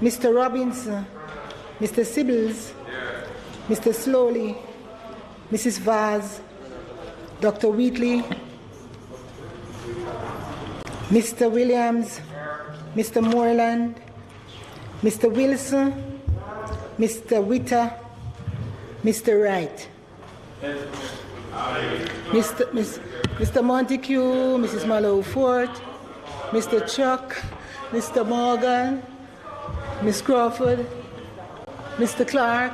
Mr. Robinson, Mr. Sibbles, Mr. Slowly, Mrs. Vaz, Dr. Wheatley, Mr. Williams, Mr. Moreland, Mr. Wilson, Mr. Witter, Mr. Wright, Mr. Montague, Mrs. Mallow Fort, Mr. Chuck, Mr. Morgan, Ms. Crawford, Mr. Clark,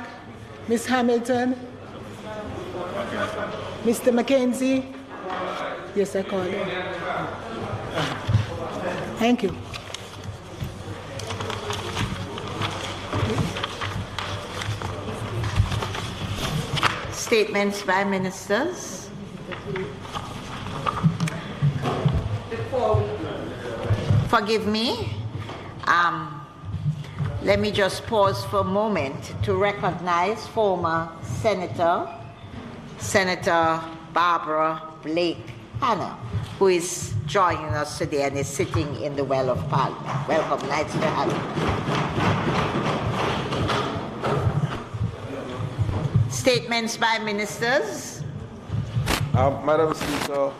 Ms. Hamilton, Mr. Mackenzie. Yes, I called him. Thank you. Statements by ministers. Forgive me. Let me just pause for a moment to recognize former Senator Barbara Blake Hanna, who is joining us today and is sitting in the Well of Parliament. Welcome, nice to have you. Statements by ministers. Madam Speaker,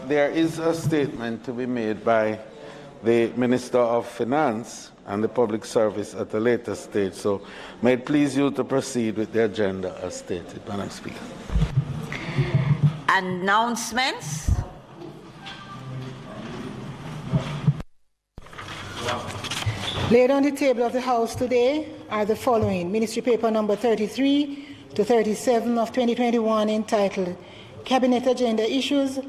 there is a statement to be made by the Minister of Finance and the Public Service at a later stage. So may it please you to proceed with the agenda as stated, Madam Speaker. Announcements. Laid on the table of the House today are the following: Ministry Paper number 33 to 37 of 2021 entitled Cabinet Agenda Issues,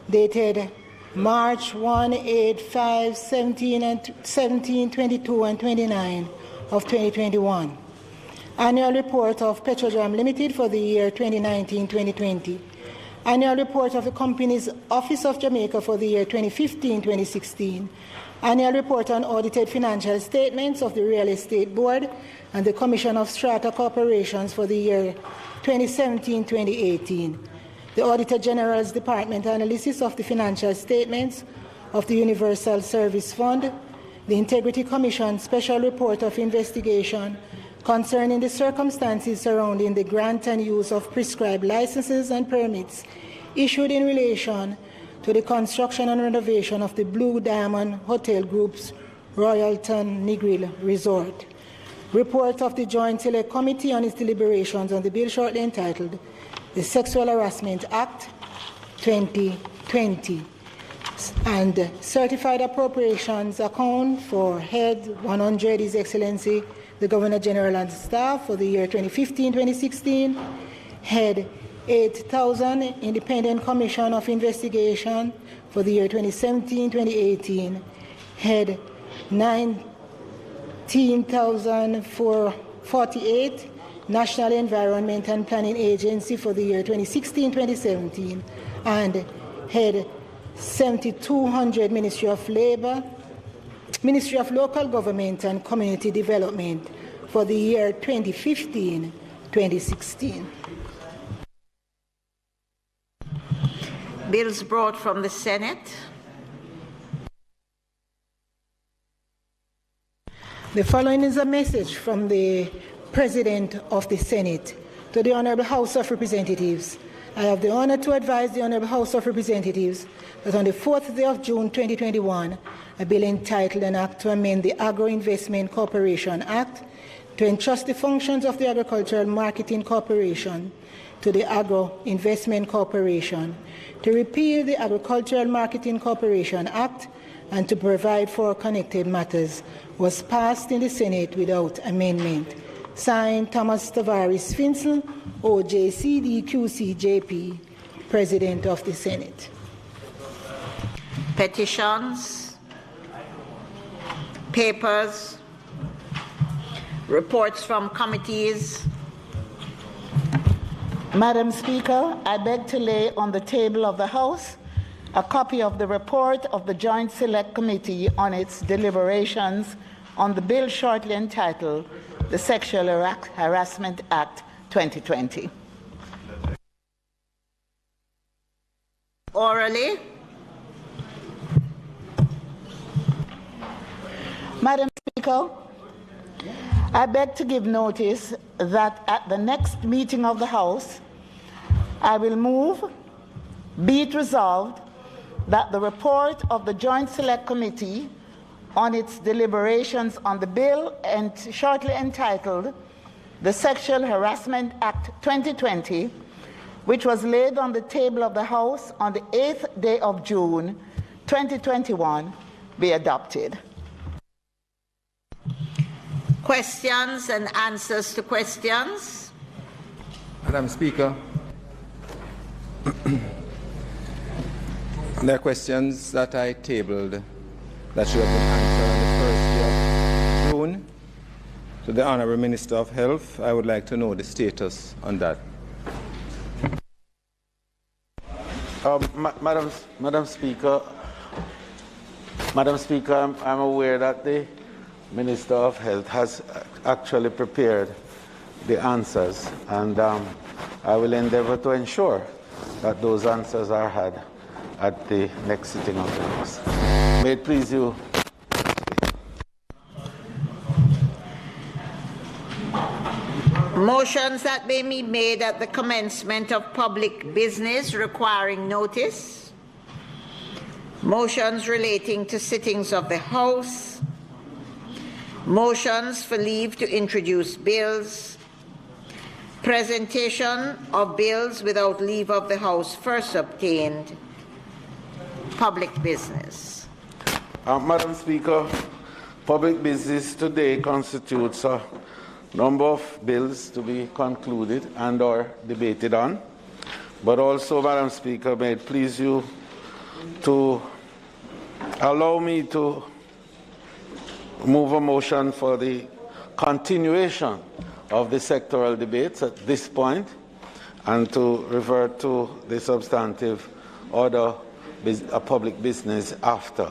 dated March 1, 8, 5, 17, 22, and 29 of 2021. Annual Report of Petrojam Limited for the year 2019-2020. Annual Report of the Company's Office of Jamaica for the year 2015-2016. Annual Report on Audited Financial Statements of the Real Estate Board and the Commission of Strata Corporations for the year 2017-2018. The Auditor General's Department analysis of the financial statements of the Universal Service Fund, the Integrity Commission Special Report of Investigation concerning the circumstances surrounding the grant and use of prescribed licenses and permits issued in relation to the construction and renovation of the Blue Diamond Hotel Group's Royalton Negril Resort. Report of the Joint Select Committee on its deliberations on the bill shortly entitled the Sexual Harassment Act 2020, and certified appropriations account for Head 100 His Excellency the Governor General and Staff for the year 2015-2016, Head 8,000 Independent Commission of Investigation for the year 2017-2018, Head 19,448 National Environment and Planning Agency for the year 2016-2017, and Head 7,200 Ministry of Labor, Ministry of Local Government and Community Development for the year 2015-2016. Bills brought from the Senate. The following is a message from the President of the Senate to the Honorable House of Representatives. I have the honor to advise the Honorable House of Representatives that on the 4th day of June 2021, a bill entitled An Act to Amend the Agro-Investment Corporation Act to entrust the functions of the Agricultural Marketing Corporation to the Agro-Investment Corporation, to repeal the Agricultural Marketing Corporation Act, and to provide for connected matters, was passed in the Senate without amendment. Signed, Thomas Tavares Finson, OJCD QCJP, President of the Senate. Petitions, papers, reports from committees. Madam Speaker, I beg to lay on the table of the House a copy of the report of the Joint Select Committee on its deliberations on the bill shortly entitled the Sexual Harassment Act 2020. Orally. Madam Speaker, Speaker, I beg to give notice that at the next meeting of the House, I will move, be it resolved, that the report of the Joint Select Committee on its deliberations on the bill and shortly entitled the Sexual Harassment Act 2020, which was laid on the table of the House on the 8th day of June 2021, be adopted. Questions and answers to questions. Madam Speaker, there are questions that I tabled that should have been answered on the first day of June. To the Honourable Minister of Health, I would like to know the status on that. Madam Speaker, I'm aware that the Minister of Health has actually prepared the answers, and I will endeavour to ensure that those answers are had at the next sitting of the House. May it please you. Motions that may be made at the commencement of public business requiring notice. Motions relating to sittings of the House. Motions for leave to introduce bills. Presentation of bills without leave of the House first obtained. Public business. Madam Speaker, public business today constitutes a number of bills to be concluded and or debated on, but also, Madam Speaker, may it please you to allow me to move a motion for the continuation of the sectoral debates at this point and to revert to the substantive order of public business after.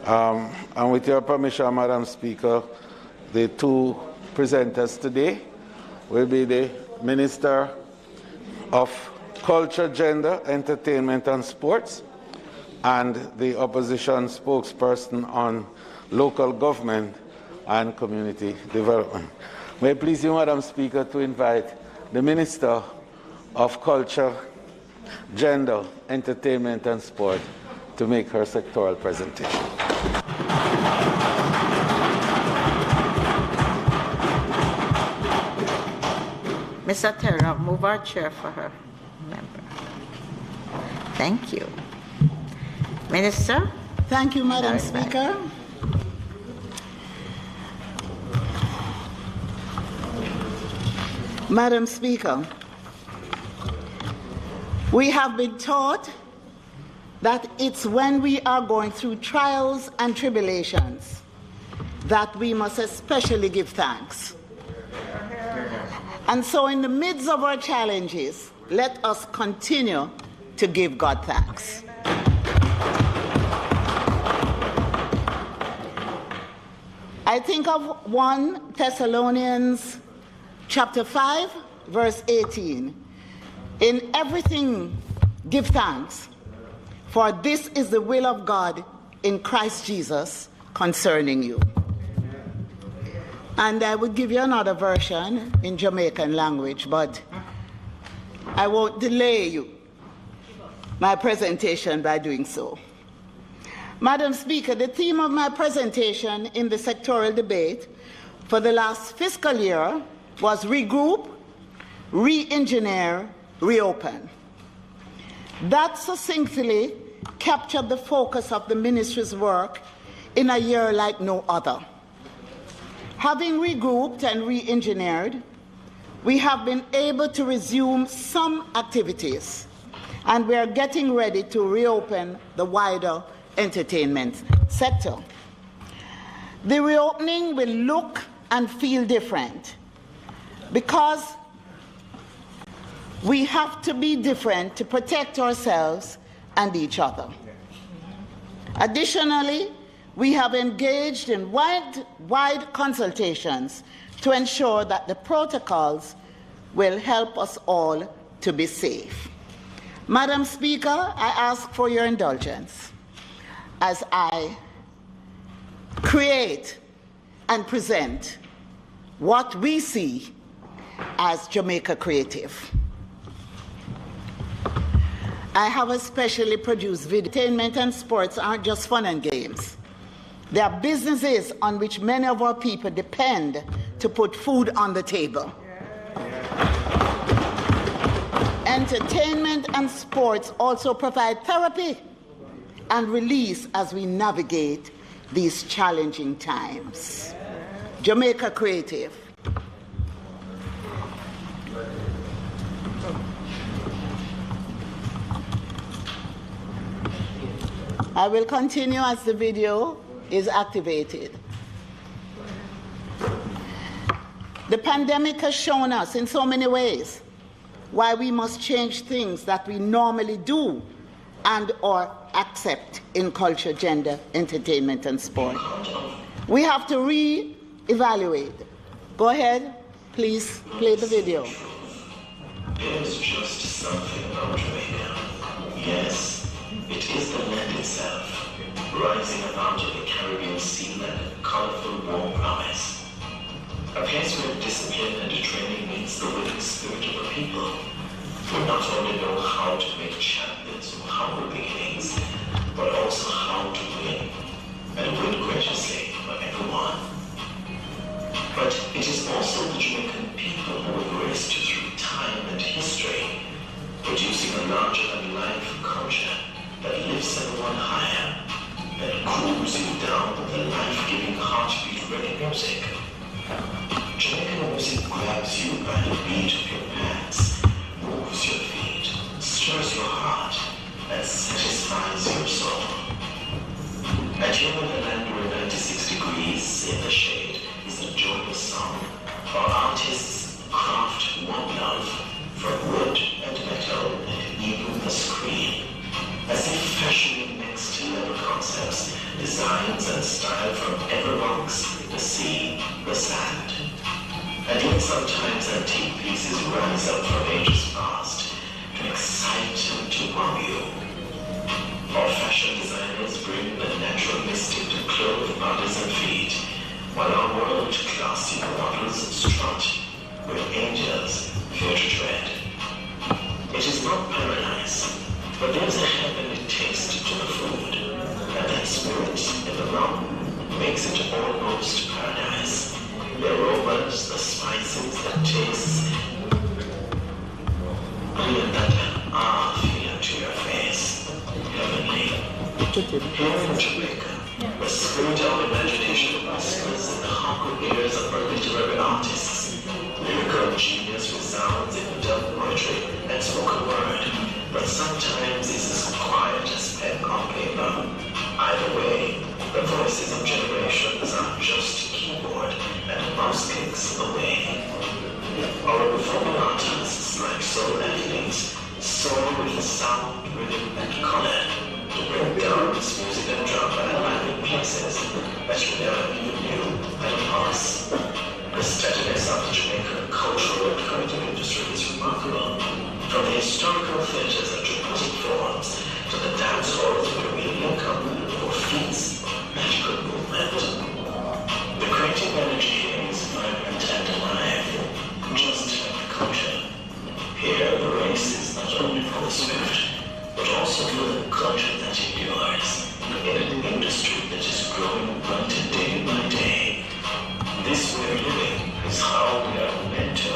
And with your permission, Madam Speaker, the two presenters today will be the Minister of Culture, Gender, Entertainment and Sports and the opposition spokesperson on local government and community development. May it please you, Madam Speaker, to invite the Minister of Culture, Gender, Entertainment and Sport to make her sectoral presentation. Mr. Terra, move our chair for her. Member. Thank you. Minister? Thank you, Madam Speaker. Madam Speaker, we have been taught that it's when we are going through trials and tribulations that we must especially give thanks. And so in the midst of our challenges, let us continue to give God thanks. I think of 1 Thessalonians chapter 5, verse 18. In everything give thanks, for this is the will of God in Christ Jesus concerning you. And I would give you another version in Jamaican language, but I won't delay my presentation by doing so. Madam Speaker, the theme of my presentation in the sectoral debate for the last fiscal year was regroup, re-engineer, reopen. That succinctly captured the focus of the ministry's work in a year like no other. Having regrouped and re-engineered, we have been able to resume some activities, and we are getting ready to reopen the wider entertainment sector. The reopening will look and feel different because we have to be different to protect ourselves and each other. Additionally, we have engaged in wide consultations to ensure that the protocols will help us all to be safe. Madam Speaker, I ask for your indulgence as I create and present what we see as Jamaica Creative. I have a specially produced video. Entertainment and sports aren't just fun and games. They are businesses on which many of our people depend to put food on the table. Entertainment and sports also provide therapy and release as we navigate these challenging times. Jamaica Creative. I will continue as the video is activated. The pandemic has shown us in so many ways why we must change things that we normally do and or accept in culture, gender, entertainment, and sport. We have to re-evaluate. Go ahead, please play the video. There's just something about Jamaica. Yes, it is the land itself, rising out of the Caribbean sea like a colorful warm promise. A place where discipline and training meets the willing spirit of the people, who not only know how to make champions from humble beginnings, but also how to win, and win graciously for everyone. But it is also the Jamaican people who have raced through time and history, producing a larger-than-life culture that lifts everyone higher, that cools you down with the life-giving heartbeat reggae music. Jamaican music grabs you by the beat of your pants, moves your feet, stirs your heart, and satisfies your soul. And here in the land where 96 degrees in the shade is a joyous song, our artists craft one love from wood and metal and even the screen, as if fashioning next-level concepts, designs and style from everlocks, the sea, the sand. And yet sometimes antique pieces rise up from ages past to excite and to wow you. Our fashion designers bring the natural mystic to clothe bodies and feet, while our world-class models strut where angels fear to tread. It is not paradise, but there's a heavenly taste to the food, and that spirit in the rum makes it almost paradise. The aromas, the spices, the tastes, bring that feel to your face, heavenly. Here in Jamaica, the spirit of imagination whispers in the humble ears of our literary artists. Lyrical genius resounds in dumb poetry and spoken word, but sometimes it's as quiet as pen on paper. Either way, the voices of generations are just keyboard and mouse clicks away. Our performing artists, like soul athletes, soar with sound, rhythm, and color to bring dance, music, and drama alive in places that you never even knew had a pulse. The steadiness of the Jamaican cultural and creative industry is remarkable. From the historical theatres and dramatic forms to the dance halls where we link up for feats of magical movement. The creative energy here is vibrant and alive, just like culture. Here the race is not only for the swift, but also for the culture that endures, in an industry that is growing brighter day by day. This way of living is how we are meant to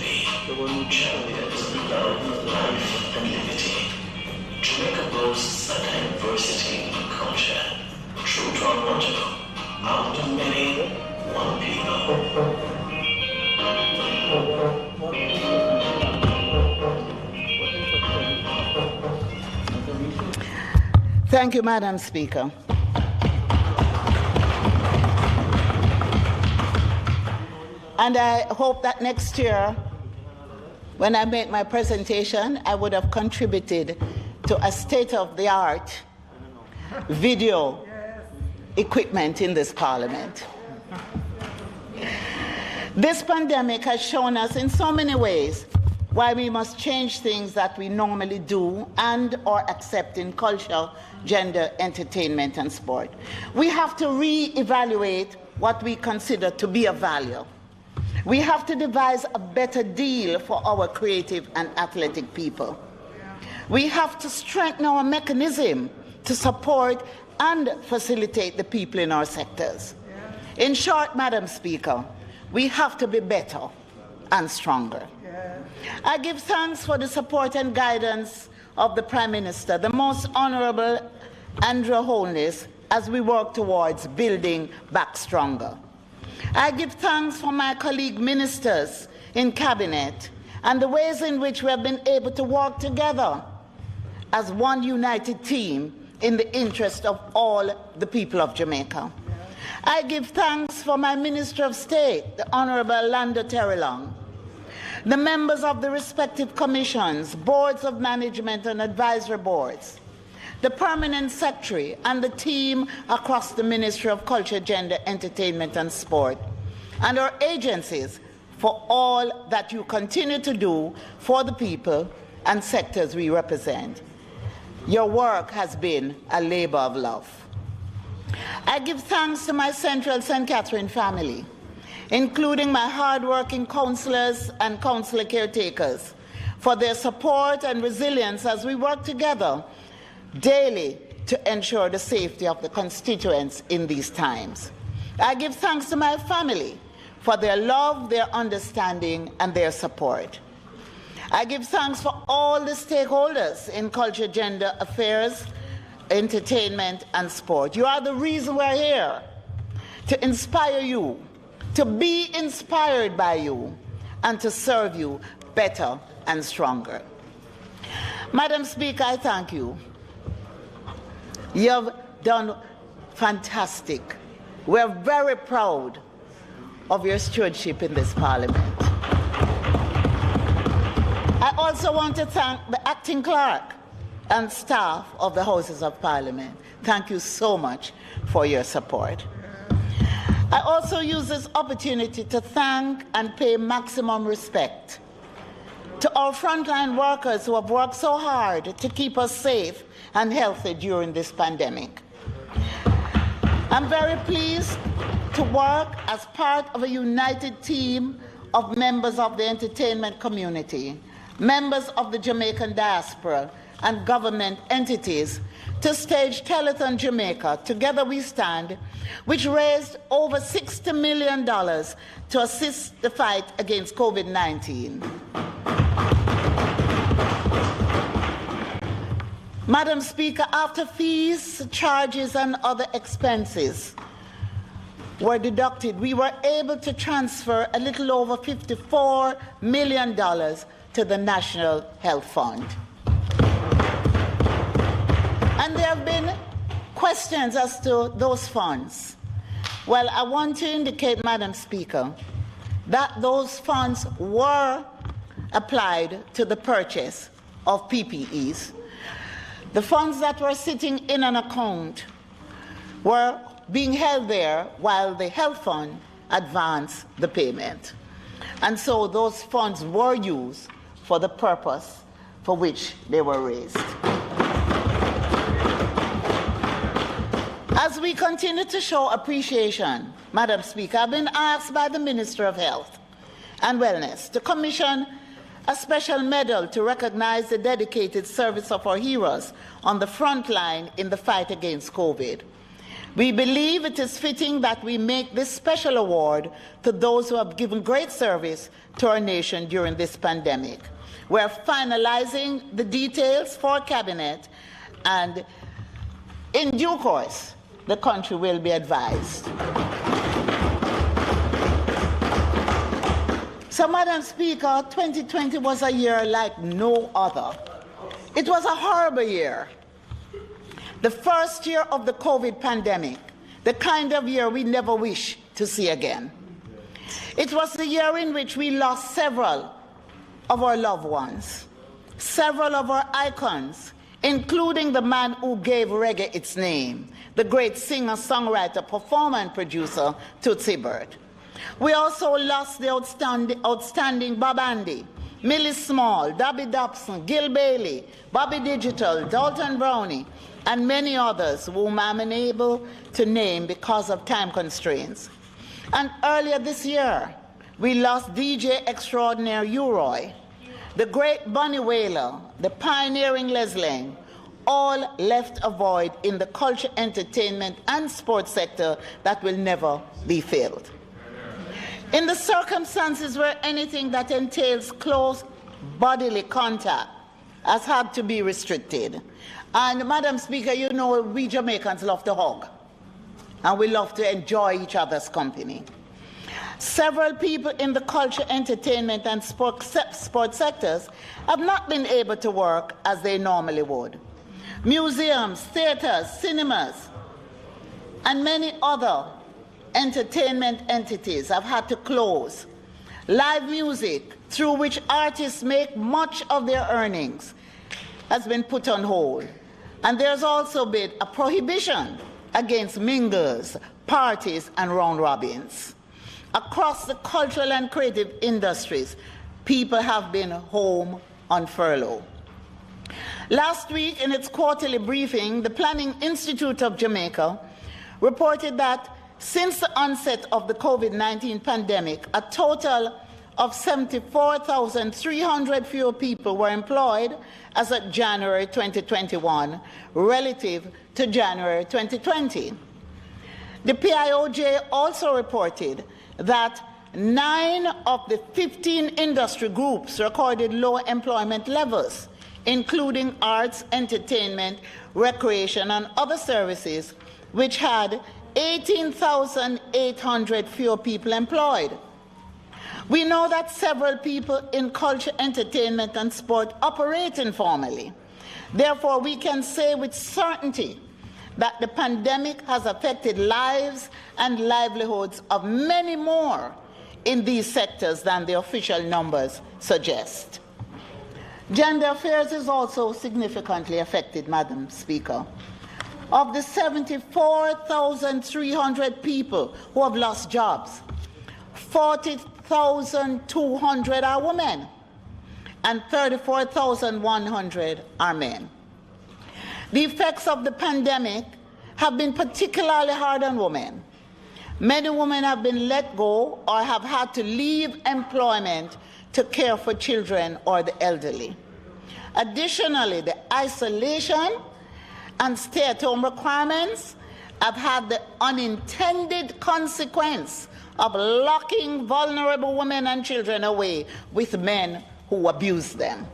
be, champions of love, life, and liberty. Jamaica boasts a diversity in culture, true to our motto, out of many, one people. Thank you, Madam Speaker. And I hope that next year, when I make my presentation, I would have contributed to a state-of-the-art video equipment in this Parliament. This pandemic has shown us in so many ways why we must change things that we normally do and or accept in culture, gender, entertainment, and sport. We have to re-evaluate what we consider to be of value. We have to devise a better deal for our creative and athletic people. We have to strengthen our mechanism to support and facilitate the people in our sectors. In short, Madam Speaker, we have to be better and stronger. I give thanks for the support and guidance of the Prime Minister, the Most Honourable Andrew Holness, as we work towards building back stronger. I give thanks for my colleague ministers in Cabinet and the ways in which we have been able to work together as one united team in the interest of all the people of Jamaica. I give thanks for my Minister of State, the Honourable Lando Terrelong, the members of the respective commissions, boards of management and advisory boards, the permanent secretary and the team across the Ministry of Culture, Gender, Entertainment and Sport, and our agencies for all that you continue to do for the people and sectors we represent. Your work has been a labor of love. I give thanks to my Central St. Catherine family, including my hard-working councillors and councillor caretakers, for their support and resilience as we work together daily to ensure the safety of the constituents in these times. I give thanks to my family for their love, their understanding, and their support. I give thanks for all the stakeholders in culture, gender affairs, entertainment, and sport. You are the reason we're here, to inspire you, to be inspired by you, and to serve you better and stronger. Madam Speaker, I thank you. You have done fantastic. We're very proud of your stewardship in this Parliament. I also want to thank the acting clerk and staff of the Houses of Parliament. Thank you so much for your support. I also use this opportunity to thank and pay maximum respect to our frontline workers who have worked so hard to keep us safe and healthy during this pandemic. I'm very pleased to work as part of a united team of members of the entertainment community, members of the Jamaican diaspora, and government entities to stage Telethon Jamaica, Together We Stand, which raised over $60 million to assist the fight against COVID-19. Madam Speaker, after fees, charges, and other expenses were deducted, we were able to transfer a little over $54 million to the National Health Fund. And there have been questions as to those funds. Well, I want to indicate, Madam Speaker, that those funds were applied to the purchase of PPEs. The funds that were sitting in an account were being held there while the health fund advanced the payment. And so those funds were used for the purpose for which they were raised. As we continue to show appreciation, Madam Speaker, I've been asked by the Minister of Health and Wellness to commission a special medal to recognize the dedicated service of our heroes on the front line in the fight against COVID. We believe it is fitting that we make this special award to those who have given great service to our nation during this pandemic. We're finalizing the details for Cabinet, and in due course, the country will be advised. So, Madam Speaker, 2020 was a year like no other. It was a horrible year. The first year of the COVID pandemic, the kind of year we never wish to see again. It was the year in which we lost several of our loved ones, several of our icons, including the man who gave reggae its name, the great singer, songwriter, performer, and producer, Tootsie Bird. We also lost the outstanding Bob Andy, Millie Small, Dobby Dobson, Gil Bailey, Bobby Digital, Dalton Brownie, and many others whom I'm unable to name because of time constraints. And earlier this year, we lost DJ Extraordinaire Uroy, the great Bunny Wailer, the pioneering Leslie, all left a void in the culture, entertainment, and sports sector that will never be filled. In the circumstances where anything that entails close bodily contact has had to be restricted, and Madam Speaker, you know we Jamaicans love to hug, and we love to enjoy each other's company. Several people in the culture, entertainment, and sports sectors have not been able to work as they normally would. Museums, theaters, cinemas, and many other entertainment entities have had to close. Live music, through which artists make much of their earnings, has been put on hold. And there's also been a prohibition against mingles, parties, and round-robins. Across the cultural and creative industries, people have been home on furlough. Last week, in its quarterly briefing, the Planning Institute of Jamaica reported that since the onset of the COVID-19 pandemic, a total of 74,300 fewer people were employed as of January 2021 relative to January 2020. The PIOJ also reported that 9 of the 15 industry groups recorded low employment levels, including arts, entertainment, recreation, and other services, which had 18,800 fewer people employed. We know that several people in culture, entertainment, and sport operate informally. Therefore, we can say with certainty that the pandemic has affected lives and livelihoods of many more in these sectors than the official numbers suggest. Gender affairs is also significantly affected, Madam Speaker. Of the 74,300 people who have lost jobs, 40,200 are women and 34,100 are men. The effects of the pandemic have been particularly hard on women. Many women have been let go or have had to leave employment to care for children or the elderly. Additionally, the isolation and stay-at-home requirements have had the unintended consequence of locking vulnerable women and children away with men who abuse them.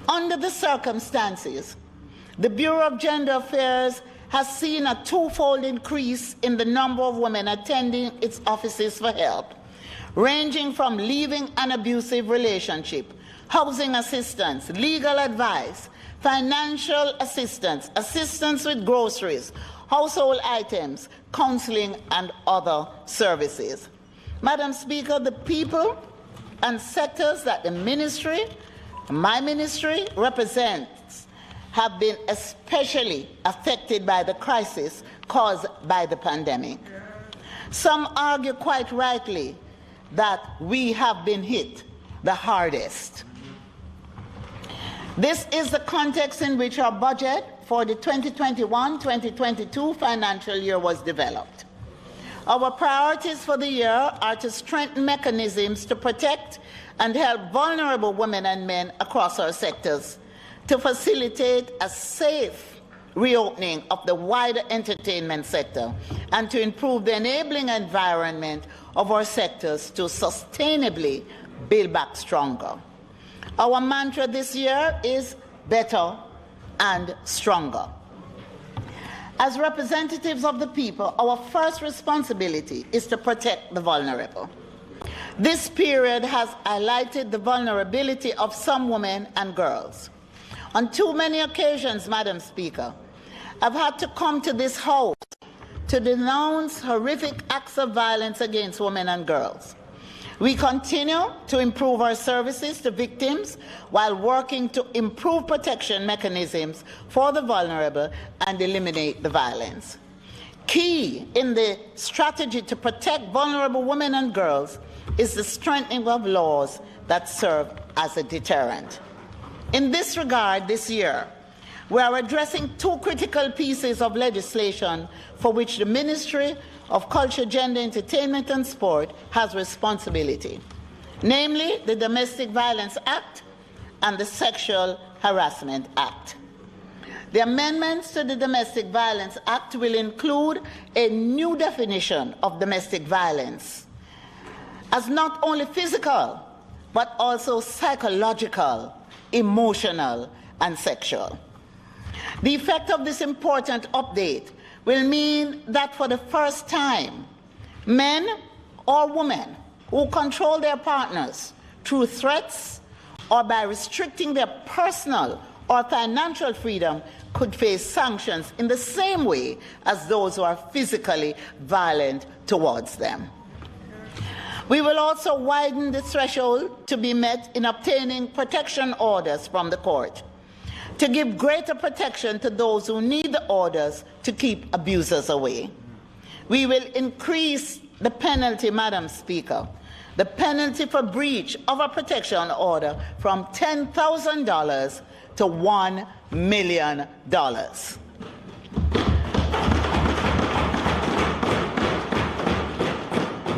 Under the circumstances, the Bureau of Gender Affairs has seen a twofold increase in the number of women attending its offices for help, ranging from leaving an abusive relationship, housing assistance, legal advice, financial assistance, assistance with groceries, household items, counseling, and other services. Madam Speaker, the people and sectors that the ministry, my ministry, represents have been especially affected by the crisis caused by the pandemic. Some argue quite rightly that we have been hit the hardest. This is the context in which our budget for the 2021-2022 financial year was developed. Our priorities for the year are to strengthen mechanisms to protect and help vulnerable women and men across our sectors, to facilitate a safe reopening of the wider entertainment sector, and to improve the enabling environment of our sectors to sustainably build back stronger. Our mantra this year is better and stronger. As representatives of the people, our first responsibility is to protect the vulnerable. This period has highlighted the vulnerability of some women and girls. On too many occasions, Madam Speaker, I've had to come to this House to denounce horrific acts of violence against women and girls. We continue to improve our services to victims while working to improve protection mechanisms for the vulnerable and eliminate the violence. Key in the strategy to protect vulnerable women and girls is the strengthening of laws that serve as a deterrent. In this regard, this year, we are addressing two critical pieces of legislation for which the Ministry of Culture, Gender, Entertainment and Sport has responsibility, namely the Domestic Violence Act and the Sexual Harassment Act. The amendments to the Domestic Violence Act will include a new definition of domestic violence as not only physical, but also psychological, emotional, and sexual. The effect of this important update will mean that for the first time, men or women who control their partners through threats or by restricting their personal or financial freedom could face sanctions in the same way as those who are physically violent towards them. We will also widen the threshold to be met in obtaining protection orders from the court to give greater protection to those who need the orders to keep abusers away. We will increase the penalty, Madam Speaker, the penalty for breach of a protection order from $10,000 to $1 million.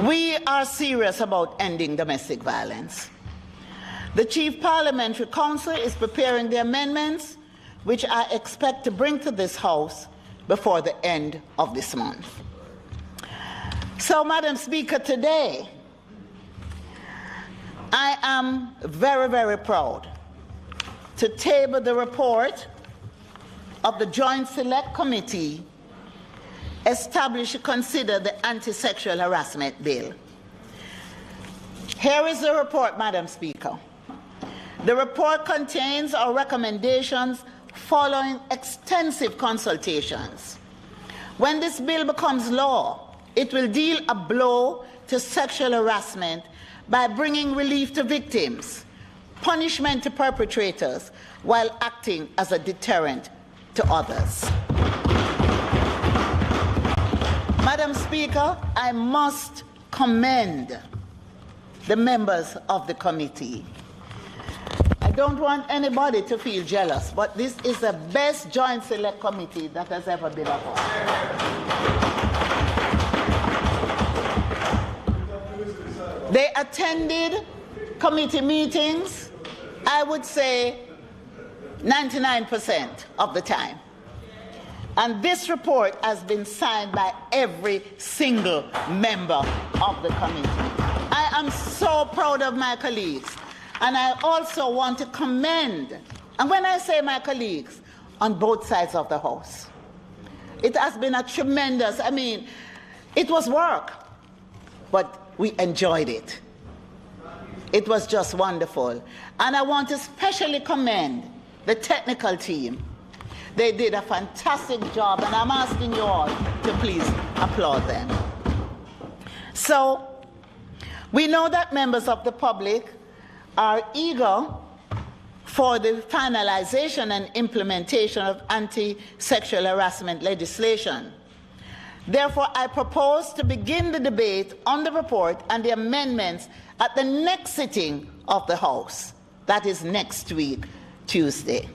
We are serious about ending domestic violence. The Chief Parliamentary Council is preparing the amendments which I expect to bring to this House before the end of this month. So, Madam Speaker, today I am very, very proud to table the report of the Joint Select Committee established to consider the Anti-Sexual Harassment Bill. Here is the report, Madam Speaker. The report contains our recommendations following extensive consultations. When this bill becomes law, it will deal a blow to sexual harassment by bringing relief to victims, punishment to perpetrators, while acting as a deterrent to others. Madam Speaker, I must commend the members of the committee. I don't want anybody to feel jealous, but this is the best Joint Select Committee that has ever been upon. They attended committee meetings, I would say 99% of the time. And this report has been signed by every single member of the committee. I am so proud of my colleagues. And I also want to commend, and when I say my colleagues, on both sides of the House. It has been a tremendous, it was work, but we enjoyed it. It was just wonderful. And I want to especially commend the technical team. They did a fantastic job, and I'm asking you all to please applaud them. So, we know that members of the public are eager for the finalization and implementation of anti-sexual harassment legislation. Therefore, I propose to begin the debate on the report and the amendments at the next sitting of the House. That is next week, Tuesday.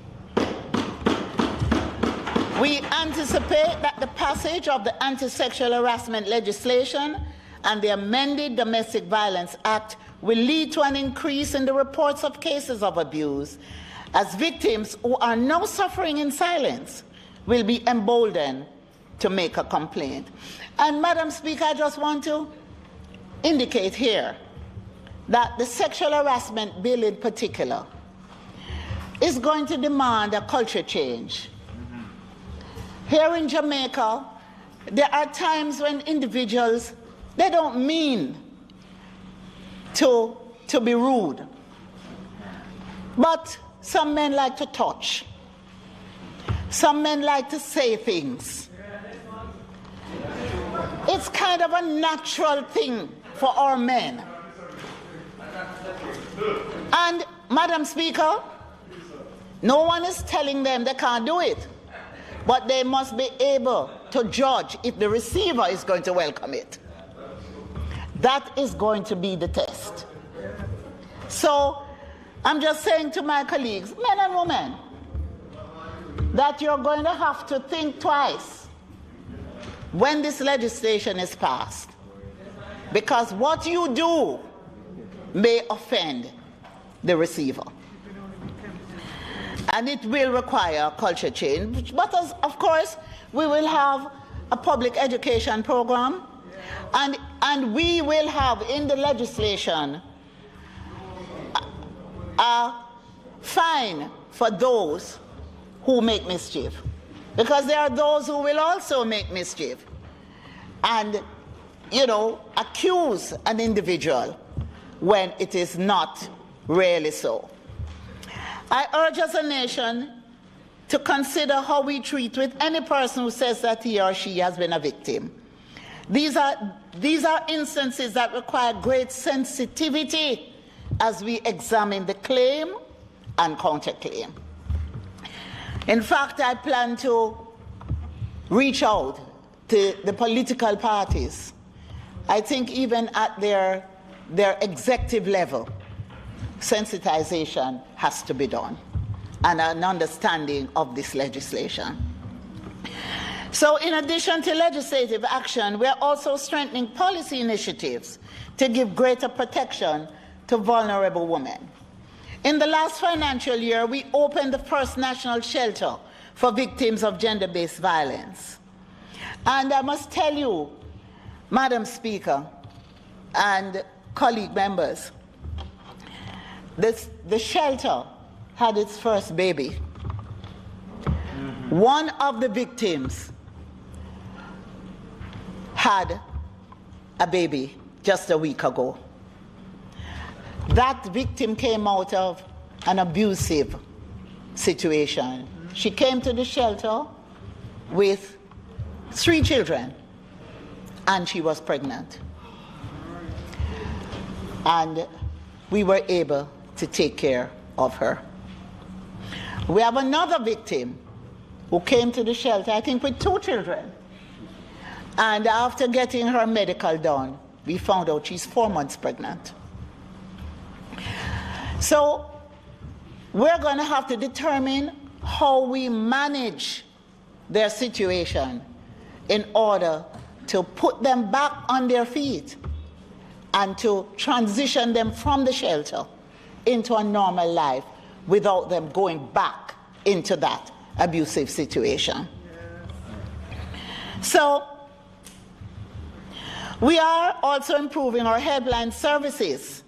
We anticipate that the passage of the anti-sexual harassment legislation and the amended Domestic Violence Act will lead to an increase in the reports of cases of abuse, as victims who are now suffering in silence will be emboldened to make a complaint. And Madam Speaker, I just want to indicate here that the sexual harassment bill in particular is going to demand a culture change. Here in Jamaica, there are times when individuals, they don't mean to be rude. But some men like to touch. Some men like to say things. It's kind of a natural thing for our men. And, Madam Speaker, no one is telling them they can't do it. But they must be able to judge if the receiver is going to welcome it. That is going to be the test. So, I'm just saying to my colleagues, men and women, that you're going to have to think twice when this legislation is passed, because what you do may offend the receiver. And it will require a culture change. But of course, we will have a public education program, and we will have in the legislation a fine for those who make mischief, because there are those who will also make mischief and, accuse an individual when it is not really so. I urge as a nation to consider how we treat with any person who says that he or she has been a victim. These are instances that require great sensitivity as we examine the claim and counterclaim. In fact, I plan to reach out to the political parties. I think even at their executive level, sensitization has to be done and an understanding of this legislation. So in addition to legislative action, we are also strengthening policy initiatives to give greater protection to vulnerable women. In the last financial year, we opened the first national shelter for victims of gender-based violence. And I must tell you, Madam Speaker and colleague members, the shelter had its first baby. One of the victims had a baby just a week ago. That victim came out of an abusive situation. She came to the shelter with 3 children, and she was pregnant. And we were able to take care of her. We have another victim who came to the shelter, I think with 2 children. And after getting her medical done, we found out she's 4 months pregnant. So we're going to have to determine how we manage their situation in order to put them back on their feet and to transition them from the shelter into a normal life without them going back into that abusive situation. So we are also improving our helpline services.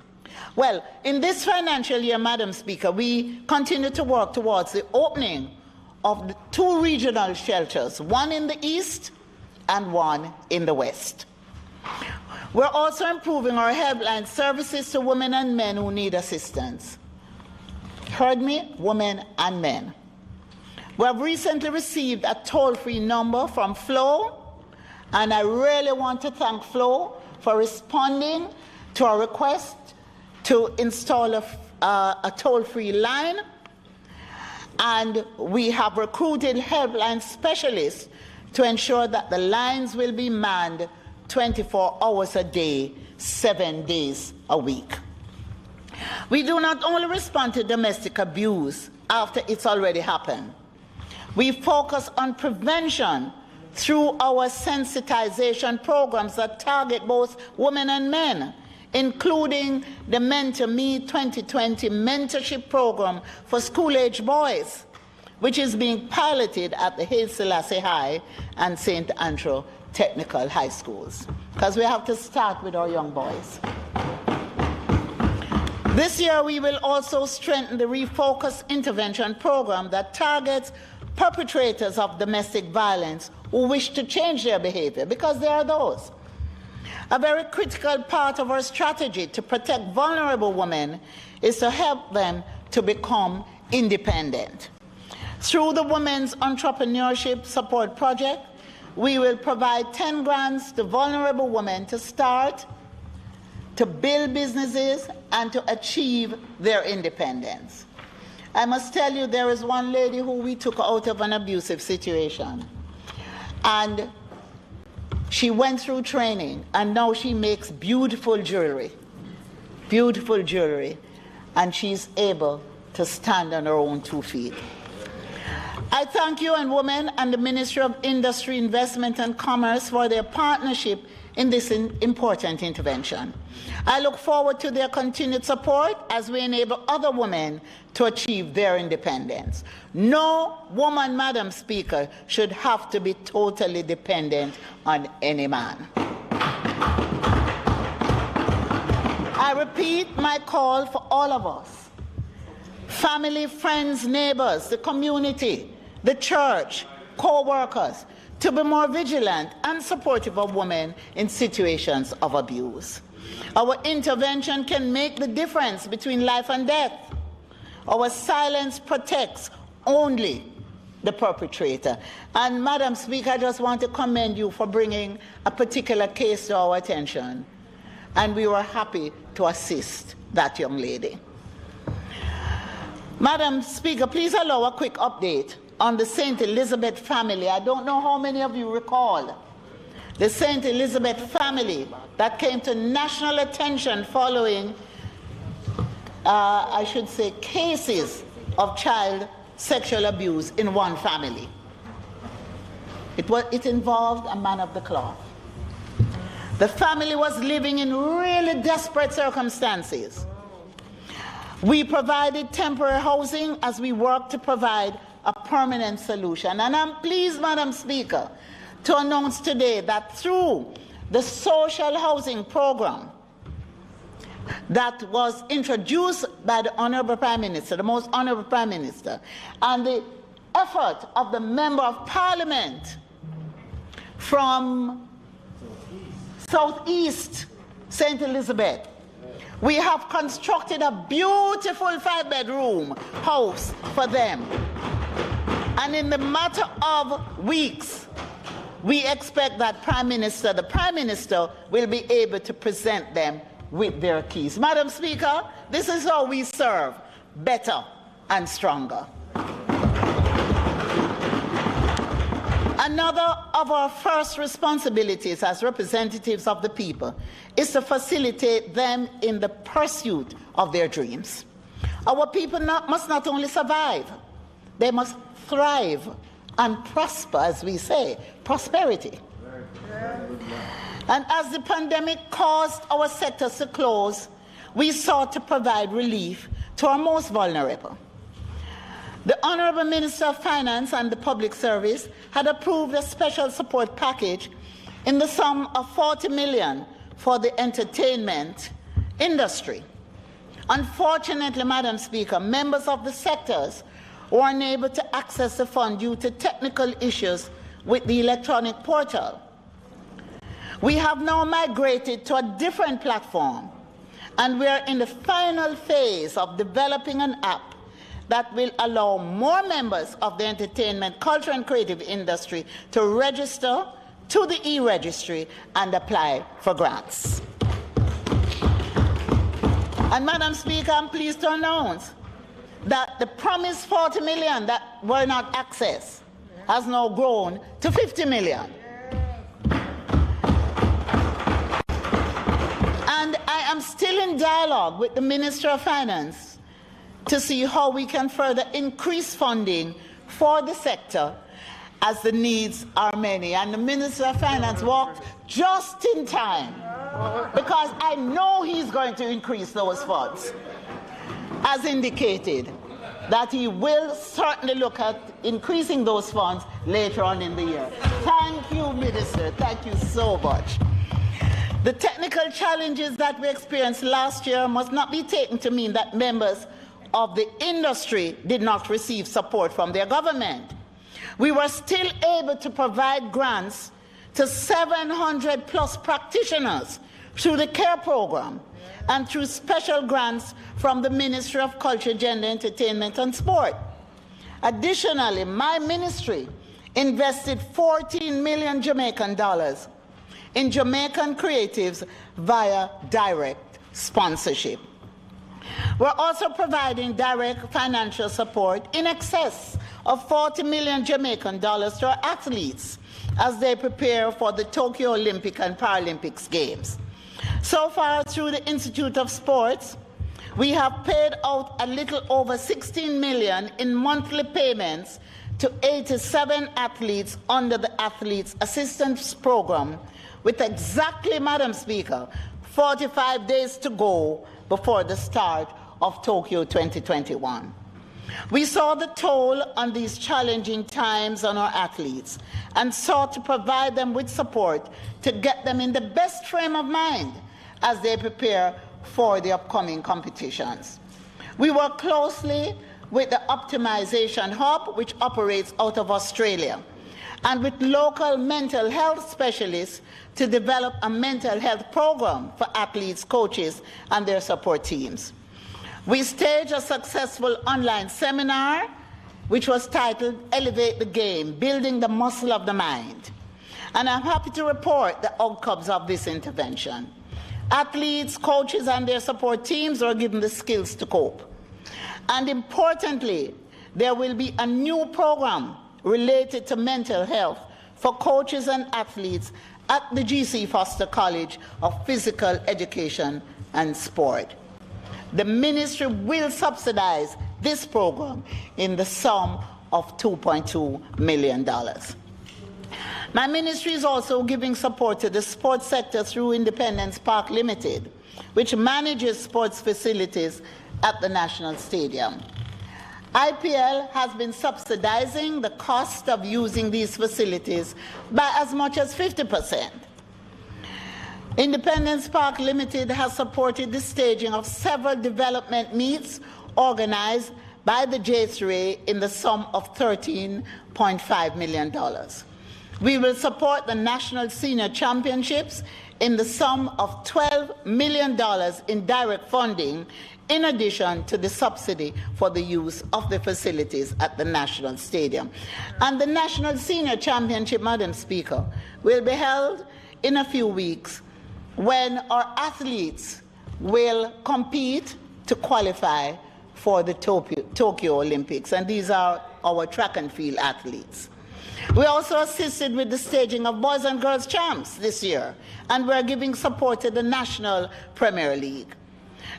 Well, in this financial year, Madam Speaker, we continue to work towards the opening of the 2 regional shelters, one in the east and one in the west. We're also improving our helpline services to women and men who need assistance. Heard me? Women and men. We have recently received a toll-free number from Flo, and I really want to thank Flo for responding to our request to install a toll-free line. And we have recruited helpline specialists to ensure that the lines will be manned 24 hours a day, 7 days a week. We do not only respond to domestic abuse after it's already happened. We focus on prevention through our sensitization programs that target both women and men, including the Mentor Me 2020 mentorship program for school-age boys, which is being piloted at the Haile Selassie High and St. Andrew Technical High Schools, because we have to start with our young boys. This year, we will also strengthen the Refocus Intervention Program that targets perpetrators of domestic violence who wish to change their behavior, because there are those. A very critical part of our strategy to protect vulnerable women is to help them to become independent. Through the Women's Entrepreneurship Support Project, we will provide 10 grants to vulnerable women to start, to build businesses, and to achieve their independence. I must tell you, there is one lady who we took out of an abusive situation, and she went through training, and now she makes beautiful jewelry, and she's able to stand on her own 2 feet. I thank you and women and the Ministry of Industry, Investment and Commerce for their partnership in this important intervention. I look forward to their continued support as we enable other women to achieve their independence. No woman, Madam Speaker, should have to be totally dependent on any man. I repeat my call for all of us, family, friends, neighbors, the community, the church, co-workers, to be more vigilant and supportive of women in situations of abuse. Our intervention can make the difference between life and death. Our silence protects only the perpetrator. And Madam Speaker, I just want to commend you for bringing a particular case to our attention. And we were happy to assist that young lady. Madam Speaker, please allow a quick update on the St. Elizabeth family. I don't know how many of you recall the St. Elizabeth family that came to national attention following, I should say, cases of child sexual abuse in one family. It involved a man of the cloth. The family was living in really desperate circumstances. We provided temporary housing as we worked to provide a permanent solution. And I'm pleased, Madam Speaker, to announce today that through the social housing program that was introduced by the Honorable Prime Minister, the most Honorable Prime Minister, and the effort of the Member of Parliament from Southeast St. Elizabeth, we have constructed a beautiful 5-bedroom house for them. And in the matter of weeks, we expect that the Prime Minister will be able to present them with their keys. Madam Speaker, this is how we serve better and stronger. Another of our first responsibilities as representatives of the people is to facilitate them in the pursuit of their dreams. Our people must not only survive, they must thrive and prosper, as we say, prosperity. And as the pandemic caused our sectors to close, we sought to provide relief to our most vulnerable. The Honourable Minister of Finance and the Public Service had approved a special support package in the sum of $40 million for the entertainment industry. Unfortunately, Madam Speaker, members of the sectors were unable to access the fund due to technical issues with the electronic portal. We have now migrated to a different platform, and we are in the final phase of developing an app that will allow more members of the entertainment, culture and creative industry to register to the e-registry and apply for grants. And Madam Speaker, I'm pleased to announce that the promised 40 million that were not accessed has now grown to 50 million. And I am still in dialogue with the Minister of Finance to see how we can further increase funding for the sector as the needs are many. And the Minister of Finance walked just in time because I know he's going to increase those funds, as indicated that he will certainly look at increasing those funds later on in the year. Thank you, Minister. Thank you so much. The technical challenges that we experienced last year must not be taken to mean that members of the industry did not receive support from their government. We were still able to provide grants to 700 plus practitioners through the CARE program and through special grants from the Ministry of Culture, Gender, Entertainment and Sport. Additionally, my ministry invested 14 million Jamaican dollars in Jamaican creatives via direct sponsorship. We're also providing direct financial support in excess of 40 million Jamaican dollars to our athletes as they prepare for the Tokyo Olympic and Paralympics Games. So far, through the Institute of Sports, we have paid out a little over 16 million in monthly payments to 87 athletes under the Athletes Assistance Program, with exactly, Madam Speaker, 45 days to go before the start of Tokyo 2021. We saw the toll on these challenging times on our athletes and sought to provide them with support to get them in the best frame of mind as they prepare for the upcoming competitions. We work closely with the Optimization Hub, which operates out of Australia, and with local mental health specialists to develop a mental health program for athletes, coaches, and their support teams. We staged a successful online seminar, which was titled Elevate the Game, Building the Muscle of the Mind. And I'm happy to report the outcomes of this intervention. Athletes, coaches, and their support teams are given the skills to cope. And importantly, there will be a new program related to mental health for coaches and athletes at the G.C. Foster College of Physical Education and Sport. The ministry will subsidize this program in the sum of $2.2 million. My ministry is also giving support to the sports sector through Independence Park Limited, which manages sports facilities at the National Stadium. IPL has been subsidizing the cost of using these facilities by as much as 50%. Independence Park Limited has supported the staging of several development meets organized by the J3 in the sum of $13.5 million. We will support the National Senior Championships in the sum of $12 million in direct funding, in addition to the subsidy for the use of the facilities at the National Stadium. And the National Senior Championship, Madam Speaker, will be held in a few weeks, when our athletes will compete to qualify for the Tokyo Olympics, and these are our track and field athletes. We also assisted with the staging of boys and girls champs this year, and we're giving support to the National Premier League.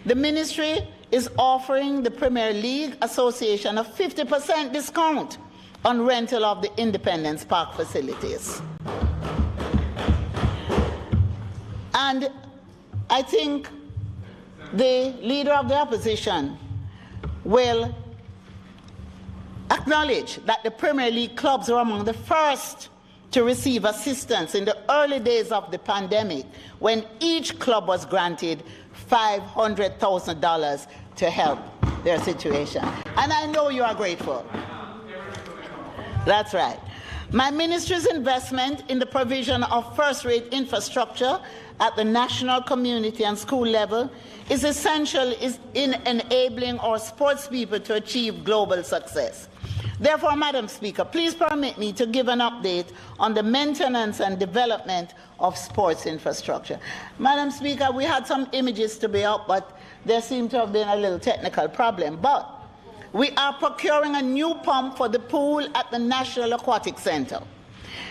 The ministry is offering the Premier League Association a 50% discount on rental of the Independence Park facilities. And I think the leader of the opposition will acknowledge that the Premier League clubs were among the first to receive assistance in the early days of the pandemic, when each club was granted $500,000 to help their situation. And I know you are grateful. That's right. My ministry's investment in the provision of first-rate infrastructure at the national, community, and school level is essential in enabling our sports people to achieve global success. Therefore, Madam Speaker, please permit me to give an update on the maintenance and development of sports infrastructure. Madam Speaker, we had some images to be up, but there seemed to have been a little technical problem. But we are procuring a new pump for the pool at the National Aquatic Center.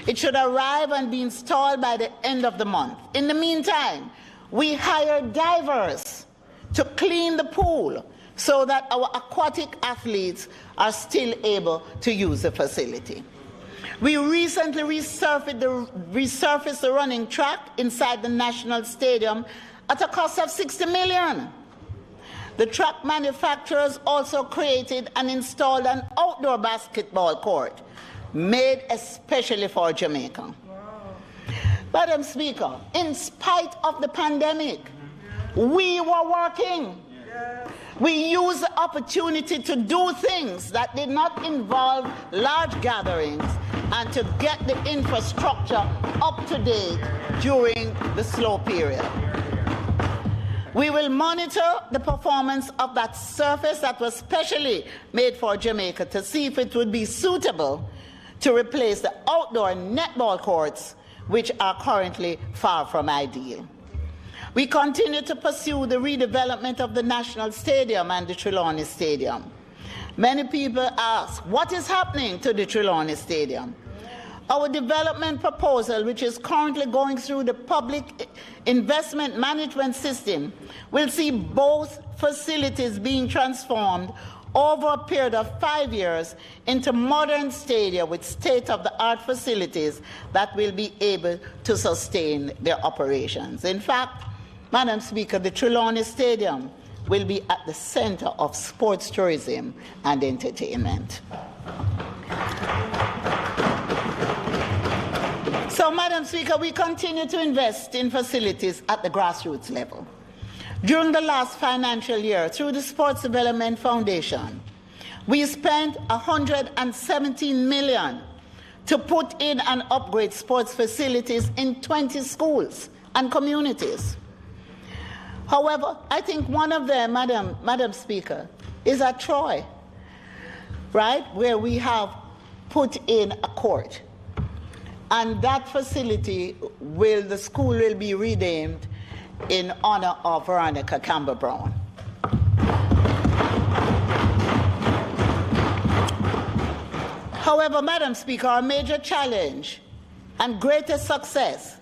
It should arrive and be installed by the end of the month. In the meantime, we hired divers to clean the pool so that our aquatic athletes are still able to use the facility. We recently resurfaced the running track inside the National Stadium at a cost of $60 million. The track manufacturers also created and installed an outdoor basketball court made especially for Jamaica. Wow. Madam Speaker, in spite of the pandemic, we were working. Yeah. We used the opportunity to do things that did not involve large gatherings and to get the infrastructure up to date during the slow period. We will monitor the performance of that surface that was specially made for Jamaica to see if it would be suitable to replace the outdoor netball courts, which are currently far from ideal. We continue to pursue the redevelopment of the National Stadium and the Trelawney Stadium. Many people ask, what is happening to the Trelawney Stadium? Our development proposal, which is currently going through the public investment management system, will see both facilities being transformed over a period of 5 years into modern stadia with state-of-the-art facilities that will be able to sustain their operations. In fact, Madam Speaker, the Trelawney Stadium will be at the center of sports tourism and entertainment. So, Madam Speaker, we continue to invest in facilities at the grassroots level. During the last financial year, through the Sports Development Foundation, we spent $117 million to put in and upgrade sports facilities in 20 schools and communities. However, I think one of them, Madam Speaker, is at Troy, right, where we have put in a court. And that facility the school will be renamed in honor of Veronica Campbell Brown. However, Madam Speaker, our major challenge and greatest success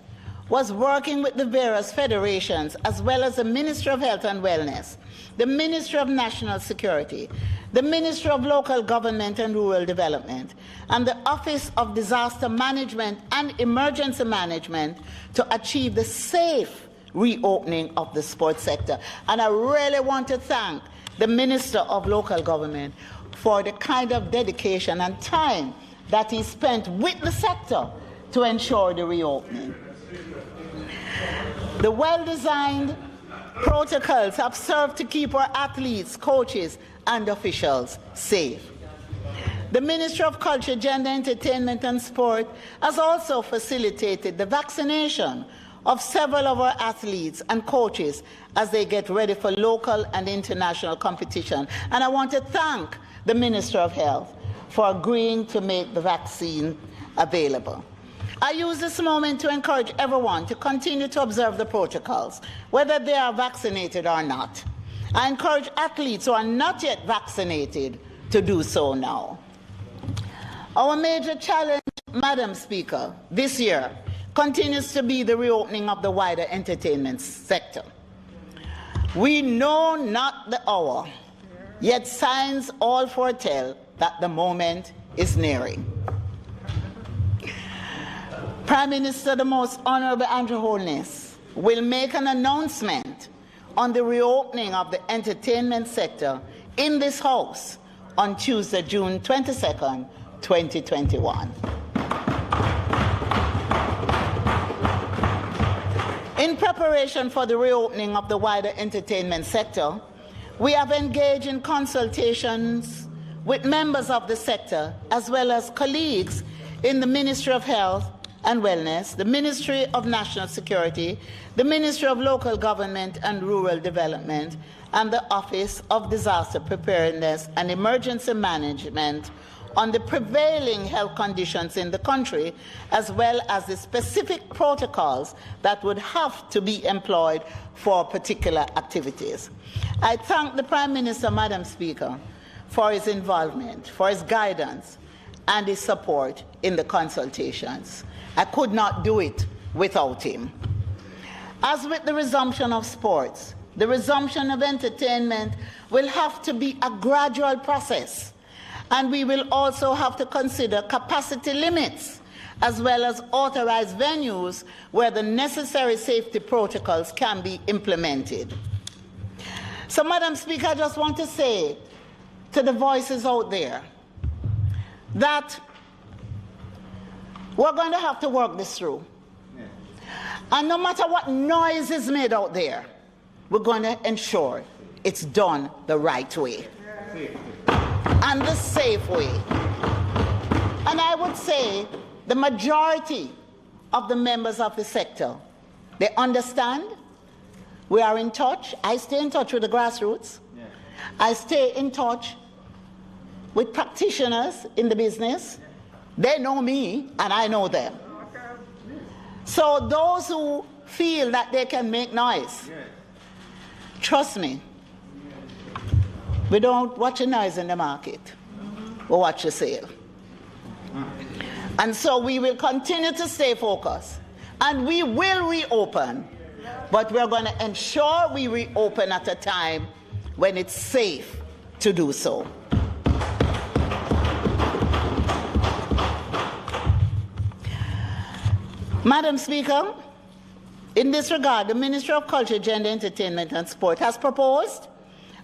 was working with the various federations, as well as the Ministry of Health and Wellness, the Ministry of National Security, the Ministry of Local Government and Rural Development, and the Office of Disaster Management and Emergency Management to achieve the safe reopening of the sports sector. And I really want to thank the Minister of Local Government for the kind of dedication and time that he spent with the sector to ensure the reopening. The well-designed protocols have served to keep our athletes, coaches, and officials safe. The Ministry of Culture, Gender, Entertainment and Sport has also facilitated the vaccination of several of our athletes and coaches as they get ready for local and international competition. And I want to thank the Minister of Health for agreeing to make the vaccine available. I use this moment to encourage everyone to continue to observe the protocols, whether they are vaccinated or not. I encourage athletes who are not yet vaccinated to do so now. Our major challenge, Madam Speaker, this year continues to be the reopening of the wider entertainment sector. We know not the hour, yet signs all foretell that the moment is nearing. Prime Minister, the Most Honorable Andrew Holness, will make an announcement on the reopening of the entertainment sector in this House on Tuesday, June 22nd, 2021. In preparation for the reopening of the wider entertainment sector, we have engaged in consultations with members of the sector as well as colleagues in the Ministry of Health and Wellness, the Ministry of National Security, the Ministry of Local Government and Rural Development, and the Office of Disaster Preparedness and Emergency Management on the prevailing health conditions in the country, as well as the specific protocols that would have to be employed for particular activities. I thank the Prime Minister, Madam Speaker, for his involvement, for his guidance, and his support in the consultations. I could not do it without him. As with the resumption of sports, the resumption of entertainment will have to be a gradual process, and we will also have to consider capacity limits as well as authorized venues where the necessary safety protocols can be implemented. So, Madam Speaker, I just want to say to the voices out there that we're going to have to work this through. And no matter what noise is made out there, we're going to ensure it's done the right way and the safe way. And I would say the majority of the members of the sector, they understand. We are in touch. I stay in touch with the grassroots. I stay in touch with practitioners in the business. They know me and I know them. So those who feel that they can make noise, trust me, we don't watch a noise in the market. We watch the sale. And so we will continue to stay focused. And we will reopen. But we're going to ensure we reopen at a time when it's safe to do so. Madam Speaker, in this regard, the Ministry of Culture, Gender, Entertainment and Sport has proposed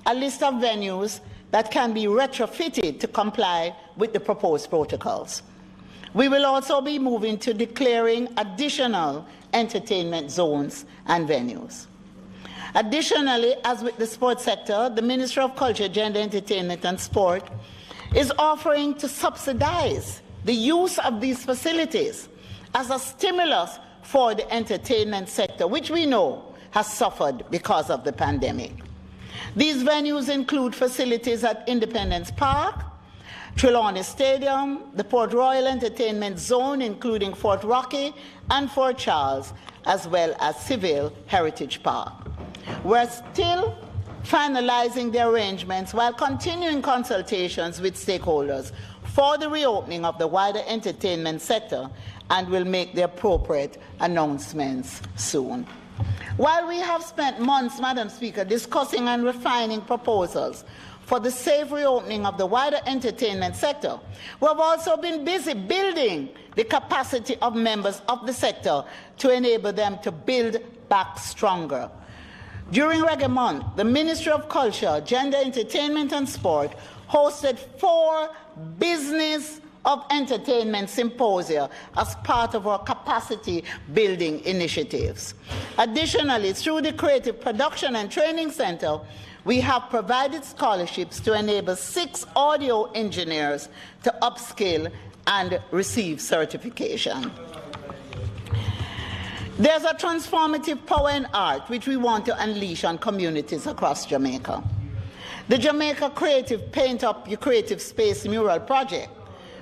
a list of venues that can be retrofitted to comply with the proposed protocols. We will also be moving to declaring additional entertainment zones and venues. Additionally, as with the sports sector, the Ministry of Culture, Gender, Entertainment and Sport is offering to subsidize the use of these facilities as a stimulus for the entertainment sector, which we know has suffered because of the pandemic. These venues include facilities at Independence Park, Trelawney Stadium, the Port Royal Entertainment Zone, including Fort Rocky and Fort Charles, as well as Civil Heritage Park. We're still finalizing the arrangements while continuing consultations with stakeholders for the reopening of the wider entertainment sector, and will make the appropriate announcements soon. While we have spent months, Madam Speaker, discussing and refining proposals for the safe reopening of the wider entertainment sector, we have also been busy building the capacity of members of the sector to enable them to build back stronger. During Reggae Month, the Ministry of Culture, Gender, Entertainment and Sport hosted 4 business of entertainment symposia as part of our capacity building initiatives. Additionally, through the Creative Production and Training Center, we have provided scholarships to enable 6 audio engineers to upskill and receive certification. There's a transformative power in art which we want to unleash on communities across Jamaica. The Jamaica Creative Paint Up Your Creative Space mural project,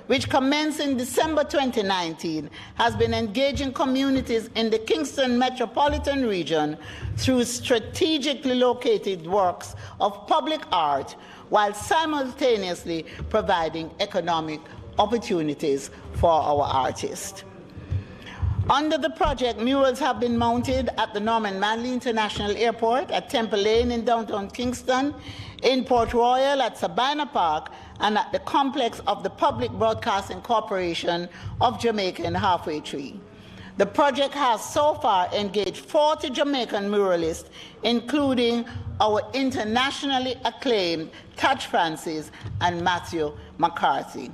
which commenced in December 2019, has been engaging communities in the Kingston metropolitan region through strategically located works of public art, while simultaneously providing economic opportunities for our artists. Under the project, murals have been mounted at the Norman Manley International Airport, at Temple Lane in downtown Kingston, in Port Royal, at Sabina Park, and at the complex of the Public Broadcasting Corporation of Jamaica in Halfway Tree. The project has so far engaged 40 Jamaican muralists, including our internationally acclaimed Touch Francis and Matthew McCarthy.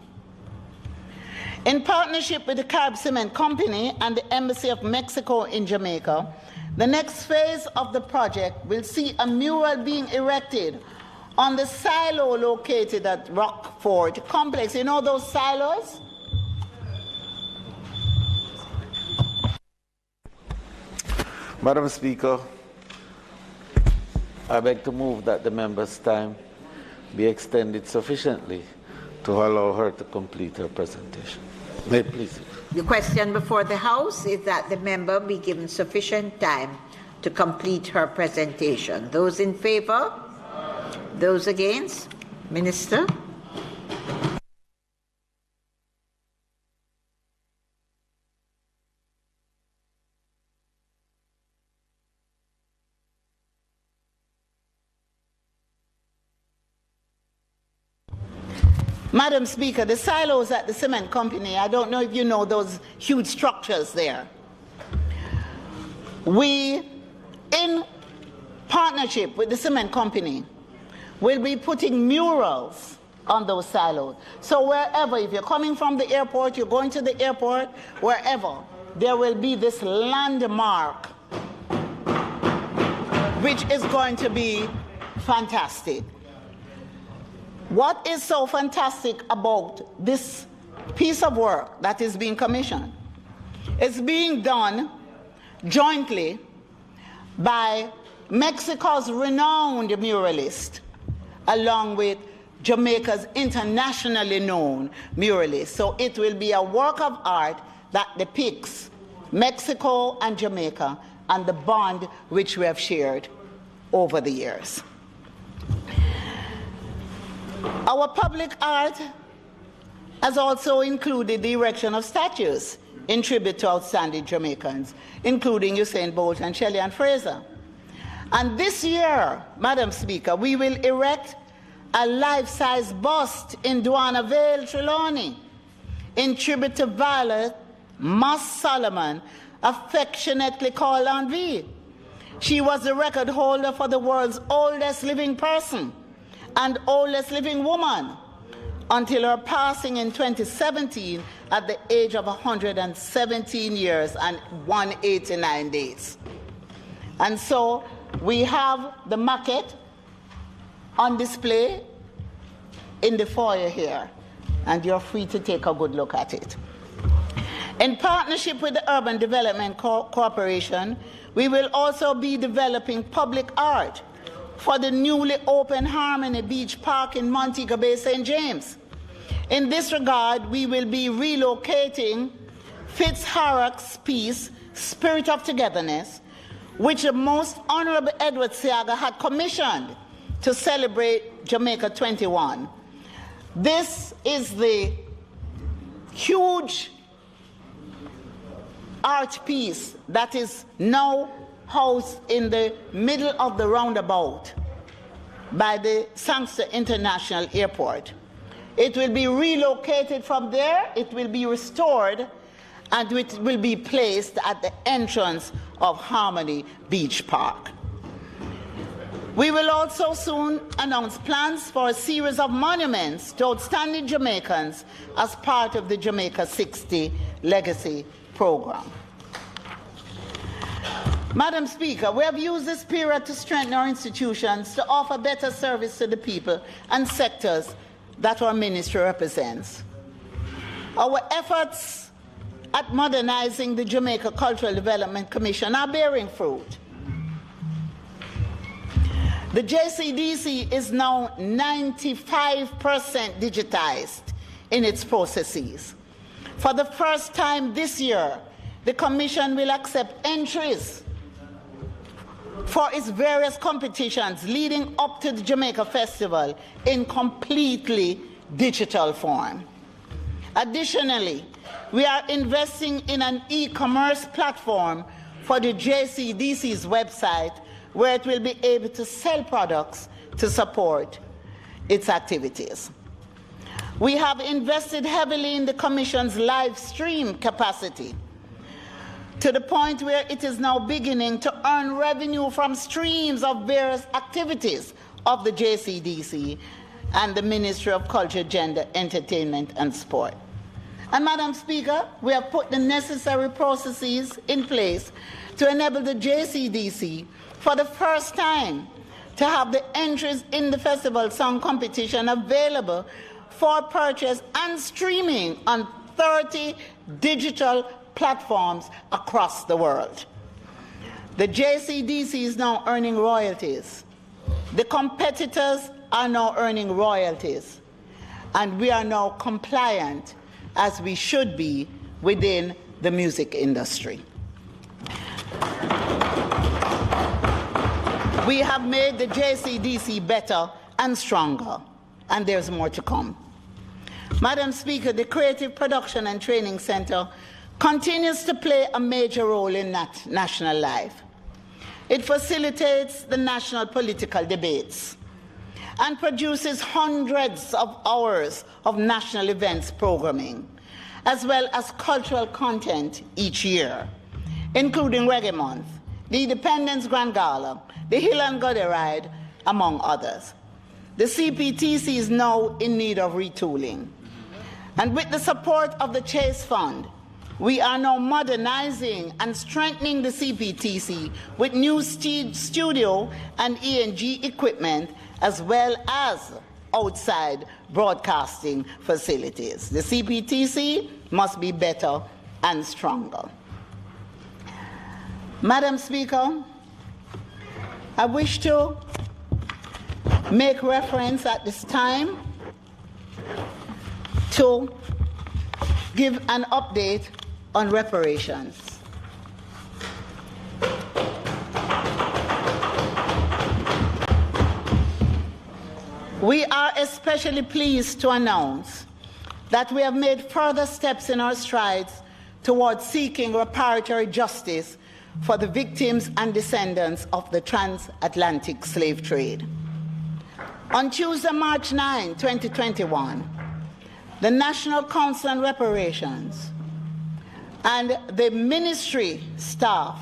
In partnership with the Carib Cement Company and the Embassy of Mexico in Jamaica, the next phase of the project will see a mural being erected on the silo located at Rockford Complex. You know those silos? Madam Speaker, I beg to move that the member's time be extended sufficiently to allow her to complete her presentation. May it please. The question before the House is that the member be given sufficient time to complete her presentation. Those in favor? Those against? Minister? Madam Speaker, the silos at the cement company, I don't know if you know those huge structures there. We, in partnership with the cement company, will be putting murals on those silos. So wherever, if you're coming from the airport, you're going to the airport, wherever, there will be this landmark, which is going to be fantastic. What is so fantastic about this piece of work that is being commissioned? It's being done jointly by Mexico's renowned muralist, along with Jamaica's internationally known muralist. So it will be a work of art that depicts Mexico and Jamaica and the bond which we have shared over the years. Our public art has also included the erection of statues in tribute to outstanding Jamaicans, including Usain Bolt and Shelley Ann Fraser. And this year, Madam Speaker, we will erect a life-size bust in Duana Vale, Trelawney, in tribute to Violet Moss Solomon affectionately called Aunt V. She was the record holder for the world's oldest living person and oldest living woman until her passing in 2017 at the age of 117 years and 189 days. And so we have the maquette on display in the foyer here, and you're free to take a good look at it. In partnership with the Urban Development Corporation, we will also be developing public art for the newly opened Harmony Beach Park in Montego Bay, St. James. In this regard, we will be relocating Fitzharrick's piece, Spirit of Togetherness, which the Most Honorable Edward Seaga had commissioned to celebrate Jamaica 21. This is the huge art piece that is now housed in the middle of the roundabout by the Sangster International Airport. It will be relocated from there, it will be restored, and it will be placed at the entrance of Harmony Beach Park. We will also soon announce plans for a series of monuments to outstanding Jamaicans as part of the Jamaica 60 Legacy Program. Madam Speaker, we have used this period to strengthen our institutions to offer better service to the people and sectors that our ministry represents. Our efforts at modernizing the Jamaica Cultural Development Commission are bearing fruit. The JCDC is now 95% digitized in its processes. For the first time this year, the Commission will accept entries for its various competitions leading up to the Jamaica Festival in completely digital form. Additionally, we are investing in an e-commerce platform for the JCDC's website where it will be able to sell products to support its activities. We have invested heavily in the Commission's live stream capacity to the point where it is now beginning to earn revenue from streams of various activities of the JCDC and the Ministry of Culture, Gender, Entertainment and Sport. And Madam Speaker, we have put the necessary processes in place to enable the JCDC for the first time to have the entries in the festival song competition available for purchase and streaming on 30 digital platforms across the world. The JCDC is now earning royalties. The competitors are now earning royalties. And we are now compliant, as we should be, within the music industry. We have made the JCDC better and stronger, and there's more to come. Madam Speaker, the Creative Production and Training Center continues to play a major role in national life. It facilitates the national political debates and produces hundreds of hours of national events programming, as well as cultural content each year, including Reggae Month, the Independence Grand Gala, the Hill and Guddy Ride, among others. The CPTC is now in need of retooling. And with the support of the Chase Fund, we are now modernizing and strengthening the CPTC with new studio and E&G equipment, as well as outside broadcasting facilities. The CPTC must be better and stronger. Madam Speaker, I wish to make reference at this time to give an update on reparations. We are especially pleased to announce that we have made further steps in our strides towards seeking reparatory justice for the victims and descendants of the transatlantic slave trade. On Tuesday, March 9, 2021, the National Council on Reparations and the ministry staff,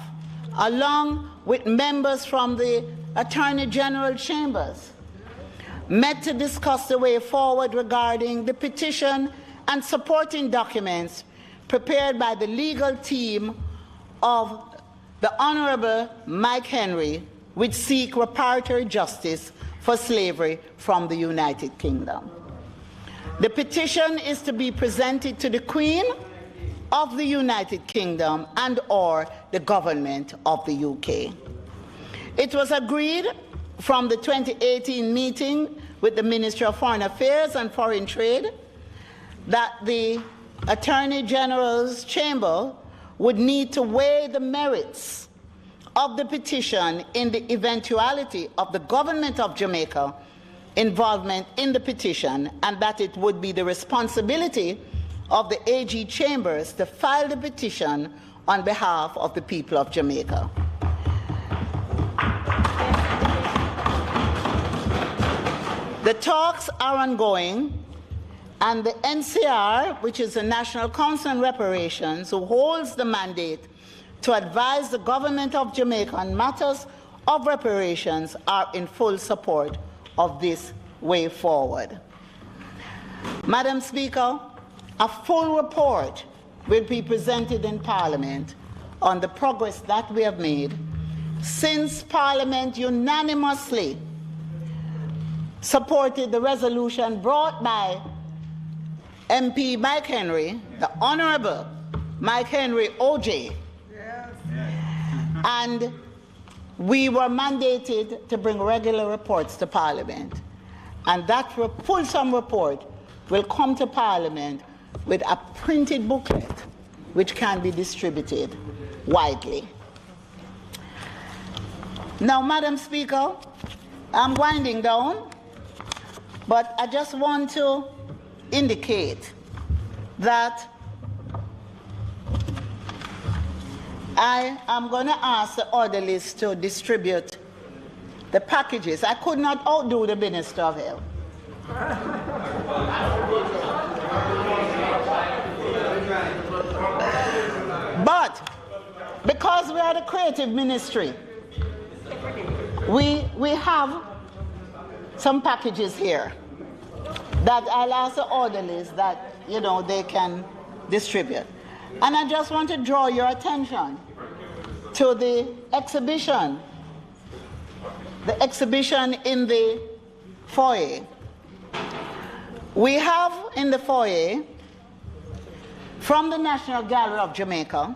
along with members from the Attorney General chambers, met to discuss the way forward regarding the petition and supporting documents prepared by the legal team of the Honorable Mike Henry, which seek reparatory justice for slavery from the United Kingdom. The petition is to be presented to the Queen of the United Kingdom and/or the government of the UK. It was agreed from the 2018 meeting with the Ministry of Foreign Affairs and Foreign Trade that the Attorney General's Chamber would need to weigh the merits of the petition in the eventuality of the government of Jamaica involvement in the petition, and that it would be the responsibility of the AG Chambers to file the petition on behalf of the people of Jamaica. The talks are ongoing, and the NCR, which is the National Council on Reparations, who holds the mandate to advise the government of Jamaica on matters of reparations, are in full support of this way forward. Madam Speaker, a full report will be presented in Parliament on the progress that we have made since Parliament unanimously supported the resolution brought by MP Mike Henry, the Honourable Mike Henry OJ, and we were mandated to bring regular reports to Parliament. And that fulsome report will come to Parliament with a printed booklet which can be distributed widely. Now, Madam Speaker, I'm winding down, but I just want to indicate that I am going to ask the orderlies to distribute the packages. I could not outdo the Minister of Health. But because we are the creative ministry, we have some packages here that I'll ask the orderlies that, they can distribute. And I just want to draw your attention to the exhibition in the foyer. We have in the foyer, from the National Gallery of Jamaica,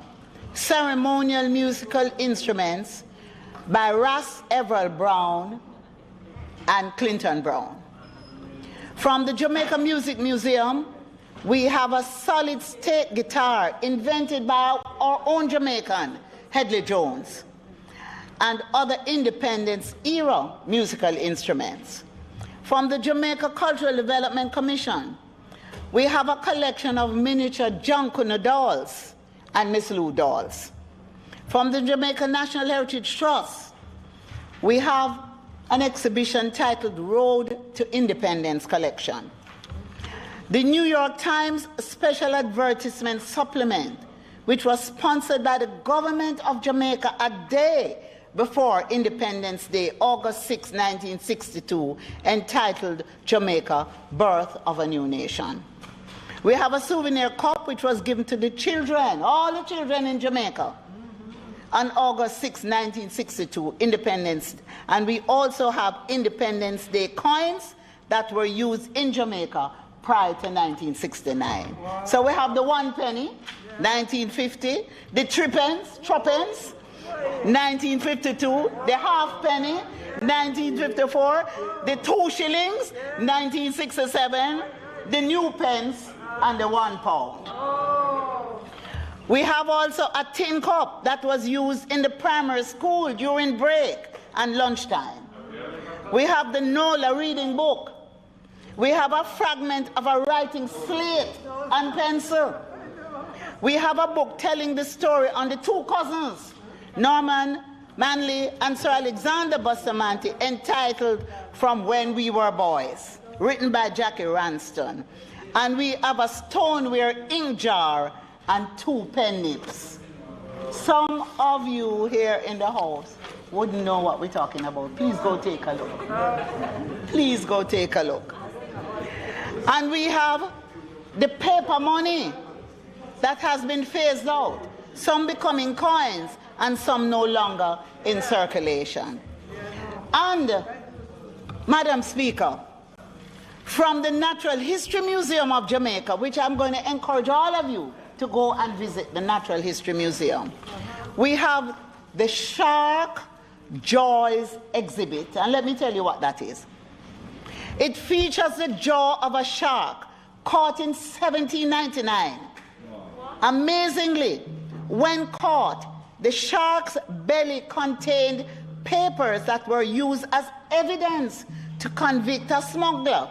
ceremonial musical instruments by Ras Everett Brown and Clinton Brown. From the Jamaica Music Museum, we have a solid state guitar invented by our own Jamaican, Headley Jones, and other independence-era musical instruments. From the Jamaica Cultural Development Commission, we have a collection of miniature Junkuno dolls and Miss Lou dolls. From the Jamaica National Heritage Trust, we have an exhibition titled Road to Independence Collection. The New York Times Special Advertisement Supplement, which was sponsored by the government of Jamaica a day before Independence Day, August 6, 1962, entitled Jamaica, Birth of a New Nation. We have a souvenir cup which was given to the children, all the children in Jamaica, on August 6, 1962, Independence. And we also have Independence Day coins that were used in Jamaica prior to 1969. Wow. So we have the 1 penny, 1950, the 3 pence, 1952, the half penny, 1954, the 2 shillings, 1967, the new pence, and the £1. We have also a tin cup that was used in the primary school during break and lunchtime. We have the NOLA reading book. We have a fragment of a writing slate and pencil. We have a book telling the story on the 2 cousins, Norman Manley and Sir Alexander Bustamante, entitled From When We Were Boys, written by Jackie Ranston. And we have a stoneware ink jar and 2 pen nibs. Some of you here in the house wouldn't know what we're talking about. Please go take a look. Please go take a look. And we have the paper money that has been phased out, some becoming coins and some no longer in circulation. And, Madam Speaker, from the Natural History Museum of Jamaica, which I'm going to encourage all of you to go and visit the Natural History Museum, we have the Shark Jaws exhibit, and let me tell you what that is. It features the jaw of a shark caught in 1799. Amazingly, when caught, the shark's belly contained papers that were used as evidence to convict a smuggler.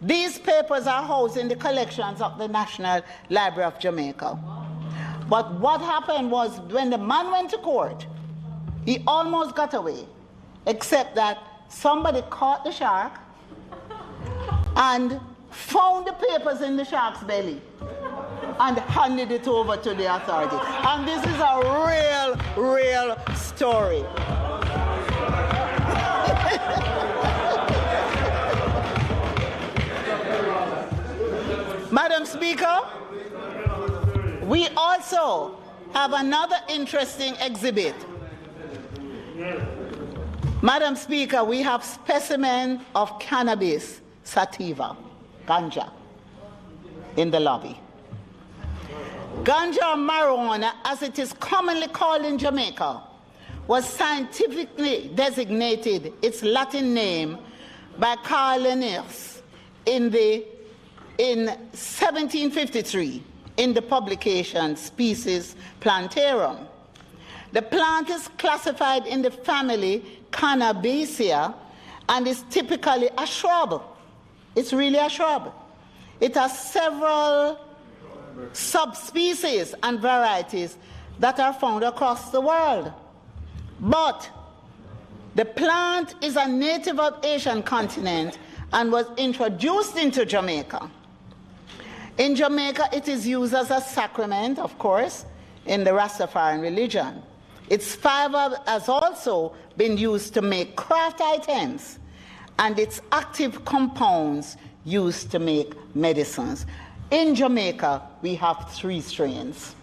These papers are housed in the collections of the National Library of Jamaica. But what happened was, when the man went to court, he almost got away, except that somebody caught the shark and found the papers in the shark's belly and handed it over to the authorities. And this is a real story. Madam Speaker, we also have another interesting exhibit. Madam Speaker, we have specimen of cannabis sativa, ganja, in the lobby. Ganja or marijuana, as it is commonly called in Jamaica, was scientifically designated its Latin name by Carl Linnaeus in 1753 in the publication Species Plantarum. The plant is classified in the family Cannabaceae and is typically a shrub. It's really a shrub. It has several subspecies and varieties that are found across the world. But the plant is a native of Asian continent and was introduced into Jamaica. In Jamaica, it is used as a sacrament, of course, in the Rastafarian religion. Its fiber has also been used to make craft items, and its active compounds used to make medicines. In Jamaica, we have 3 strains,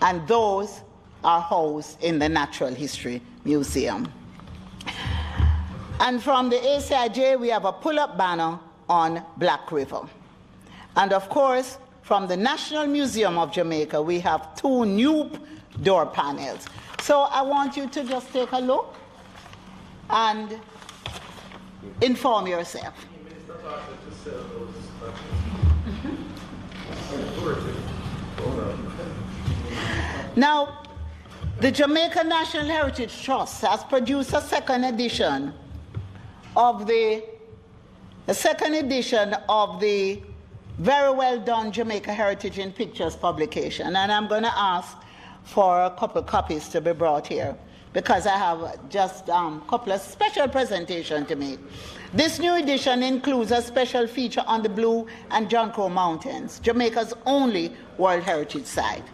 and those are housed in the Natural History Museum. And from the ACIJ, we have a pull-up banner on Black River. And of course, from the National Museum of Jamaica, we have 2 new door panels. So I want you to just take a look and inform yourself. Now, the Jamaica National Heritage Trust has produced a second edition of the very well done Jamaica Heritage in Pictures publication, and I'm going to ask for a couple copies to be brought here because I have just a couple of special presentations to make. This new edition includes a special feature on the Blue and John Crow Mountains, Jamaica's only World Heritage Site.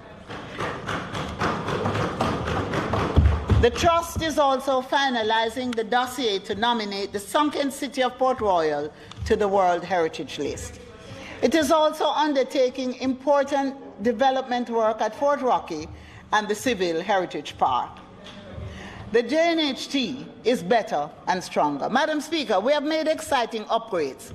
The Trust is also finalizing the dossier to nominate the sunken city of Port Royal to the World Heritage List. It is also undertaking important development work at Fort Rocky and the Civil Heritage Park. The JNHT is better and stronger. Madam Speaker, we have made exciting upgrades,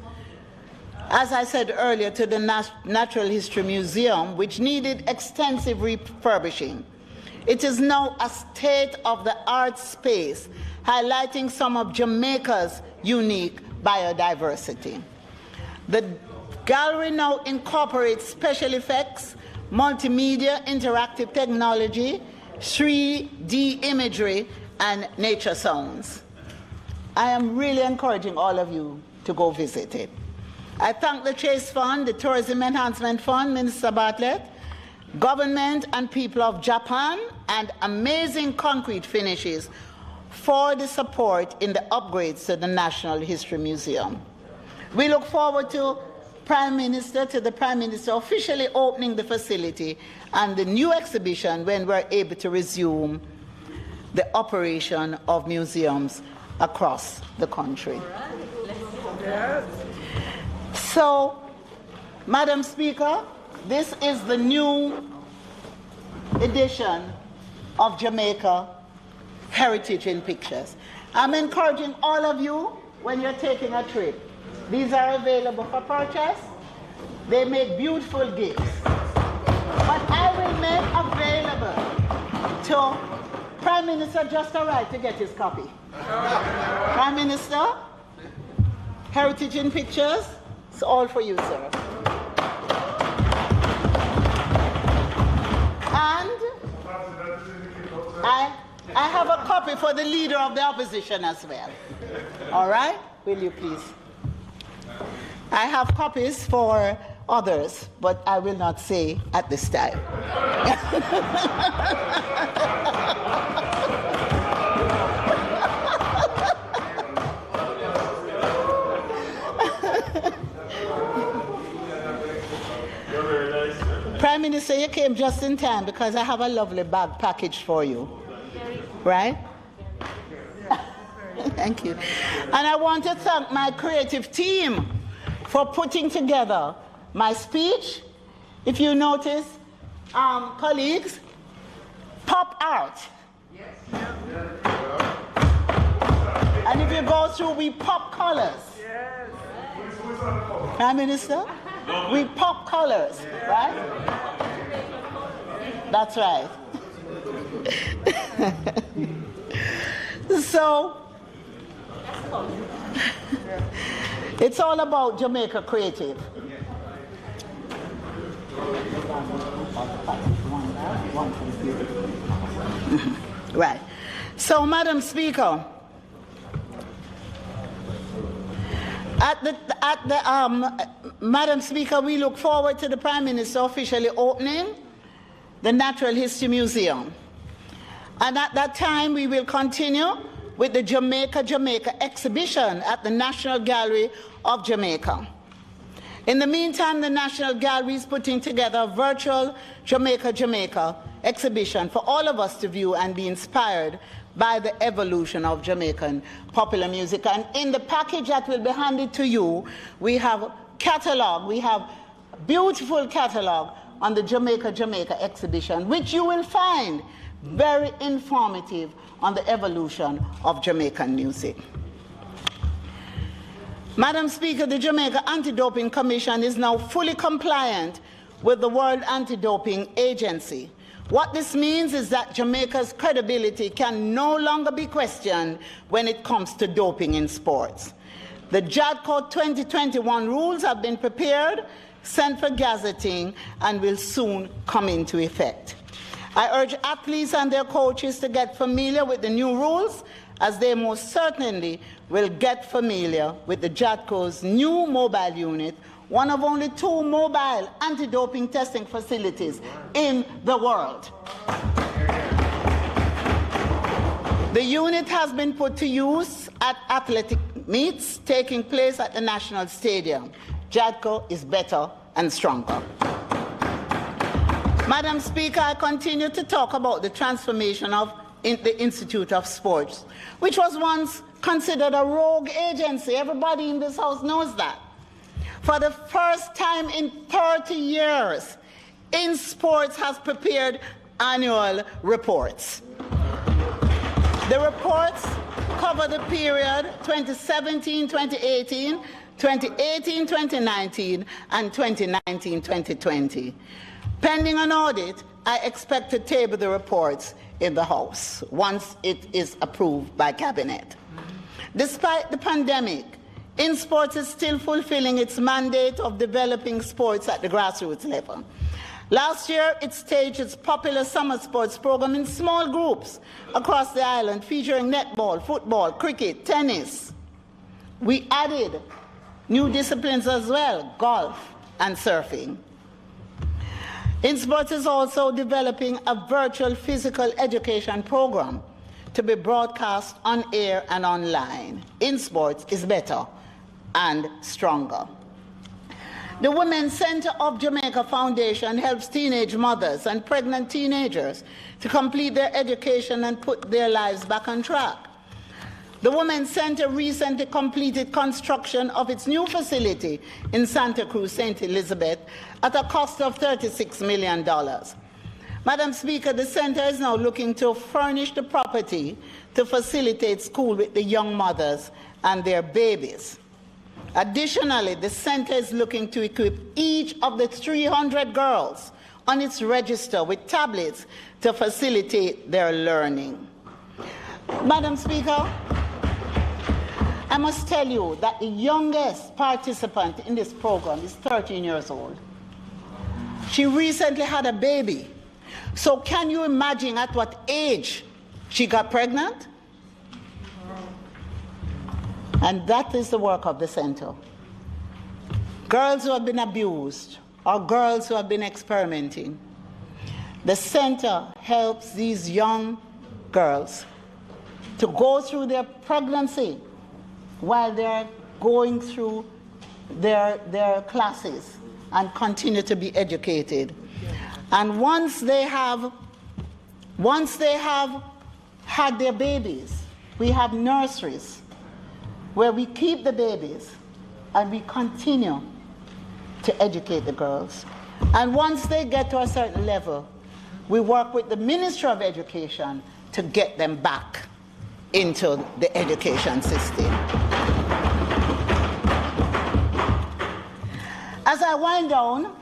as I said earlier, to the Natural History Museum, which needed extensive refurbishing. It is now a state-of-the-art space, highlighting some of Jamaica's unique biodiversity. The gallery now incorporates special effects, multimedia, interactive technology, 3D imagery, and nature sounds. I am really encouraging all of you to go visit it. I thank the Chase Fund, the Tourism Enhancement Fund, Minister Bartlett, government and people of Japan, and Amazing Concrete Finishes for the support in the upgrades to the National History Museum. We look forward to Prime Minister to the Prime Minister officially opening the facility and the new exhibition when we're able to resume the operation of museums across the country. So, Madam Speaker, this is the new edition of Jamaica Heritage in Pictures. I'm encouraging all of you, when you're taking a trip, these are available for purchase. They make beautiful gifts. But I will make available to Prime Minister just arrived to get his copy. Prime Minister, Heritage in Pictures, it's all for you, sir. And I have a copy for the leader of the opposition as well. All right? Will you please? I have copies for others, but I will not say at this time. Prime Minister, you came just in time because I have a lovely bag package for you. Right? Thank you. And I want to thank my creative team for putting together my speech. If you notice, colleagues, pop art. Yes. And if you go through, we pop colors. Yes. Prime Minister, we pop colors, right? That's right. So, it's all about Jamaica Creative. Right. So, Madam Speaker, Madam Speaker, we look forward to the Prime Minister officially opening the Natural History Museum. And at that time, we will continue with the Jamaica exhibition at the National Gallery of Jamaica. In the meantime, the National Gallery is putting together a virtual Jamaica exhibition for all of us to view and be inspired by the evolution of Jamaican popular music. And in the package that will be handed to you, we have catalog, we have a beautiful catalog on the Jamaica exhibition, which you will find very informative on the evolution of Jamaican music. Madam Speaker, the Jamaica Anti-Doping Commission is now fully compliant with the World Anti-Doping Agency. What this means is that Jamaica's credibility can no longer be questioned when it comes to doping in sports. The JADCO 2021 rules have been prepared, sent for gazetting, and will soon come into effect. I urge athletes and their coaches to get familiar with the new rules, as they most certainly will get familiar with the JADCO's new mobile unit, one of only 2 mobile anti-doping testing facilities in the world. The unit has been put to use at athletic meets taking place at the National Stadium. JADCO is better and stronger. Madam Speaker, I continue to talk about the transformation of the Institute of Sports, which was once considered a rogue agency. Everybody in this House knows that. For the first time in 30 years, InSports has prepared annual reports. The reports cover the period 2017-2018, 2018-2019, and 2019-2020. Pending an audit, I expect to table the reports in the House once it is approved by Cabinet. Despite the pandemic, InSports is still fulfilling its mandate of developing sports at the grassroots level. Last year, it staged its popular summer sports program in small groups across the island, featuring netball, football, cricket, tennis. We added new disciplines as well, golf and surfing. InSports is also developing a virtual physical education program to be broadcast on air and online. InSports is better and stronger. The Women's Center of Jamaica Foundation helps teenage mothers and pregnant teenagers to complete their education and put their lives back on track. The Women's Center recently completed construction of its new facility in Santa Cruz, St. Elizabeth, at a cost of $36 million. Madam Speaker, the center is now looking to furnish the property to facilitate school with the young mothers and their babies. Additionally, the center is looking to equip each of the 300 girls on its register with tablets to facilitate their learning. Madam Speaker, I must tell you that the youngest participant in this program is 13 years old. She recently had a baby. So can you imagine at what age she got pregnant? And that is the work of the center. Girls who have been abused or girls who have been experimenting. The center helps these young girls to go through their pregnancy while they're going through their classes and continue to be educated. And once they have had their babies, we have nurseries where we keep the babies and we continue to educate the girls. And once they get to a certain level, we work with the Ministry of Education to get them back into the education system. As I wind down,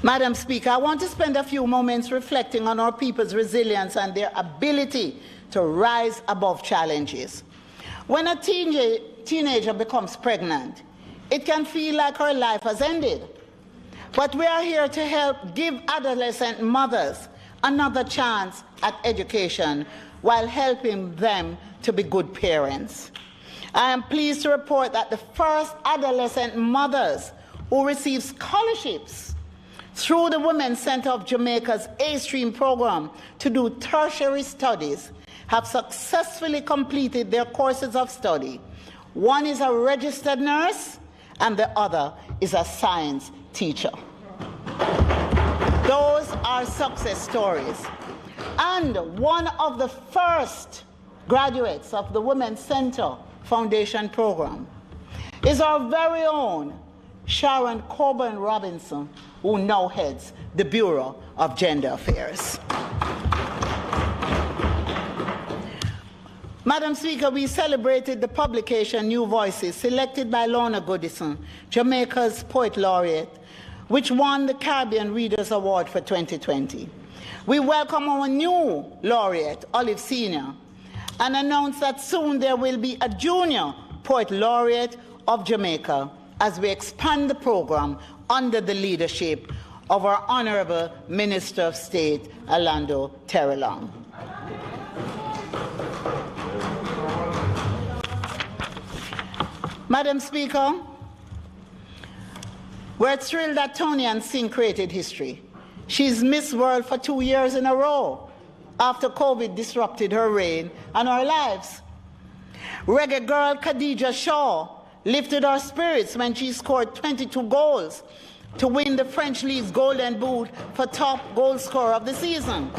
Madam Speaker, I want to spend a few moments reflecting on our people's resilience and their ability to rise above challenges. When a teenager becomes pregnant, it can feel like her life has ended. But we are here to help give adolescent mothers another chance at education while helping them to be good parents. I am pleased to report that the first adolescent mothers who receive scholarships through the Women's Center of Jamaica's A-Stream program to do tertiary studies have successfully completed their courses of study. One is a registered nurse and the other is a science teacher. Those are success stories. And one of the first graduates of the Women's Center Foundation program is our very own Sharon Coburn Robinson, who now heads the Bureau of Gender Affairs. Madam Speaker, we celebrated the publication New Voices, selected by Lorna Goodison, Jamaica's Poet Laureate, which won the Caribbean Readers Award for 2020. We welcome our new laureate, Olive Senior, and announce that soon there will be a Junior Poet Laureate of Jamaica as we expand the program under the leadership of our Honorable Minister of State, Orlando Terrelong. Madam Speaker, we're thrilled that Tony Ann Singh created history. She's Miss World for 2 years in a row after COVID disrupted her reign and our lives. Reggae girl Khadija Shaw lifted our spirits when she scored 22 goals to win the French League's Golden Boot for top goal scorer of the season.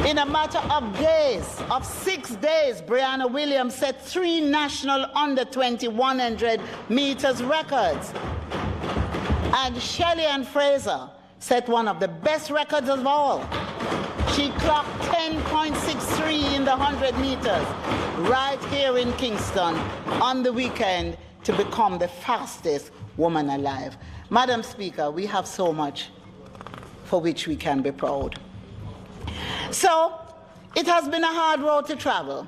In a matter of days, of 6 days, Brianna Williams set 3 national under-20 100 meters records. And Shelley Ann Fraser set one of the best records of all. She clocked 10.63 in the 100 meters right here in Kingston on the weekend to become the fastest woman alive. Madam Speaker, we have so much for which we can be proud. So, it has been a hard road to travel,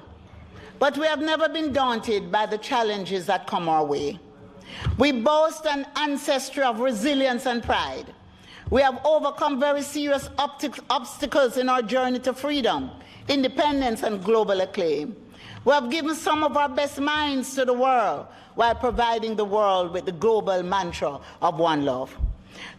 but we have never been daunted by the challenges that come our way. We boast an ancestry of resilience and pride. We have overcome very serious obstacles in our journey to freedom, independence, and global acclaim. We have given some of our best minds to the world while providing the world with the global mantra of one love.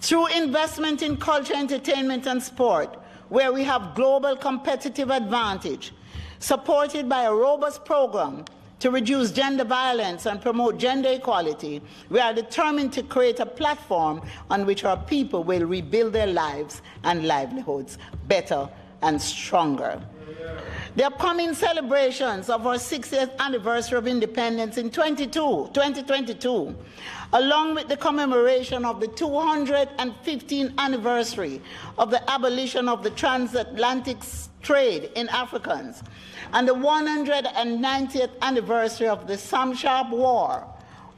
Through investment in culture, entertainment, and sport, where we have global competitive advantage, supported by a robust program to reduce gender violence and promote gender equality, we are determined to create a platform on which our people will rebuild their lives and livelihoods better and stronger. The upcoming celebrations of our 60th anniversary of independence in 2022, along with the commemoration of the 215th anniversary of the abolition of the transatlantic trade in Africans, and the 190th anniversary of the Sam Sharp War,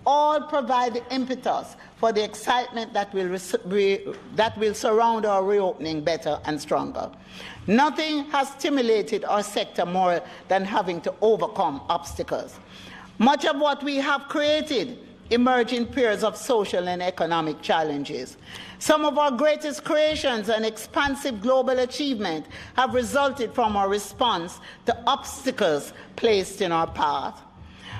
all provide the impetus for the excitement that will surround our reopening better and stronger. Nothing has stimulated our sector more than having to overcome obstacles. Much of what we have created emerge in periods of social and economic challenges. Some of our greatest creations and expansive global achievement have resulted from our response to obstacles placed in our path.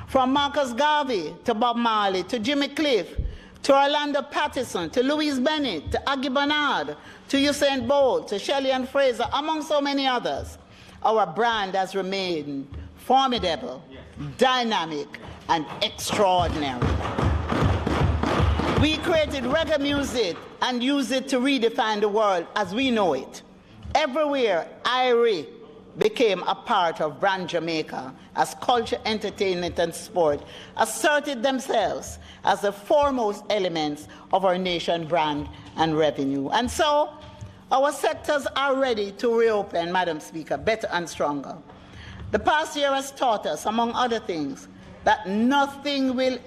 From Marcus Garvey to Bob Marley to Jimmy Cliff to Orlando Patterson to Louise Bennett to Aggie Bernard to Usain Bolt to Shelley and Fraser, among so many others, our brand has remained formidable, dynamic, and extraordinary. We created reggae music and used it to redefine the world as we know it. Everywhere, Irie became a part of brand Jamaica as culture, entertainment, and sport asserted themselves as the foremost elements of our nation brand and revenue. And so, our sectors are ready to reopen, Madam Speaker, better and stronger. The past year has taught us, among other things, that nothing will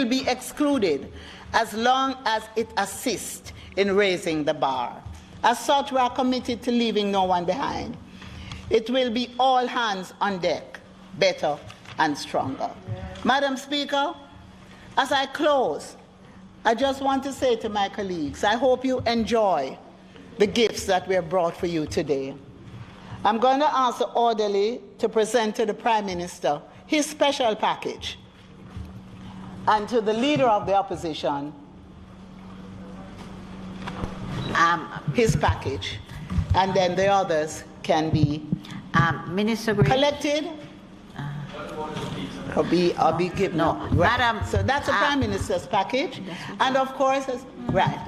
be excluded as long as it assists in raising the bar. As such, we are committed to leaving no one behind. It will be all hands on deck, better and stronger. Madam Speaker, as I close, I just want to say to my colleagues, I hope you enjoy the gifts that we have brought for you today. I'm going to ask the orderly to present to the Prime Minister his special package, and to the Leader of the Opposition his package, and then the others can be Minister Green. collected or be given. No, right. Madam. So that's the Prime Minister's package, and of course, right.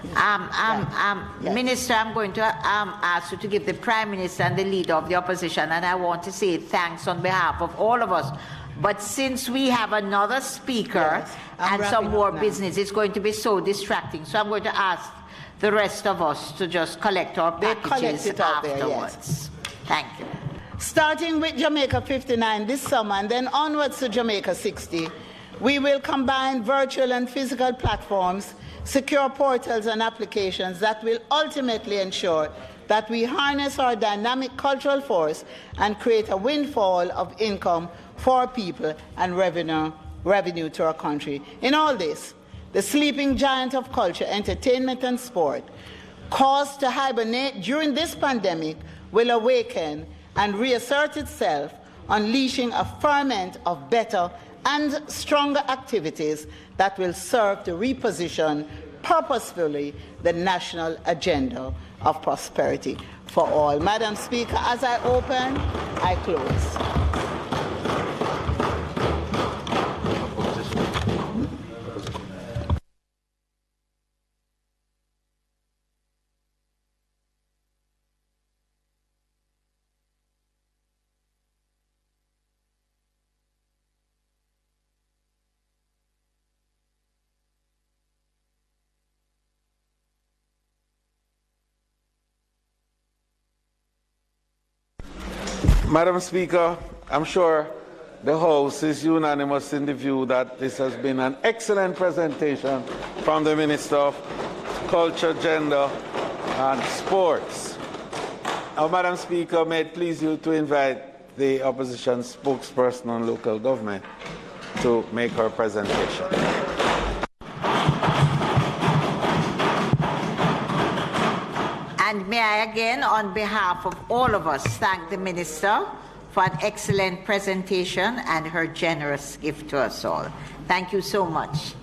Yes. Minister, I'm going to ask you to give the Prime Minister and the Leader of the Opposition, and I want to say thanks on behalf of all of us. But since we have another speaker and some more business, it's going to be so distracting. So I'm going to ask the rest of us to just collect our packages afterwards. Yes. Thank you. Starting with Jamaica 59 this summer and then onwards to Jamaica 60, we will combine virtual and physical platforms, secure portals and applications that will ultimately ensure that we harness our dynamic cultural force and create a windfall of income for our people and revenue to our country. In all this, the sleeping giant of culture, entertainment, and sport, caused to hibernate during this pandemic, will awaken and reassert itself, unleashing a ferment of better and stronger activities that will serve to reposition purposefully the national agenda of prosperity for all. Madam Speaker, as I open, I close. Madam Speaker, I'm sure the House is unanimous in the view that this has been an excellent presentation from the Minister of Culture, Gender and Sports. Now, Madam Speaker, may it please you to invite the opposition spokesperson on local government to make her presentation. And may I again, on behalf of all of us, thank the Minister for an excellent presentation and her generous gift to us all. Thank you so much.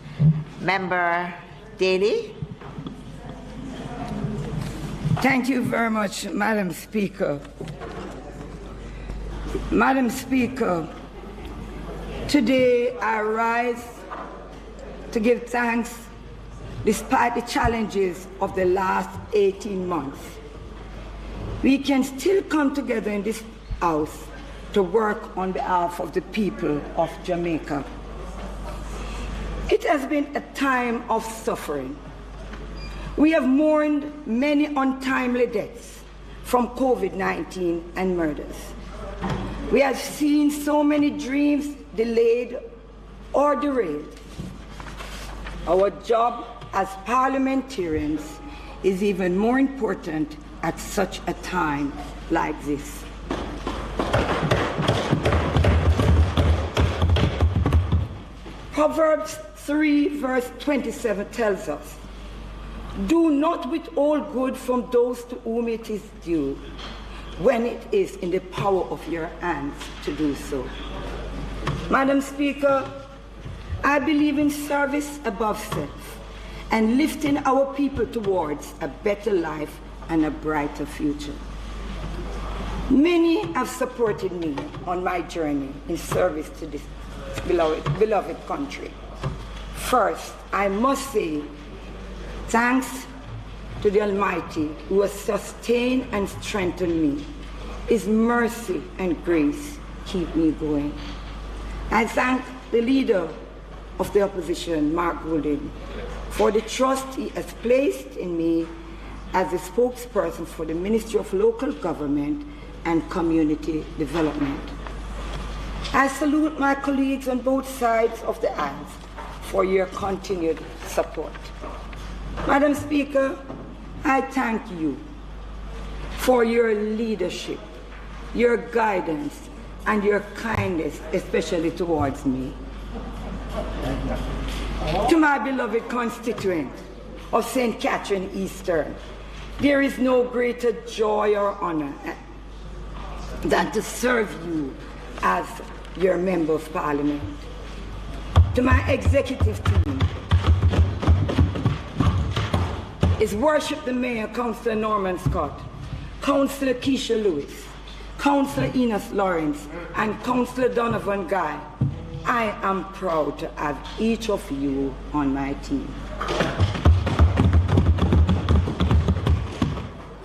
Member Daly. Thank you very much, Madam Speaker. Madam Speaker, today I rise to give thanks despite the challenges of the last 18 months. We can still come together in this House to work on behalf of the people of Jamaica. It has been a time of suffering. We have mourned many untimely deaths from COVID-19 and murders. We have seen so many dreams delayed or derailed. Our job as parliamentarians is even more important at such a time like this. Proverbs 3 verse 27 tells us, "Do not withhold good from those to whom it is due, when it is in the power of your hands to do so." Madam Speaker, I believe in service above self and lifting our people towards a better life and a brighter future. Many have supported me on my journey in service to this beloved country. First, I must say thanks to the Almighty who has sustained and strengthened me. His mercy and grace keep me going. I thank the leader of the opposition, Mark Golding, for the trust he has placed in me as the spokesperson for the Ministry of Local Government and Community Development. I salute my colleagues on both sides of the aisle for your continued support. Madam Speaker, I thank you for your leadership, your guidance, and your kindness, especially towards me. To my beloved constituent of St. Catherine Eastern, there is no greater joy or honor than to serve you as your Member of Parliament. To my executive team, His Worship the Mayor, Councillor Norman Scott, Councillor Keisha Lewis, Councillor Enos Lawrence, and Councillor Donovan Guy, I am proud to have each of you on my team.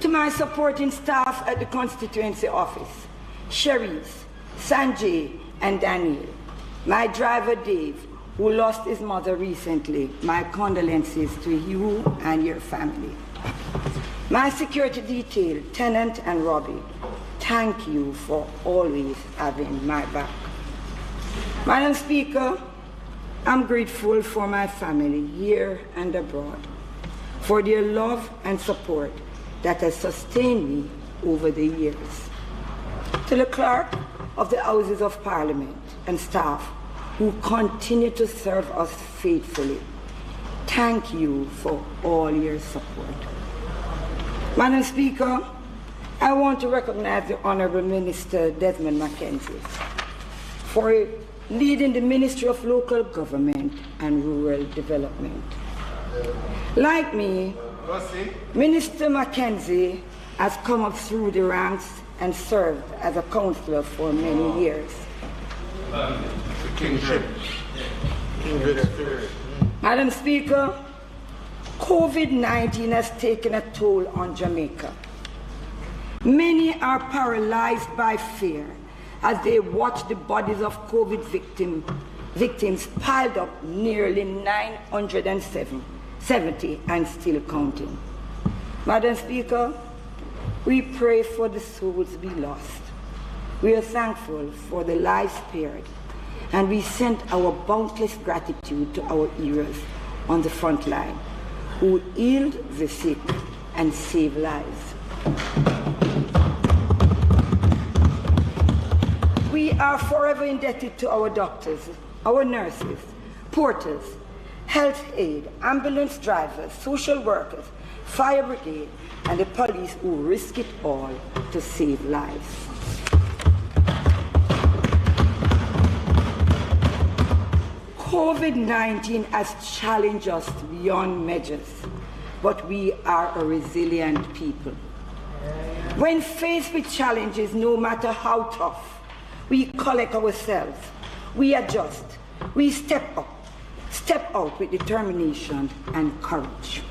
To my supporting staff at the constituency office, Cherise, Sanjay, and Daniel, my driver Dave, who lost his mother recently, my condolences to you and your family. My security detail, Tennant and Robbie, thank you for always having my back. Madam Speaker, I'm grateful for my family here and abroad, for their love and support that has sustained me over the years. To the Clerk of the Houses of Parliament and staff who continue to serve us faithfully, thank you for all your support. Madam Speaker, I want to recognize the Honourable Minister Desmond Mackenzie for leading the Ministry of Local Government and Rural Development. Like me, Minister Mackenzie has come up through the ranks and served as a councillor for many years. Madam Speaker, COVID-19 has taken a toll on Jamaica. Many are paralyzed by fear as they watch the bodies of COVID victims piled up nearly 970 and still counting. Madam Speaker, we pray for the souls we lost. We are thankful for the lives spared, and we send our boundless gratitude to our heroes on the front line who healed the sick and saved lives. We are forever indebted to our doctors, our nurses, porters, health aid, ambulance drivers, social workers, fire brigade, and the police who risk it all to save lives. COVID-19 has challenged us beyond measures, but we are a resilient people. When faced with challenges, no matter how tough, We collect ourselves. We adjust. We step out with determination and courage.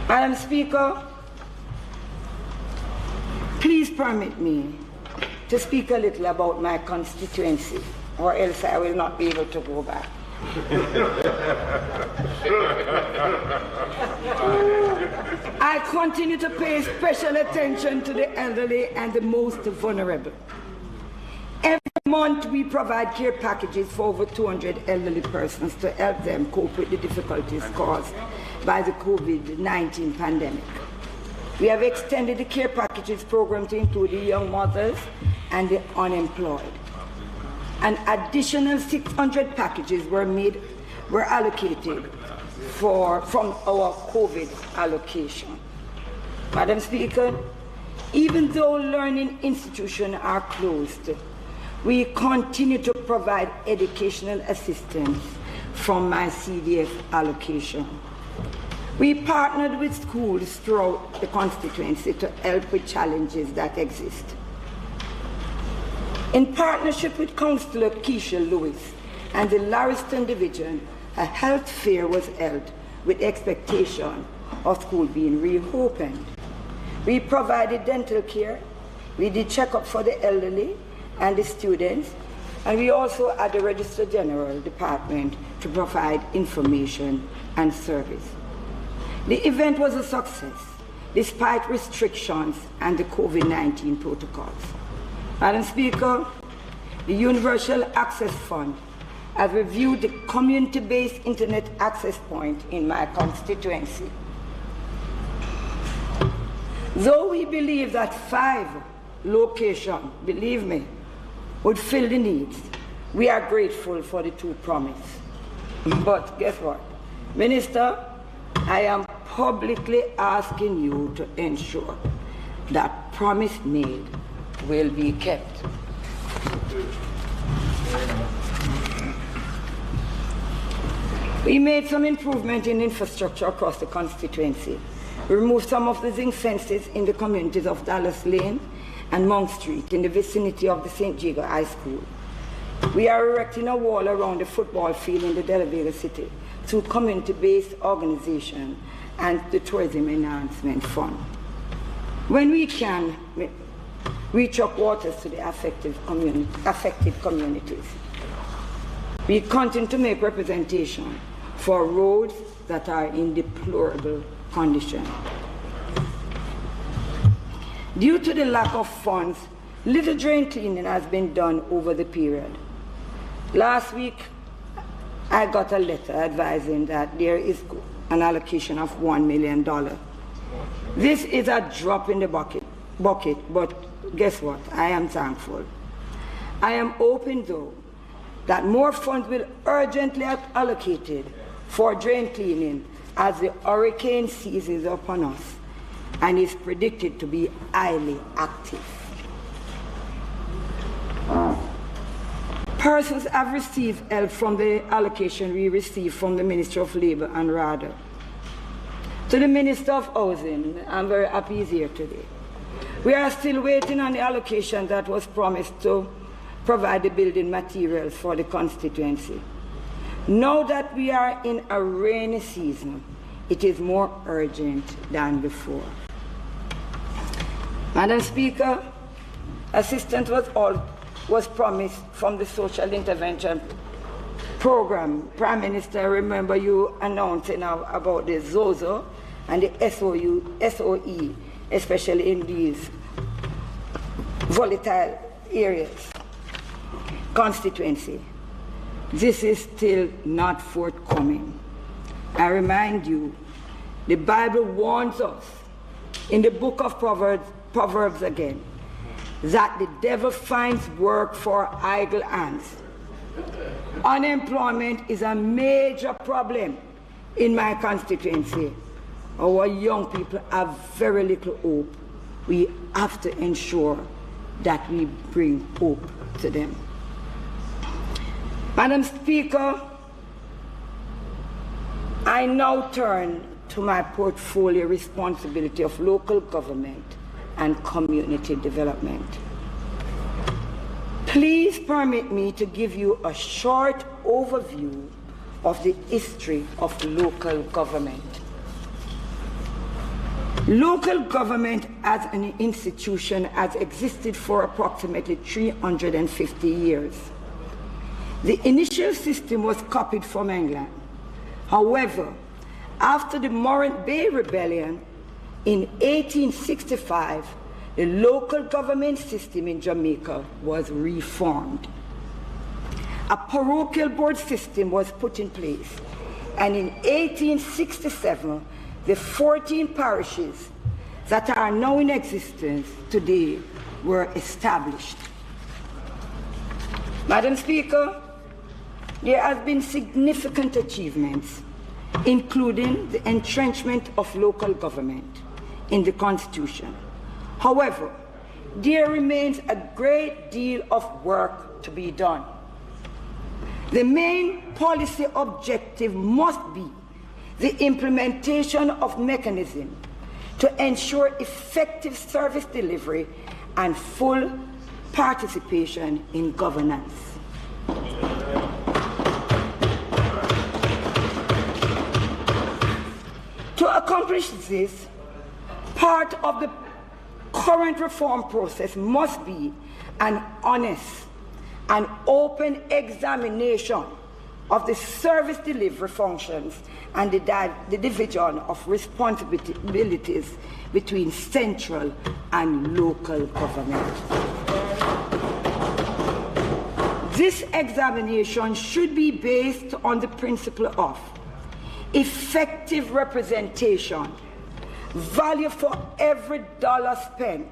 Madam Speaker, please permit me to speak a little about my constituency, or else I will not be able to go back. I continue to pay special attention to the elderly and the most vulnerable. Every month we provide care packages for over 200 elderly persons to help them cope with the difficulties caused by the COVID-19 pandemic. We have extended the care packages program to include the young mothers and the unemployed. An additional 600 packages were allocated from our COVID allocation. Madam Speaker, even though learning institutions are closed, we continue to provide educational assistance from my CDF allocation. We partnered with schools throughout the constituency to help with challenges that exist. In partnership with Councillor Keisha Lewis and the Lariston Division, a health fair was held with expectation of school being reopened. We provided dental care, we did checkup for the elderly and the students, and we also had the Registrar General Department to provide information and service. The event was a success, despite restrictions and the COVID-19 protocols. Madam Speaker, the Universal Access Fund has reviewed the community-based internet access point in my constituency. Though we believe that 5 locations, believe me, would fill the needs, we are grateful for the 2 promises. But guess what? Minister, I am publicly asking you to ensure that promise made will be kept. We made some improvement in infrastructure across the constituency. We removed some of the zinc fences in the communities of Dallas Lane and Mount Street in the vicinity of the St. Jago High School. We are erecting a wall around the football field in the De La Vega City through community-based organization and the Tourism Enhancement Fund. When we can, we truck waters to the affected communities. We continue to make representation for roads that are in deplorable condition. Due to the lack of funds, little drain cleaning has been done over the period. Last week, I got a letter advising that there is an allocation of $1 million. This is a drop in the bucket, but guess what? I am thankful. I am hoping, though, that more funds will urgently be allocated for drain cleaning as the hurricane season is upon us and is predicted to be highly active. Persons have received help from the allocation we received from the Ministry of Labour and RADA. To the Minister of Housing, I'm very happy he's here today. We are still waiting on the allocation that was promised to provide the building materials for the constituency. Now that we are in a rainy season, it is more urgent than before. Madam Speaker, assistance was promised from the social intervention program. Prime Minister, remember you announcing about the ZOZO and the SOE, especially in these volatile areas. Constituency. This is still not forthcoming. I remind you, the Bible warns us in the book of Proverbs again, that the devil finds work for idle hands. Unemployment is a major problem in my constituency. Our young people have very little hope. We have to ensure that we bring hope to them. Madam Speaker, I now turn to my portfolio responsibility of local government and community development. Please permit me to give you a short overview of the history of local government. Local government as an institution has existed for approximately 350 years. The initial system was copied from England. However, after the Morant Bay Rebellion in 1865, the local government system in Jamaica was reformed. A parochial board system was put in place, and in 1867, the 14 parishes that are now in existence today were established. Madam Speaker, there have been significant achievements, including the entrenchment of local government in the Constitution. However, there remains a great deal of work to be done. The main policy objective must be the implementation of mechanisms to ensure effective service delivery and full participation in governance. To accomplish this, part of the current reform process must be an honest and open examination of the service delivery functions and the division of responsibilities between central and local government. This examination should be based on the principle of effective representation, value for every dollar spent,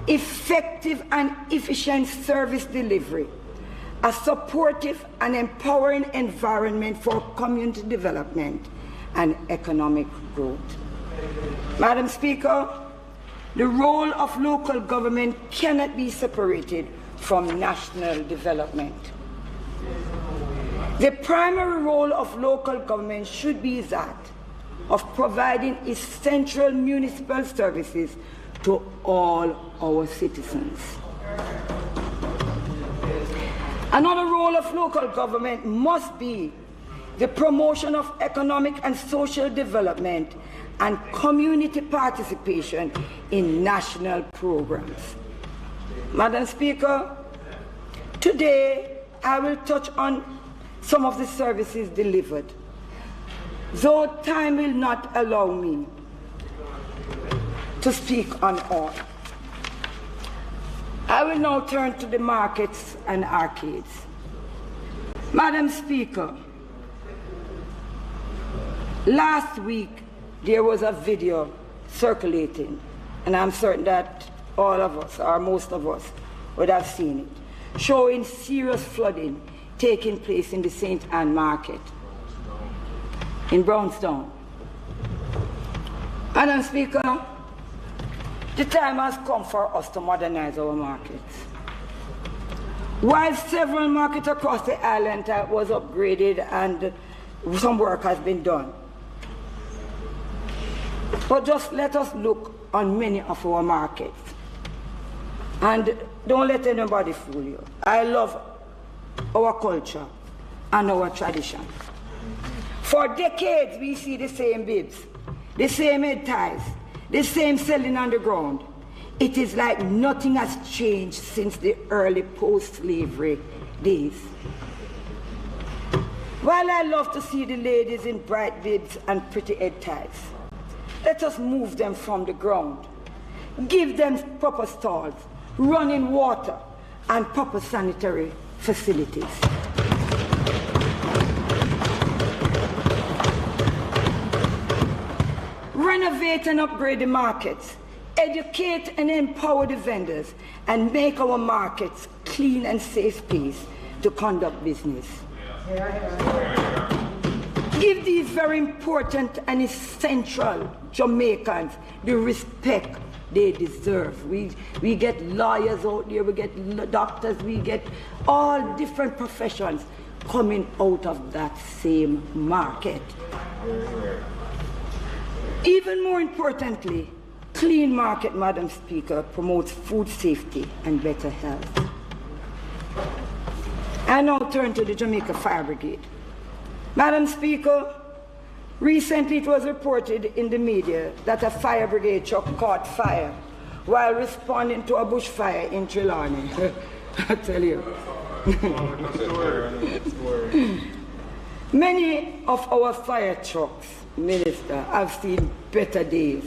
effective and efficient service delivery, a supportive and empowering environment for community development and economic growth. Madam Speaker, the role of local government cannot be separated from national development. The primary role of local government should be that of providing essential municipal services to all our citizens. Another role of local government must be the promotion of economic and social development and community participation in national programs. Madam Speaker, today I will touch on some of the services delivered, though time will not allow me to speak on all. I will now turn to the markets and arcades. Madam Speaker, last week there was a video circulating, and I'm certain that all of us, or most of us, would have seen it, showing serious flooding taking place in the St. Anne Market in Brownstown. Madam Speaker, the time has come for us to modernize our markets. While several markets across the island was upgraded and some work has been done, but just let us look on many of our markets. And don't let anybody fool you. I love our culture and our tradition. For decades, we see the same bibs, the same head ties, the same selling on the ground. It is like nothing has changed since the early post-slavery days. While I love to see the ladies in bright bibs and pretty head ties, let us move them from the ground. Give them proper stalls, running water, and proper sanitary facilities. Renovate and upgrade the markets, educate and empower the vendors, and make our markets clean and safe space to conduct business. Give these very important and essential Jamaicans the respect they deserve. We get lawyers out there, we get doctors, we get all different professions coming out of that same market. Even more importantly, clean market, Madam Speaker, promotes food safety and better health. I now turn to the Jamaica Fire Brigade. Madam Speaker, recently it was reported in the media that a fire brigade truck caught fire while responding to a bushfire in Trelawney. I tell you. Many of our fire trucks, Minister, have seen better days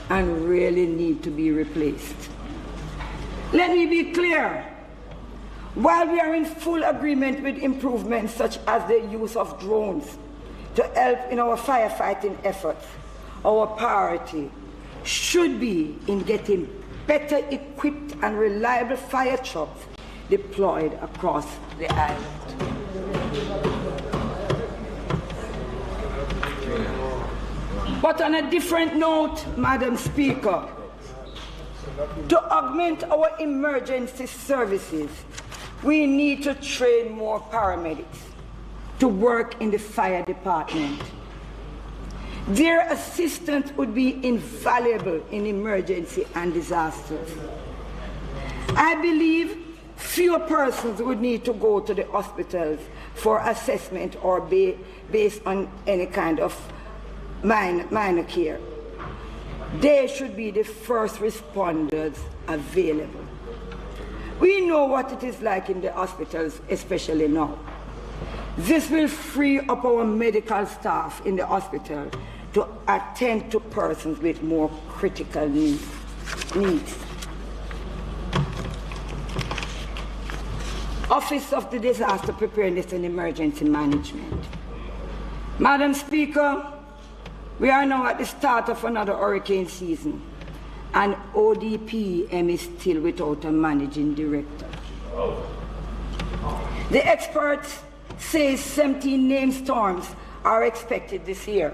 and really need to be replaced. Let me be clear. While we are in full agreement with improvements such as the use of drones to help in our firefighting efforts, our priority should be in getting better equipped and reliable fire trucks deployed across the island. But on a different note, Madam Speaker, to augment our emergency services, we need to train more paramedics to work in the fire department. Their assistance would be invaluable in emergency and disasters. I believe fewer persons would need to go to the hospitals for assessment or based on any kind of minor care. They should be the first responders available. We know what it is like in the hospitals, especially now. This will free up our medical staff in the hospital to attend to persons with more critical needs. Office of the Disaster Preparedness and Emergency Management. Madam Speaker, we are now at the start of another hurricane season, and ODPM is still without a managing director. The experts say 17 named storms are expected this year.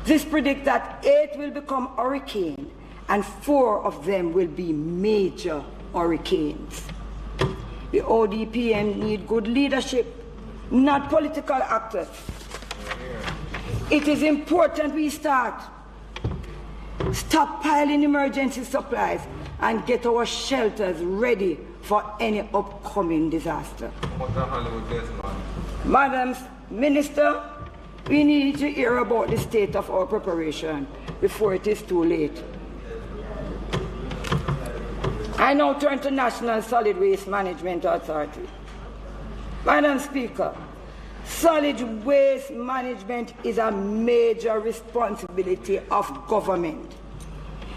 This predicts that 8 will become hurricanes and 4 of them will be major hurricanes. The ODPM need good leadership, not political actors. It is important we start stockpiling emergency supplies and get our shelters ready for any upcoming disaster. Madam Minister, we need to hear about the state of our preparation before it is too late. I now turn to National Solid Waste Management Authority. Madam Speaker, solid waste management is a major responsibility of government.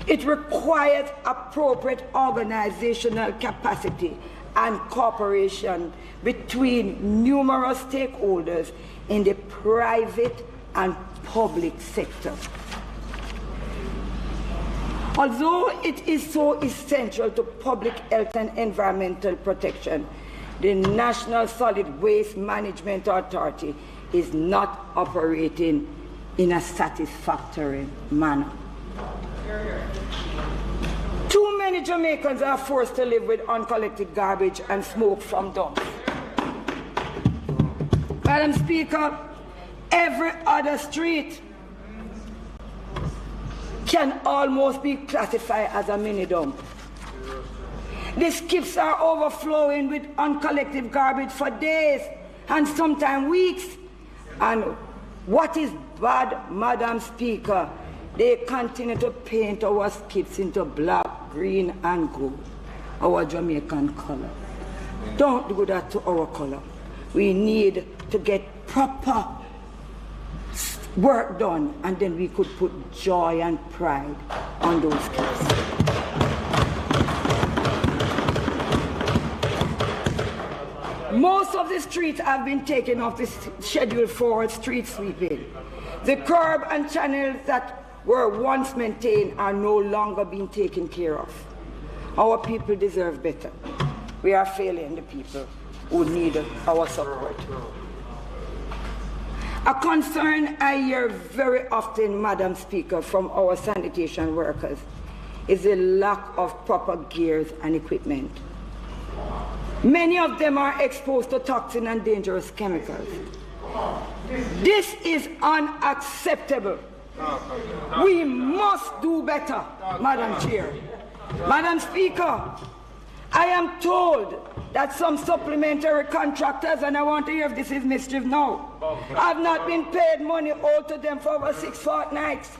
It requires appropriate organizational capacity and cooperation between numerous stakeholders in the private and public sector. Although it is so essential to public health and environmental protection, the National Solid Waste Management Authority is not operating in a satisfactory manner. Too many Jamaicans are forced to live with uncollected garbage and smoke from dumps. Madam Speaker, every other street can almost be classified as a mini dump. The skips are overflowing with uncollected garbage for days and sometimes weeks. And what is bad, Madam Speaker, they continue to paint our skips into black, green, and gold, our Jamaican color. Don't do that to our color. We need to get proper work done, and then we could put joy and pride on those skips. Most of the streets have been taken off the schedule for street sweeping. The curb and channels that were once maintained are no longer being taken care of. Our people deserve better. We are failing the people who need our support. A concern I hear very often, Madam Speaker, from our sanitation workers is the lack of proper gears and equipment. Many of them are exposed to toxin and dangerous chemicals. This is unacceptable. We must do better, Madam Chair. Madam Speaker, I am told that some supplementary contractors, and I want to hear if this is mischief now, have not been paid money owed to them for over 6 fortnights.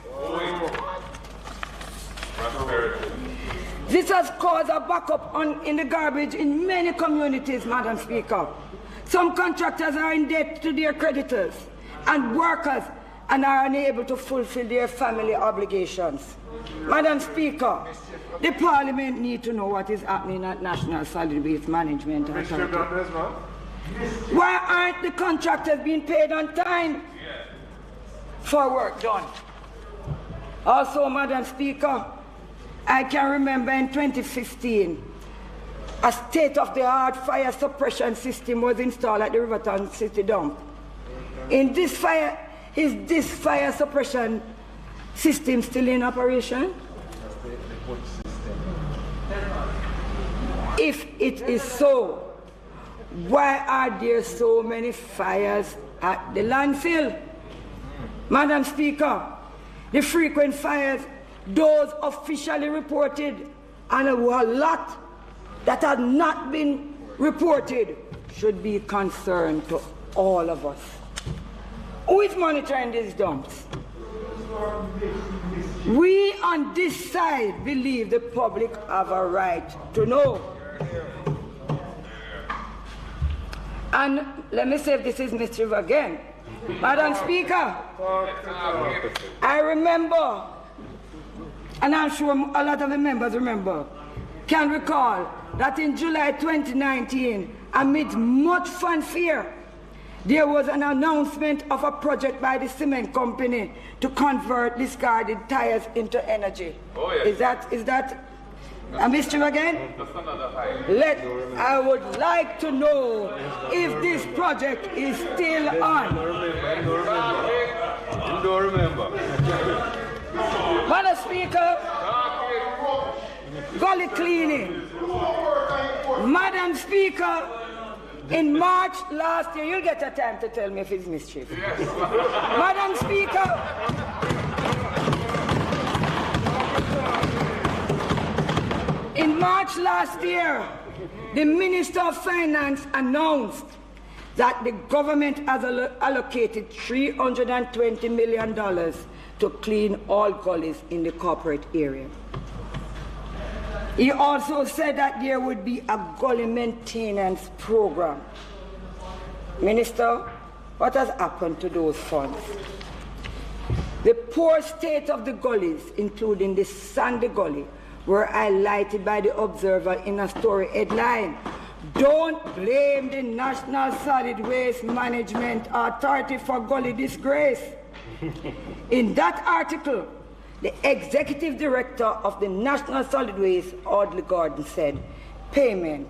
This has caused a backup in the garbage in many communities, Madam Speaker. Some contractors are in debt to their creditors and workers and are unable to fulfill their family obligations. Madam Speaker, the Parliament needs to know what is happening at National Solid Waste Management Authority. Why aren't the contractors being paid on time for work done? Also, Madam Speaker, I can remember in 2015, a state-of-the-art fire suppression system was installed at the Riverton City dump. Is this fire suppression system still in operation? If it is so, why are there so many fires at the landfill? Madam Speaker, the frequent fires, those officially reported, and a lot that have not been reported, should be concerned to all of us. Who is monitoring these dumps? We on this side believe the public have a right to know. And let me say if this is mischief again. Madam Speaker, I remember, and I'm sure a lot of the members can recall, that in July 2019, amid much fanfare, there was an announcement of a project by the cement company to convert discarded tires into energy. Oh, yes. Is that a mischief again? I would like to know if this project is still on. You don't remember. Madam Speaker, gully cleaning. Madam Speaker, in March last year, you'll get a time to tell me if it's mischief. Yes. Madam Speaker, in March last year, the Minister of Finance announced that the government has allocated $320 million to clean all gullies in the corporate area. He also said that there would be a gully maintenance program. Minister, what has happened to those funds? The poor state of the gullies, including the Sandy Gully, were highlighted by the Observer in a story headline, "Don't blame the National Solid Waste Management Authority for gully disgrace." In that article, the executive director of the National Solid Waste, Audley Gordon, said payment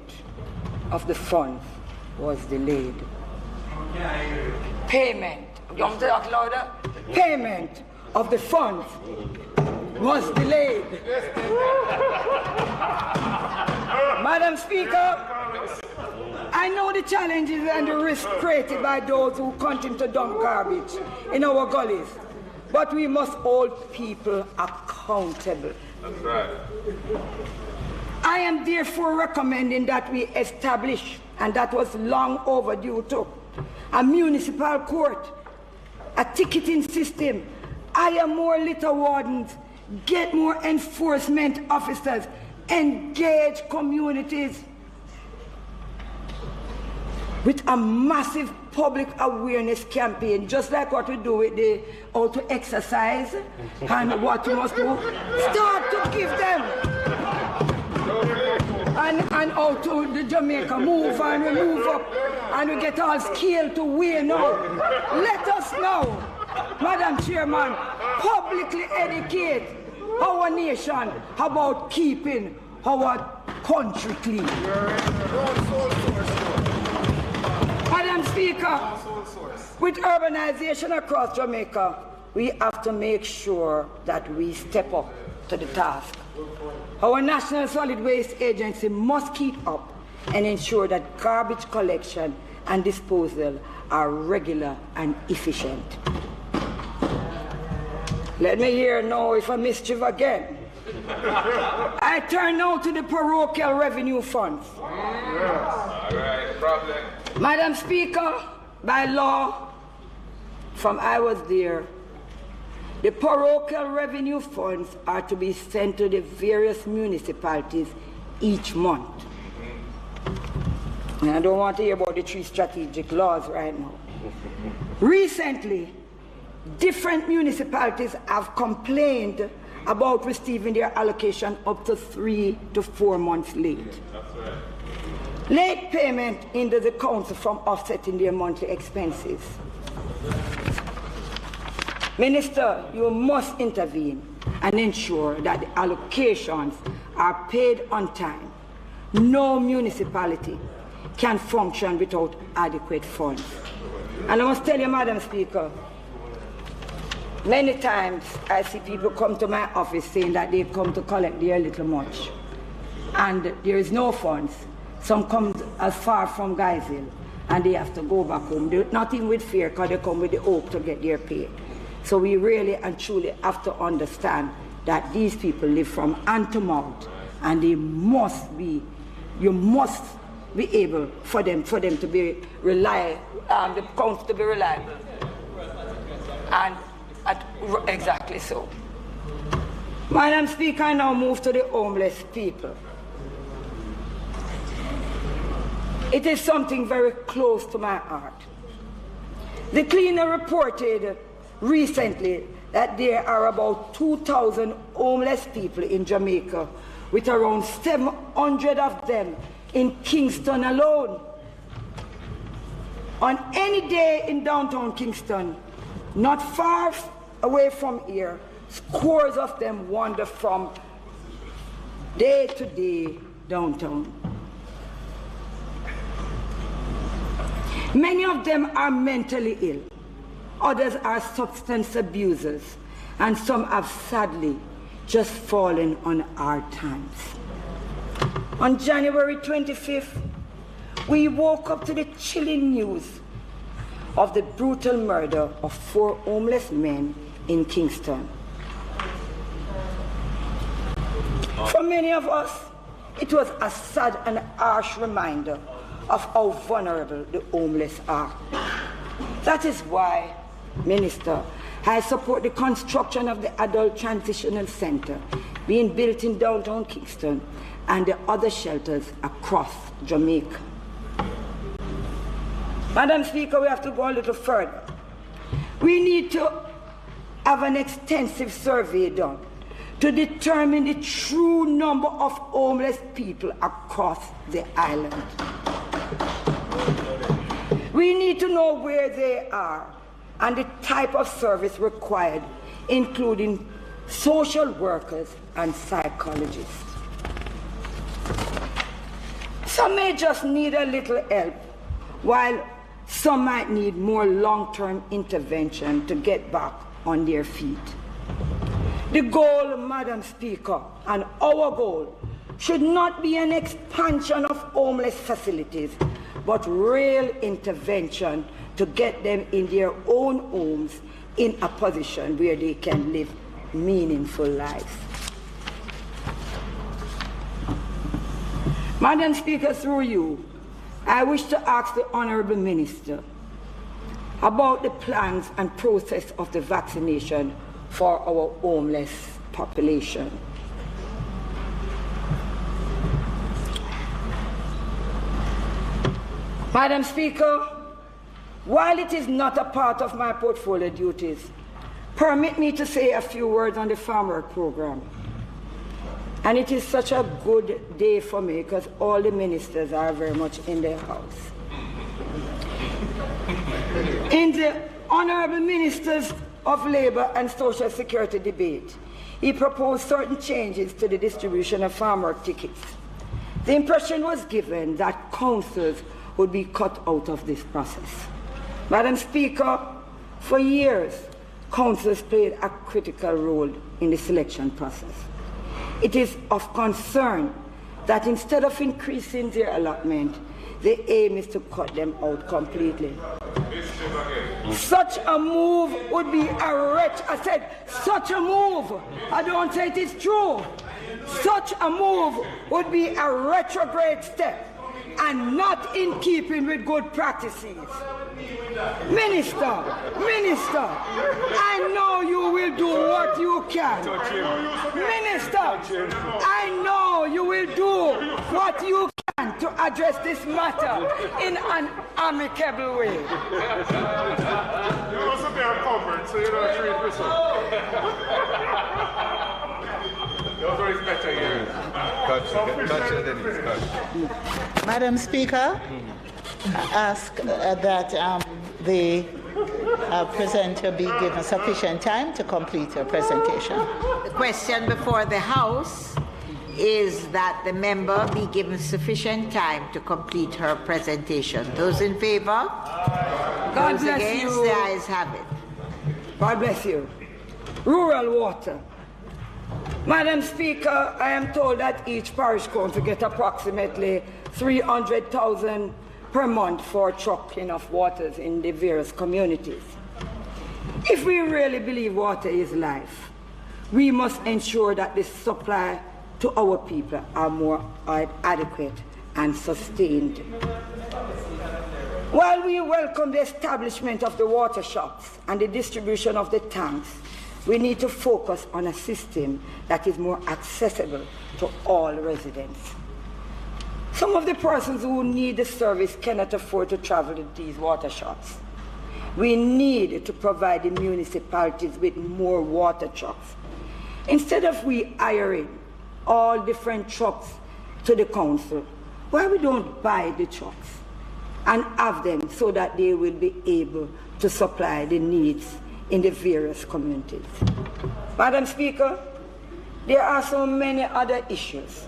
of the funds was delayed. Payment. You want to talk louder? Payment of the funds was delayed. Madam Speaker, I know the challenges and the risks created by those who continue to dump garbage in our gullies, but we must hold people accountable. That's right. I am therefore recommending that we establish, and that was long overdue too, a municipal court, a ticketing system, hire more litter wardens, get more enforcement officers, engage communities with a massive public awareness campaign, just like what we do with the how to exercise and what we must do. Start to give them. And how to the Jamaica move, and we move up and we get all scale to weigh now. Let us now, Madam Chairman, publicly educate our nation about keeping our country clean. Madam Speaker, with urbanization across Jamaica, we have to make sure that we step up to the task. Our National Solid Waste Agency must keep up and ensure that garbage collection and disposal are regular and efficient. Let me hear now if I mischief again. I turn now to the parochial revenue funds. All right, no problem. Madam Speaker, by law, from I was there, the parochial revenue funds are to be sent to the various municipalities each month. And I don't want to hear about the 3 strategic laws right now. Recently, different municipalities have complained about receiving their allocation up to 3 to 4 months late. That's right. Late payment hinders the council from offsetting their monthly expenses. Minister, you must intervene and ensure that the allocations are paid on time. No municipality can function without adequate funds. And I must tell you, Madam Speaker, many times I see people come to my office saying that they come to collect their little much, and there is no funds. Some come as far from Geisel, and they have to go back home. They're not in with fear, because they come with the hope to get their pay. So we really and truly have to understand that these people live from hand to mouth, and they must be, you must be able for them to be reliable, the council to be reliable. And exactly so. Madam Speaker, I now move to the homeless people. It is something very close to my heart. The cleaner reported recently that there are about 2,000 homeless people in Jamaica, with around 700 of them in Kingston alone. On any day in downtown Kingston, not far away from here, scores of them wander from day to day downtown. Many of them are mentally ill, others are substance abusers, and some have sadly just fallen on hard times. On January 25th, we woke up to the chilling news of the brutal murder of 4 homeless men in Kingston. For many of us, it was a sad and harsh reminder of how vulnerable the homeless are. That is why, Minister, I support the construction of the Adult Transitional Center being built in downtown Kingston and the other shelters across Jamaica. Madam Speaker, we have to go a little further. We need to have an extensive survey done to determine the true number of homeless people across the island. We need to know where they are and the type of service required, including social workers and psychologists. Some may just need a little help, while some might need more long-term intervention to get back on their feet. The goal, Madam Speaker, and our goal should not be an expansion of homeless facilities, but real intervention to get them in their own homes in a position where they can live meaningful lives. Madam Speaker, through you, I wish to ask the Honourable Minister about the plans and process of the vaccination for our homeless population. Madam Speaker, while it is not a part of my portfolio duties, permit me to say a few words on the farm work program. And it is such a good day for me because all the ministers are very much in their house. In the Honourable Ministers of Labour and Social Security debate, he proposed certain changes to the distribution of farm work tickets. The impression was given that councils would be cut out of this process. Madam Speaker, for years, councils played a critical role in the selection process. It is of concern that instead of increasing their allotment, the aim is to cut them out completely. Such a move would be I said, such a move. I don't say it is true. Such a move would be a retrograde step and not in keeping with good practices. Minister, I know you will do what you can. Minister, I know you will do what you can to address this matter in an amicable way. You must be a comfort, so you don't treat this one. Madam Speaker, I ask that the presenter be given sufficient time to complete her presentation. The question before the House is that the member be given sufficient time to complete her presentation. Those in favor? God Those bless against? you. The ayes have it. God bless you. Rural water. Madam Speaker, I am told that each parish council get approximately 300,000 per month for trucking of waters in the various communities. If we really believe water is life, we must ensure that the supply to our people are more adequate and sustained. While we welcome the establishment of the water shops and the distribution of the tanks, we need to focus on a system that is more accessible to all residents. Some of the persons who need the service cannot afford to travel to these water shops. We need to provide the municipalities with more water trucks. Instead of we hiring all different trucks to the council, why we don't buy the trucks and have them so that they will be able to supply the needs in the various communities. Madam Speaker, there are so many other issues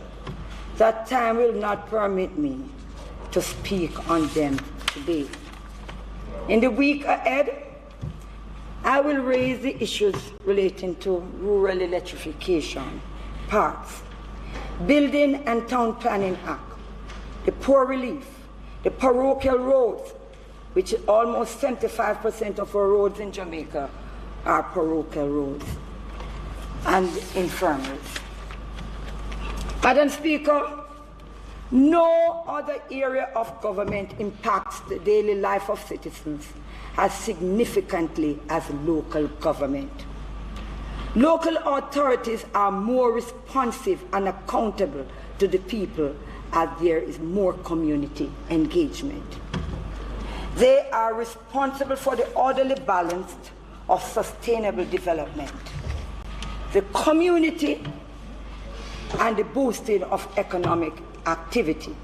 that time will not permit me to speak on them today. In the week ahead, I will raise the issues relating to rural electrification, parks, Building and Town Planning Act, the poor relief, the parochial roads, which is almost 75% of our roads in Jamaica are parochial roads, and infirmaries. Madam Speaker, no other area of government impacts the daily life of citizens as significantly as local government. Local authorities are more responsive and accountable to the people as there is more community engagement. They are responsible for the orderly balance of sustainable development, the community, and the boosting of economic activity.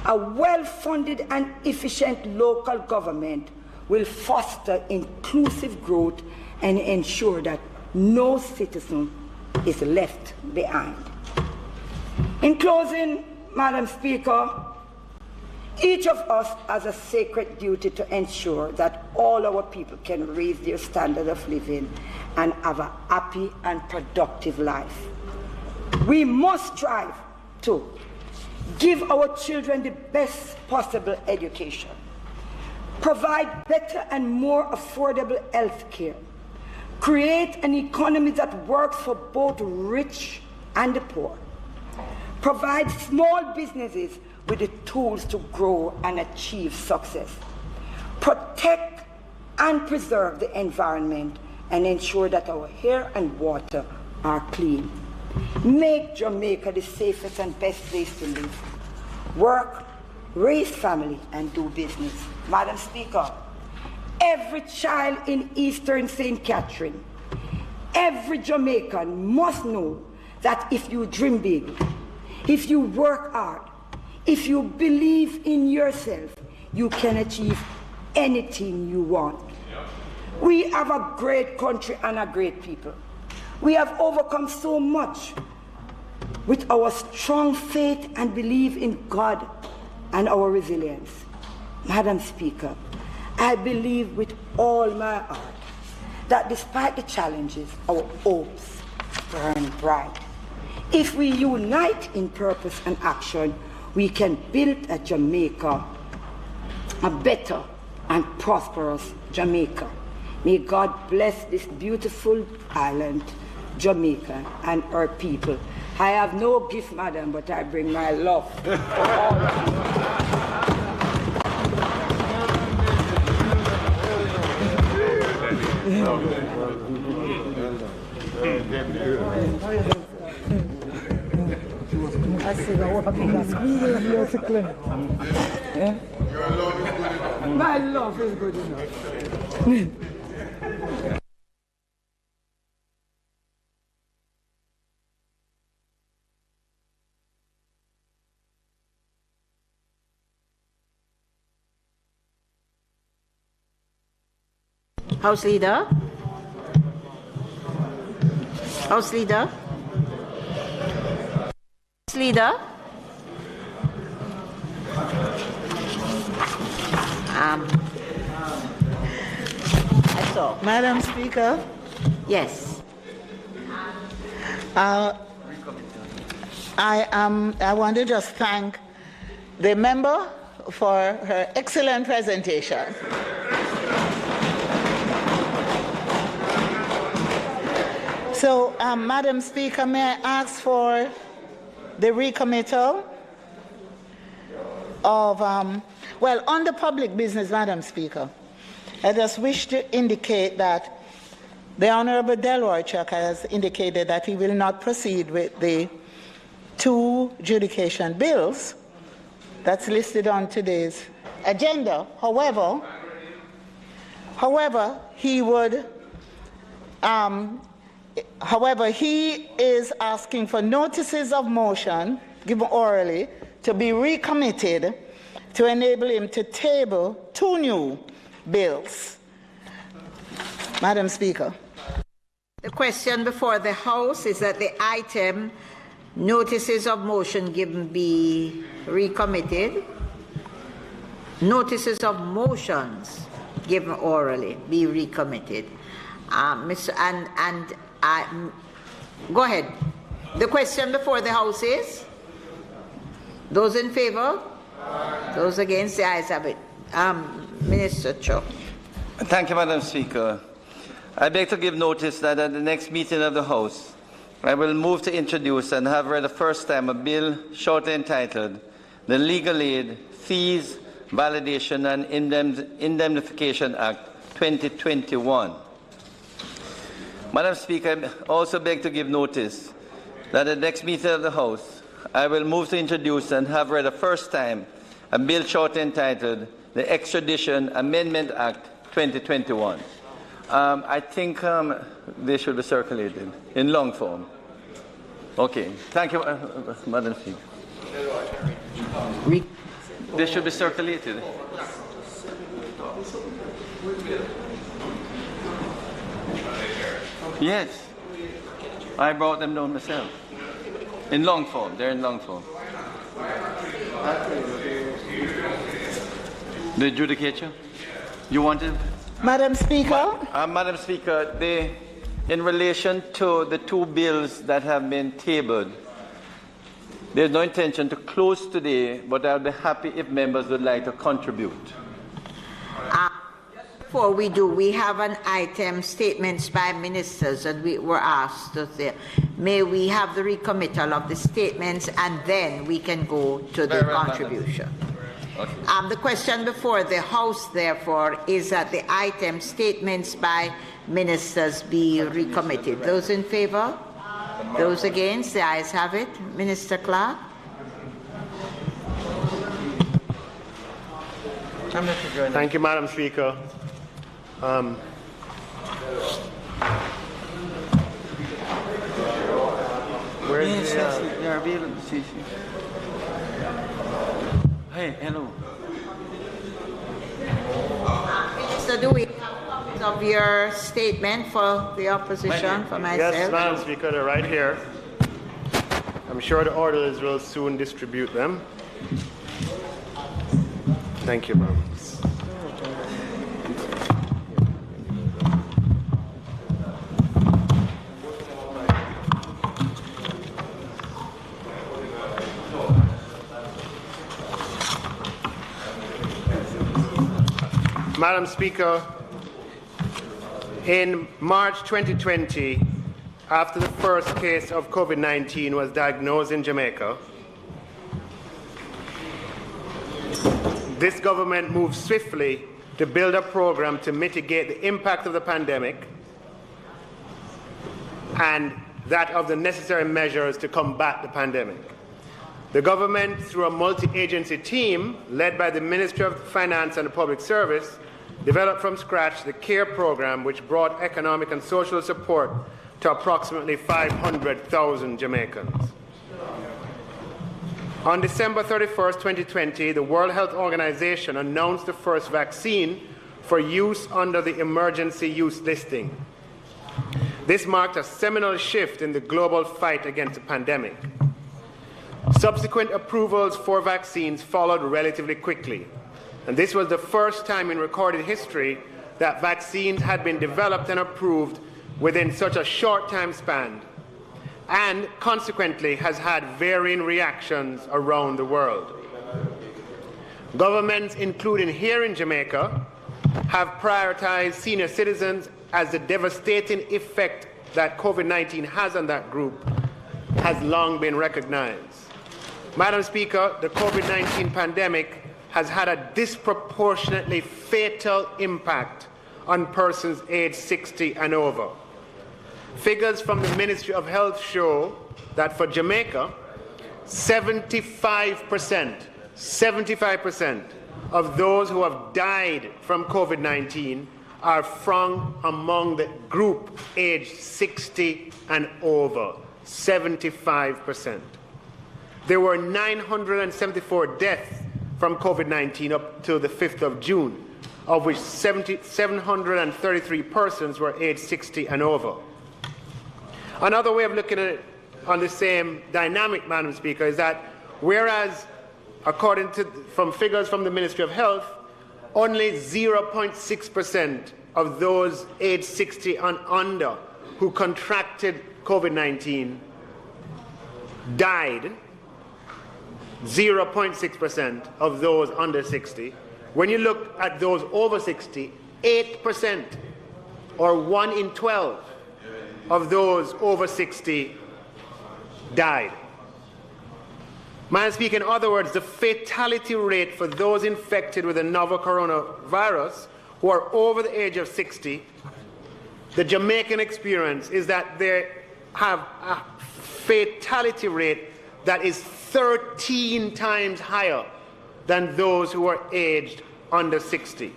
A well-funded and efficient local government will foster inclusive growth and ensure that no citizen is left behind. In closing, Madam Speaker, each of us has a sacred duty to ensure that all our people can raise their standard of living and have a happy and productive life. We must strive to give our children the best possible education, provide better and more affordable health care, create an economy that works for both rich and the poor, provide small businesses with the tools to grow and achieve success, protect and preserve the environment, and ensure that our air and water are clean. Make Jamaica the safest and best place to live, work, raise family, and do business. Madam Speaker, every child in Eastern St. Catherine, every Jamaican must know that if you dream big, if you work hard, if you believe in yourself, you can achieve anything you want. We have a great country and a great people. We have overcome so much with our strong faith and belief in God and our resilience. Madam Speaker, I believe with all my heart that despite the challenges, our hopes burn bright. If we unite in purpose and action, we can build a Jamaica, a better and prosperous Jamaica. May God bless this beautiful island, Jamaica, and her people. I have no gift, madam, but I bring my love for all of My love is good enough. House Leader? House Leader? House Leader? I saw. Madam Speaker, Yes. I want to just thank the member for her excellent presentation. So, Madam Speaker, may I ask for the recommittal of, well, on the public business, Madam Speaker, I just wish to indicate that the Honorable Delroy Chuck has indicated that he will not proceed with the 2 adjudication bills that's listed on today's agenda. However, he is asking for notices of motion given orally to be recommitted to enable him to table 2 new bills. Madam Speaker. The question before the House is that the item notices of motion given be recommitted. Notices of motions given orally be recommitted. Go ahead. The question before the House is? Those in favor? Those against? The ayes have it. Minister Cho. Thank you, Madam Speaker. I beg to give notice that at the next meeting of the House, I will move to introduce and have read the first time a bill shortly entitled the Legal Aid, Fees, Validation and Indemnification Act 2021. Madam Speaker, I also beg to give notice that at the next meeting of the House, I will move to introduce and have read the first time a bill shortly entitled the Extradition Amendment Act 2021. I think they should be circulated in long form. Okay. Thank you, Madam Speaker. They should be circulated. Yes. I brought them down myself. In long form. They're in long form. The adjudicature? You wanted? Madam Speaker? Madam Speaker, in relation to the 2 bills that have been tabled, there's no intention to close today, but I'll be happy if members would like to contribute. Before we do, we have an item, statements by ministers, and we were asked to say, may we have the recommittal of the statements, and then we can go to the contribution. Okay. The question before the House, therefore, is that the item statements by ministers be recommitted. Those in favor? Those against? The ayes have it. Minister Clark. Thank you, Madam Speaker. Where is the... Hey, hello. Minister, do we have copies of your statement for the opposition, for myself? Yes, Madam Speaker, they're right here. I'm sure the orderlies will soon distribute them. Thank you, ma'am. Madam Speaker, in March 2020, after the first case of COVID-19 was diagnosed in Jamaica, this government moved swiftly to build a program to mitigate the impact of the pandemic and that of the necessary measures to combat the pandemic. The government, through a multi-agency team led by the Ministry of Finance and the Public Service, developed from scratch the CARE program, which brought economic and social support to approximately 500,000 Jamaicans. On December 31st, 2020, the World Health Organization announced the first vaccine for use under the emergency use listing. This marked a seminal shift in the global fight against the pandemic. Subsequent approvals for vaccines followed relatively quickly, and this was the first time in recorded history that vaccines had been developed and approved within such a short time span, and consequently has had varying reactions around the world. Governments, including here in Jamaica, have prioritized senior citizens as the devastating effect that COVID-19 has on that group has long been recognized. Madam Speaker, the COVID-19 pandemic has had a disproportionately fatal impact on persons aged 60 and over. Figures from the Ministry of Health show that for Jamaica, 75% of those who have died from COVID-19 are from among the group aged 60 and over, 75%. There were 974 deaths from COVID-19 up to the 5th of June, of which 733 persons were aged 60 and over. Another way of looking at it on the same dynamic, Madam Speaker, is that whereas, according to from figures from the Ministry of Health, only 0.6% of those aged 60 and under who contracted COVID-19 died, 0.6% of those under 60. When you look at those over 60, 8%, or 1 in 12 of those over 60 died. Madam Speaker, in other words, the fatality rate for those infected with the novel coronavirus who are over the age of 60, the Jamaican experience is that they have a fatality rate that is 13 times higher than those who are aged under 60.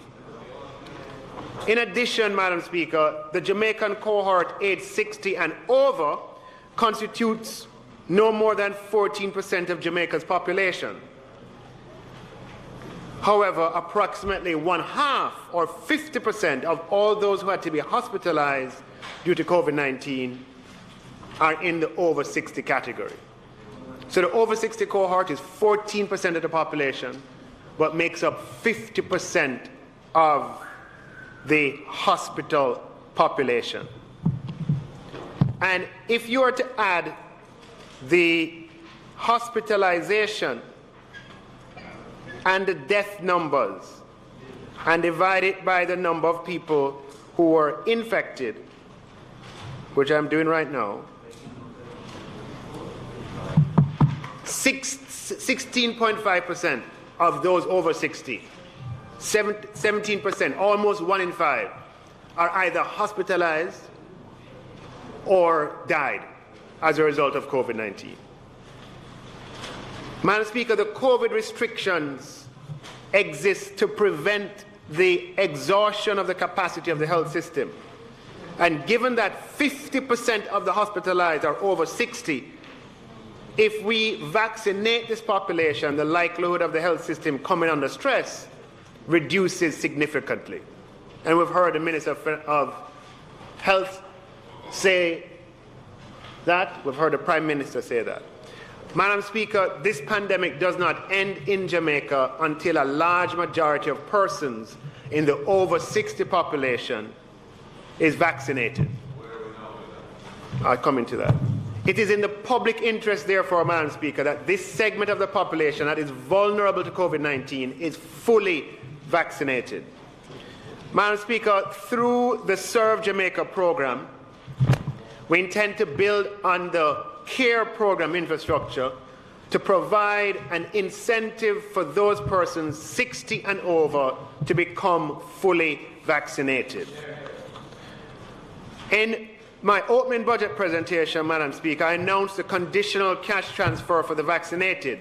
In addition, Madam Speaker, the Jamaican cohort aged 60 and over constitutes no more than 14% of Jamaica's population. However, approximately 1/2 or 50% of all those who had to be hospitalized due to COVID-19 are in the over 60 category. So the over 60 cohort is 14% of the population, but makes up 50% of the hospital population. And if you were to add the hospitalization and the death numbers and divide it by the number of people who were infected, which I'm doing right now, 16.5% of those over 60, 17%, almost 1 in 5, are either hospitalized or died as a result of COVID-19. Madam Speaker, the COVID restrictions exist to prevent the exhaustion of the capacity of the health system. And given that 50% of the hospitalized are over 60, if we vaccinate this population, the likelihood of the health system coming under stress reduces significantly. And we've heard the Minister of Health say that. We've heard the Prime Minister say that. Madam Speaker, this pandemic does not end in Jamaica until a large majority of persons in the over 60 population is vaccinated. I'll come into that. It is in the public interest, therefore, Madam Speaker, that this segment of the population that is vulnerable to COVID-19 is fully vaccinated. Madam Speaker, through the Serve Jamaica program, we intend to build on the CARE program infrastructure to provide an incentive for those persons 60 and over to become fully vaccinated. In my opening budget presentation, Madam Speaker, I announced a conditional cash transfer for the vaccinated,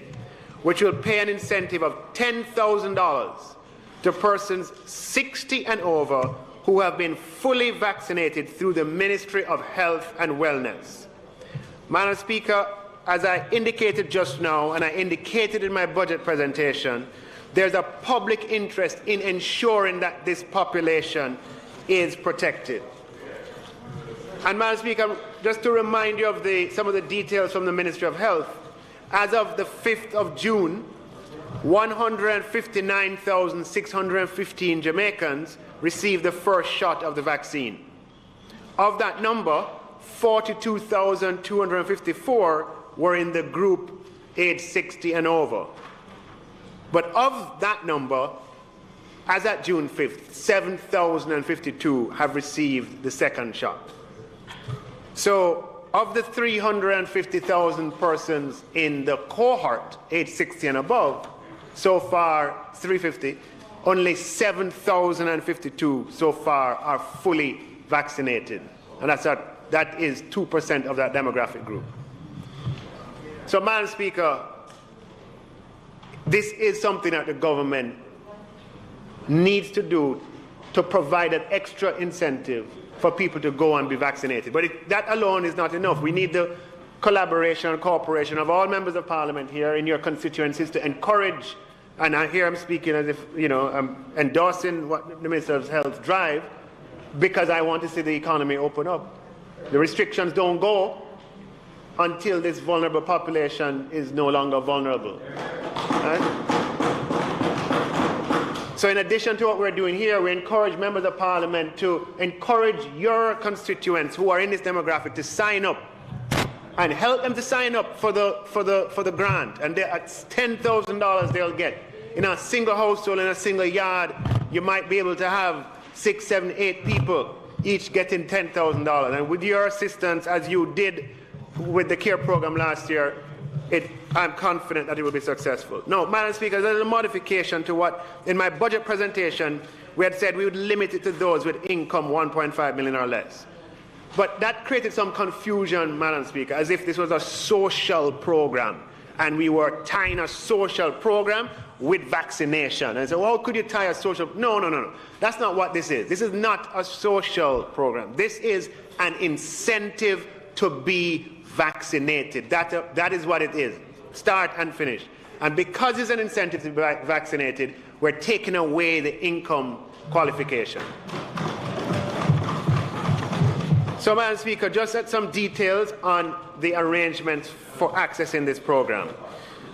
which will pay an incentive of $10,000 to persons 60 and over who have been fully vaccinated through the Ministry of Health and Wellness. Madam Speaker, as I indicated just now, and I indicated in my budget presentation, there's a public interest in ensuring that this population is protected. And Madam Speaker, just to remind you of some of the details from the Ministry of Health, as of the 5th of June, 159,615 Jamaicans received the first shot of the vaccine. Of that number, 42,254 were in the group age 60 and over. But of that number, as at June 5th, 7,052 have received the second shot. So, of the 350,000 persons in the cohort, age 60 and above, so far 350, only 7,052 so far are fully vaccinated. And that is 2% of that demographic group. So, Madam Speaker, this is something that the government needs to do to provide an extra incentive for people to go and be vaccinated. But that alone is not enough. We need the collaboration and cooperation of all members of Parliament here in your constituencies to encourage, and here I'm speaking as if, I'm endorsing what the Minister of Health drive, because I want to see the economy open up. The restrictions don't go until this vulnerable population is no longer vulnerable. Right? So in addition to what we're doing here, we encourage members of Parliament to encourage your constituents who are in this demographic to sign up and help them to sign up for the grant. And it's $10,000 they'll get. In a single household, in a single yard, you might be able to have 6, 7, 8 people each getting $10,000. And with your assistance, as you did with the CARE program last year, I'm confident that it will be successful. Now, Madam Speaker, there's a modification to what, in my budget presentation, we had said we would limit it to those with income 1.5 million or less. But that created some confusion, Madam Speaker, as if this was a social program, and we were tying a social program with vaccination. And so, how could you tie a social? No. That's not what this is. This is not a social program. This is an incentive to be vaccinated. That is what it is. Start and finish. And because it's an incentive to be vaccinated, we're taking away the income qualification. So, Madam Speaker, just some details on the arrangements for accessing this program.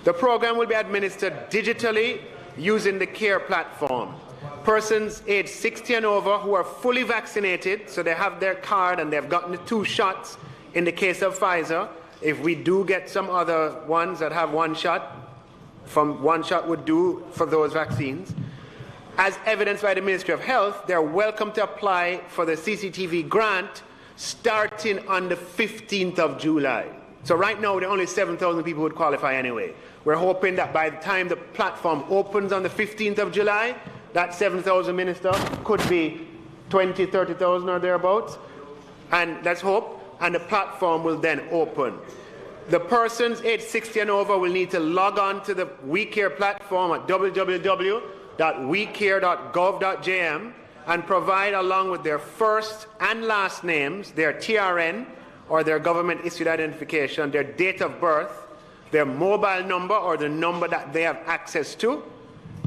The program will be administered digitally using the CARE platform. Persons aged 60 and over who are fully vaccinated, so they have their card and they've gotten the 2 shots, in the case of Pfizer. If we do get some other ones that have 1 shot, from 1 shot would do for those vaccines. As evidenced by the Ministry of Health, they're welcome to apply for the CCTV grant starting on the 15th of July. So right now, there are only 7,000 people who would qualify anyway. We're hoping that by the time the platform opens on the 15th of July, that 7,000, Minister, could be 20, 30,000 or thereabouts. And let's hope. And the platform will then open. The persons aged 60 and over will need to log on to the WeCare platform at www.wecare.gov.jm and provide, along with their first and last names, their TRN or their government-issued identification, their date of birth, their mobile number or the number that they have access to.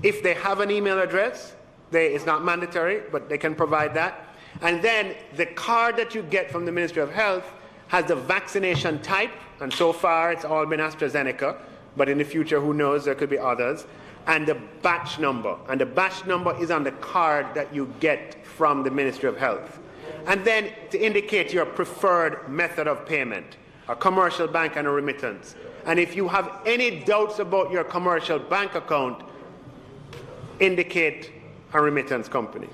If they have an email address, it's not mandatory, but they can provide that. And then the card that you get from the Ministry of Health has the vaccination type, and so far it's all been AstraZeneca, but in the future, who knows, there could be others, and the batch number. And the batch number is on the card that you get from the Ministry of Health. And then to indicate your preferred method of payment, a commercial bank and a remittance. And if you have any doubts about your commercial bank account, indicate a remittance company.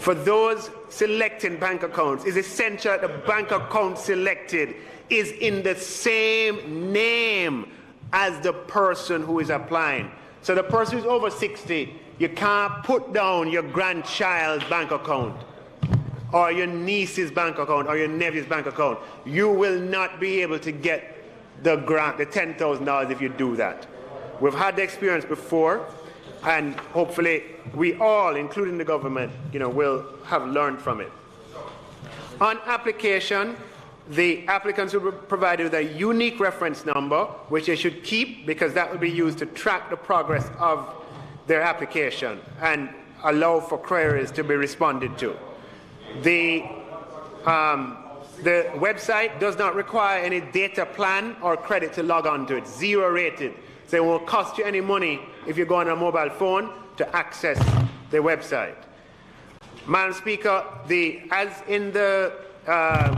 for those selecting bank accounts, it's essential that the bank account selected is in the same name as the person who is applying. So the person who's over 60, you can't put down your grandchild's bank account or your niece's bank account or your nephew's bank account. You will not be able to get the grant, the $10,000 if you do that. We've had the experience before, and hopefully we all, including the government, will have learned from it. On application, the applicants will be provided with a unique reference number, which they should keep because that will be used to track the progress of their application and allow for queries to be responded to. The website does not require any data plan or credit to log on to it. 0 rated. So it won't cost you any money if you go on a mobile phone to access the website. Madam Speaker,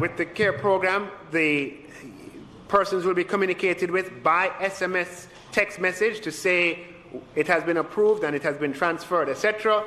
with the CARE program, the persons will be communicated with by SMS text message to say it has been approved and it has been transferred, etc.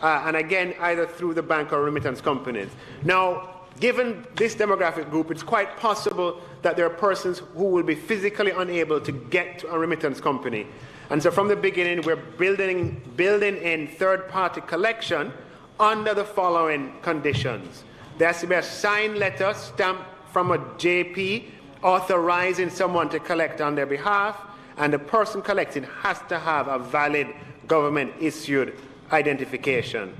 And again, either through the bank or remittance companies. Now, given this demographic group, it's quite possible that there are persons who will be physically unable to get to a remittance company. And so from the beginning, we're building in third-party collection under the following conditions. There has to be a signed letter stamped from a JP authorizing someone to collect on their behalf, and the person collecting has to have a valid government-issued identification,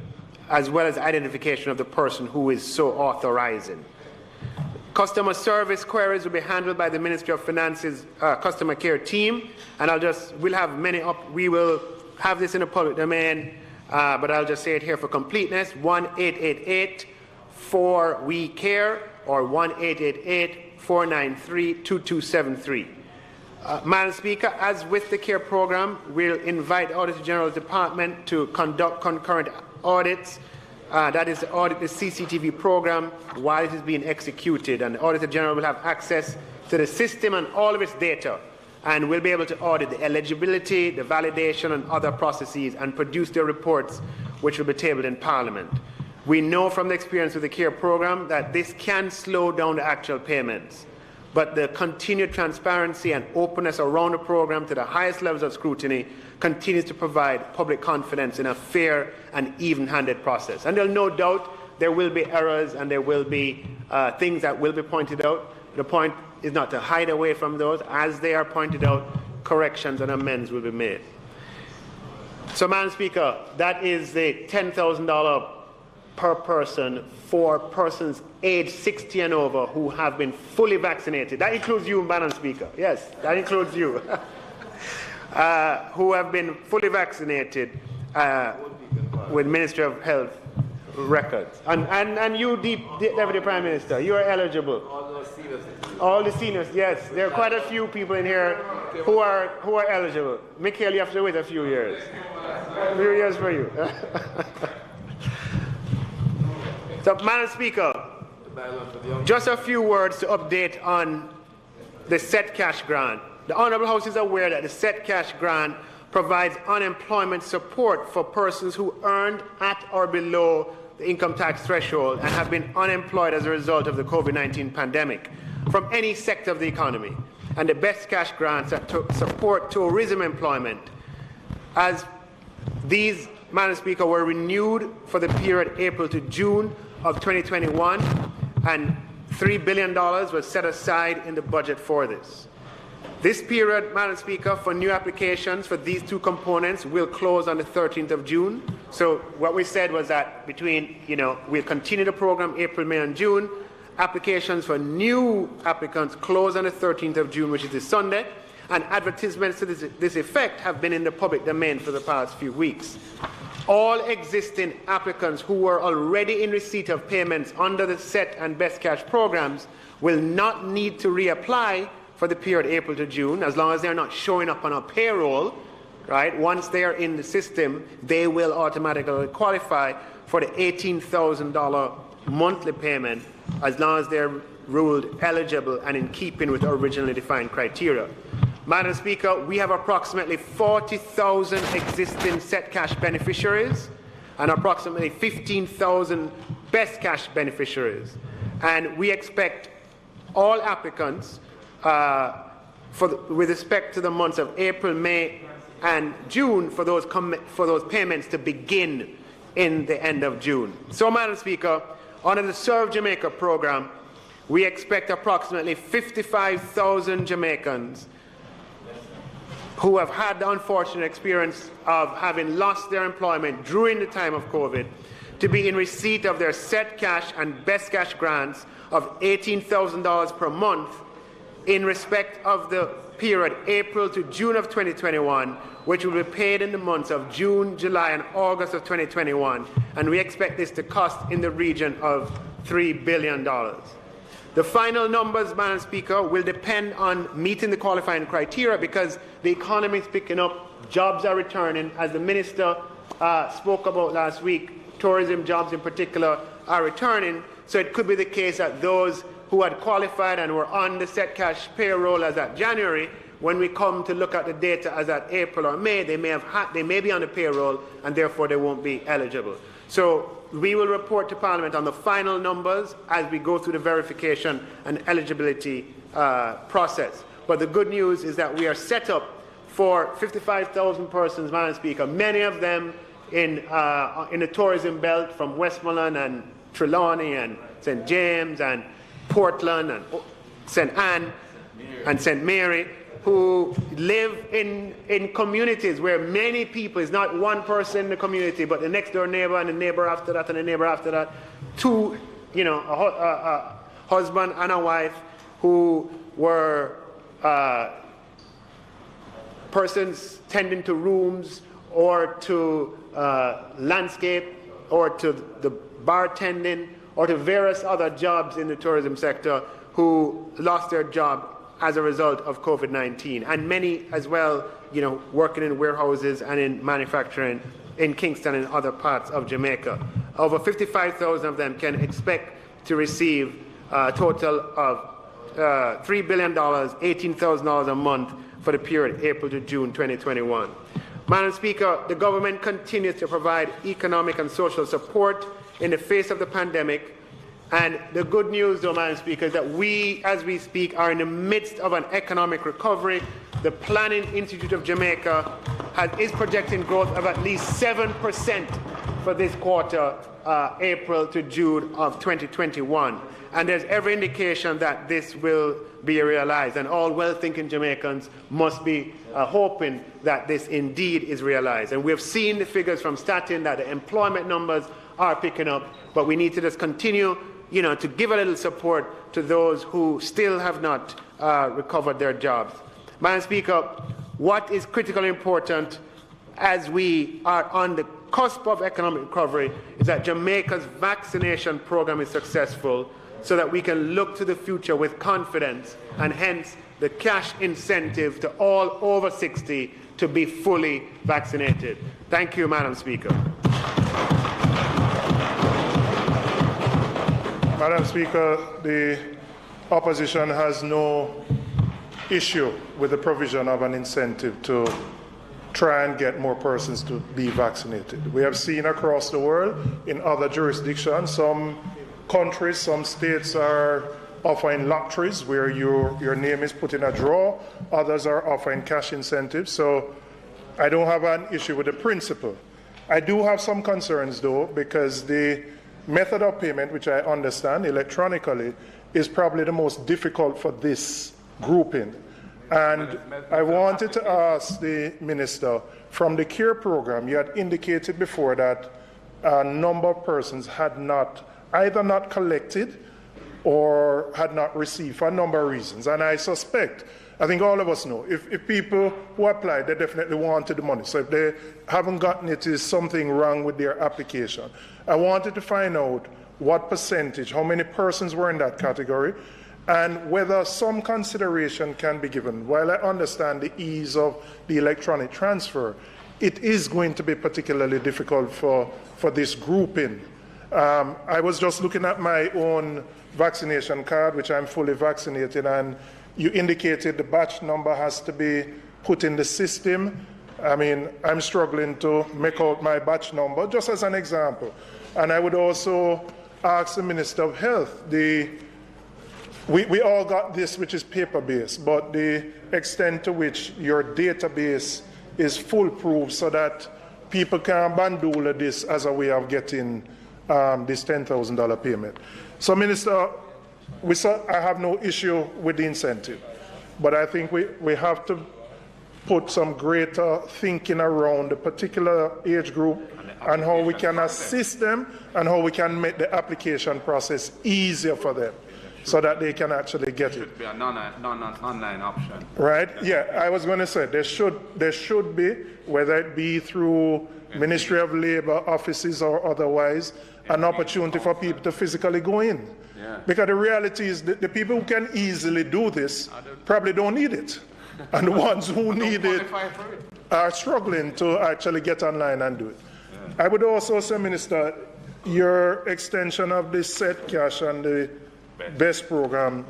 as well as identification of the person who is so authorizing. Customer service queries will be handled by the Ministry of Finance's customer care team, and we'll have many up. We will have this in the public domain, but I'll just say it here for completeness: 1-888-4-WE-CARE or 1-888-493-2273. Madam Speaker, as with the CARE program, we'll invite the Auditor General's Department to conduct concurrent audits. That is to audit the CCTV program while it is being executed, and the Auditor General will have access to the system and all of its data, and will be able to audit the eligibility, the validation, and other processes, and produce their reports, which will be tabled in Parliament. We know from the experience with the CARE program that this can slow down the actual payments, but the continued transparency and openness around the program to the highest levels of scrutiny continues to provide public confidence in a fair and even-handed process. And there's no doubt there will be errors and there will be things that will be pointed out. The point is not to hide away from those. As they are pointed out, corrections and amends will be made. So, Madam Speaker, that is the $10,000 per person for persons aged 60 and over who have been fully vaccinated. That includes you, Madam Speaker. Yes, that includes you. Who have been fully vaccinated with Ministry of Health records. And you, Deputy Prime Minister, you are eligible. All the seniors, yes. There are quite a few people in here who are eligible. Mikhail, you have to wait a few years. A few years for you. So, Madam Speaker, just a few words to update on the Set Cash Grant. The Honourable House is aware that the Set Cash Grant provides unemployment support for persons who earned at or below the income tax threshold and have been unemployed as a result of the COVID-19 pandemic from any sector of the economy, and the Best Cash Grants that support tourism employment. As these, Madam Speaker, were renewed for the period April to June of 2021, and $3 billion was set aside in the budget for this. This period, Madam Speaker, for new applications for these two components will close on the 13th of June. So what we said was that we'll continue the program April, May, and June. Applications for new applicants close on the 13th of June, which is this Sunday, and advertisements to this effect have been in the public domain for the past few weeks. All existing applicants who were already in receipt of payments under the SET and Best Cash programs will not need to reapply for the period April to June, as long as they're not showing up on a payroll, right? Once they're in the system, they will automatically qualify for the $18,000 monthly payment, as long as they're ruled eligible and in keeping with the originally defined criteria. Madam Speaker, we have approximately 40,000 existing Set Cash beneficiaries, and approximately 15,000 best cash beneficiaries. And we expect all applicants with respect to the months of April, May, and June for those payments to begin in the end of June. So, Madam Speaker, under the Serve Jamaica program, we expect approximately 55,000 Jamaicans who have had the unfortunate experience of having lost their employment during the time of COVID to be in receipt of their set cash and best cash grants of $18,000 per month in respect of the period April to June of 2021, which will be paid in the months of June, July, and August of 2021. And we expect this to cost in the region of $3 billion. The final numbers, Madam Speaker, will depend on meeting the qualifying criteria because the economy is picking up, jobs are returning. As the Minister spoke about last week, tourism jobs in particular are returning. So it could be the case that those who had qualified and were on the set cash payroll as at January, when we come to look at the data as at April or May, they may be on the payroll and therefore they won't be eligible. So we will report to Parliament on the final numbers as we go through the verification and eligibility process. But the good news is that we are set up for 55,000 persons, Madam Speaker, many of them in the tourism belt from Westmoreland and Trelawney and St. James and Portland and St. Anne and St. Mary, who live in communities where many people, it's not one person in the community, but the next door neighbor and the neighbor after that and the neighbor after that, two, a husband and a wife who were persons tending to rooms or to landscape or to the bartending or to various other jobs in the tourism sector who lost their job as a result of COVID-19, and many as well, working in warehouses and in manufacturing in Kingston and other parts of Jamaica. Over 55,000 of them can expect to receive a total of $3 billion, $18,000 a month for the period April to June 2021. Madam Speaker, the government continues to provide economic and social support in the face of the pandemic. And the good news, though, Madam Speaker, is that we, as we speak, are in the midst of an economic recovery. The Planning Institute of Jamaica is projecting growth of at least 7% for this quarter, April to June of 2021. And there's every indication that this will be realized. And all well-thinking Jamaicans must be hoping that this indeed is realized. And we've seen the figures from Statin that the employment numbers are picking up, but we need to just continue to give a little support to those who still have not recovered their jobs. Madam Speaker, what is critically important as we are on the cusp of economic recovery is that Jamaica's vaccination program is successful so that we can look to the future with confidence and hence the cash incentive to all over 60 to be fully vaccinated. Thank you, Madam Speaker. Madam Speaker, the opposition has no issue with the provision of an incentive to try and get more persons to be vaccinated. We have seen across the world in other jurisdictions, some countries, some states are offering lotteries where your name is put in a draw. Others are offering cash incentives. So I don't have an issue with the principle. I do have some concerns, though, because the method of payment, which I understand electronically, is probably the most difficult for this grouping. And I wanted to ask the Minister, from the CARE program, you had indicated before that a number of persons had either not collected or had not received for a number of reasons. And I suspect, I think all of us know, if people who applied, they definitely wanted the money. So if they haven't gotten it, is something wrong with their application. I wanted to find out what percentage, how many persons were in that category, and whether some consideration can be given. While I understand the ease of the electronic transfer, it is going to be particularly difficult for this grouping. I was just looking at my own vaccination card, which I'm fully vaccinated, and you indicated the batch number has to be put in the system. I mean, I'm struggling to make out my batch number, just as an example. And I would also ask the Minister of Health, we all got this, which is paper-based, but the extent to which your database is foolproof so that people can bandule this as a way of getting this $10,000 payment. So, Minister, I have no issue with the incentive, but I think we have to put some greater thinking around the particular age group and how we can assist them and how we can make the application process easier for them so that they can actually get it. Should be a non-online option. Right? Yeah, I was going to say there should be, whether it be through Ministry of Labor offices or otherwise, an opportunity for people to physically go in. Yeah. Because the reality is that the people who can easily do this probably don't need it. And the ones who need it are struggling to actually get online and do it. Yeah. I would also say, Minister, your extension of the set cash and the BEST program,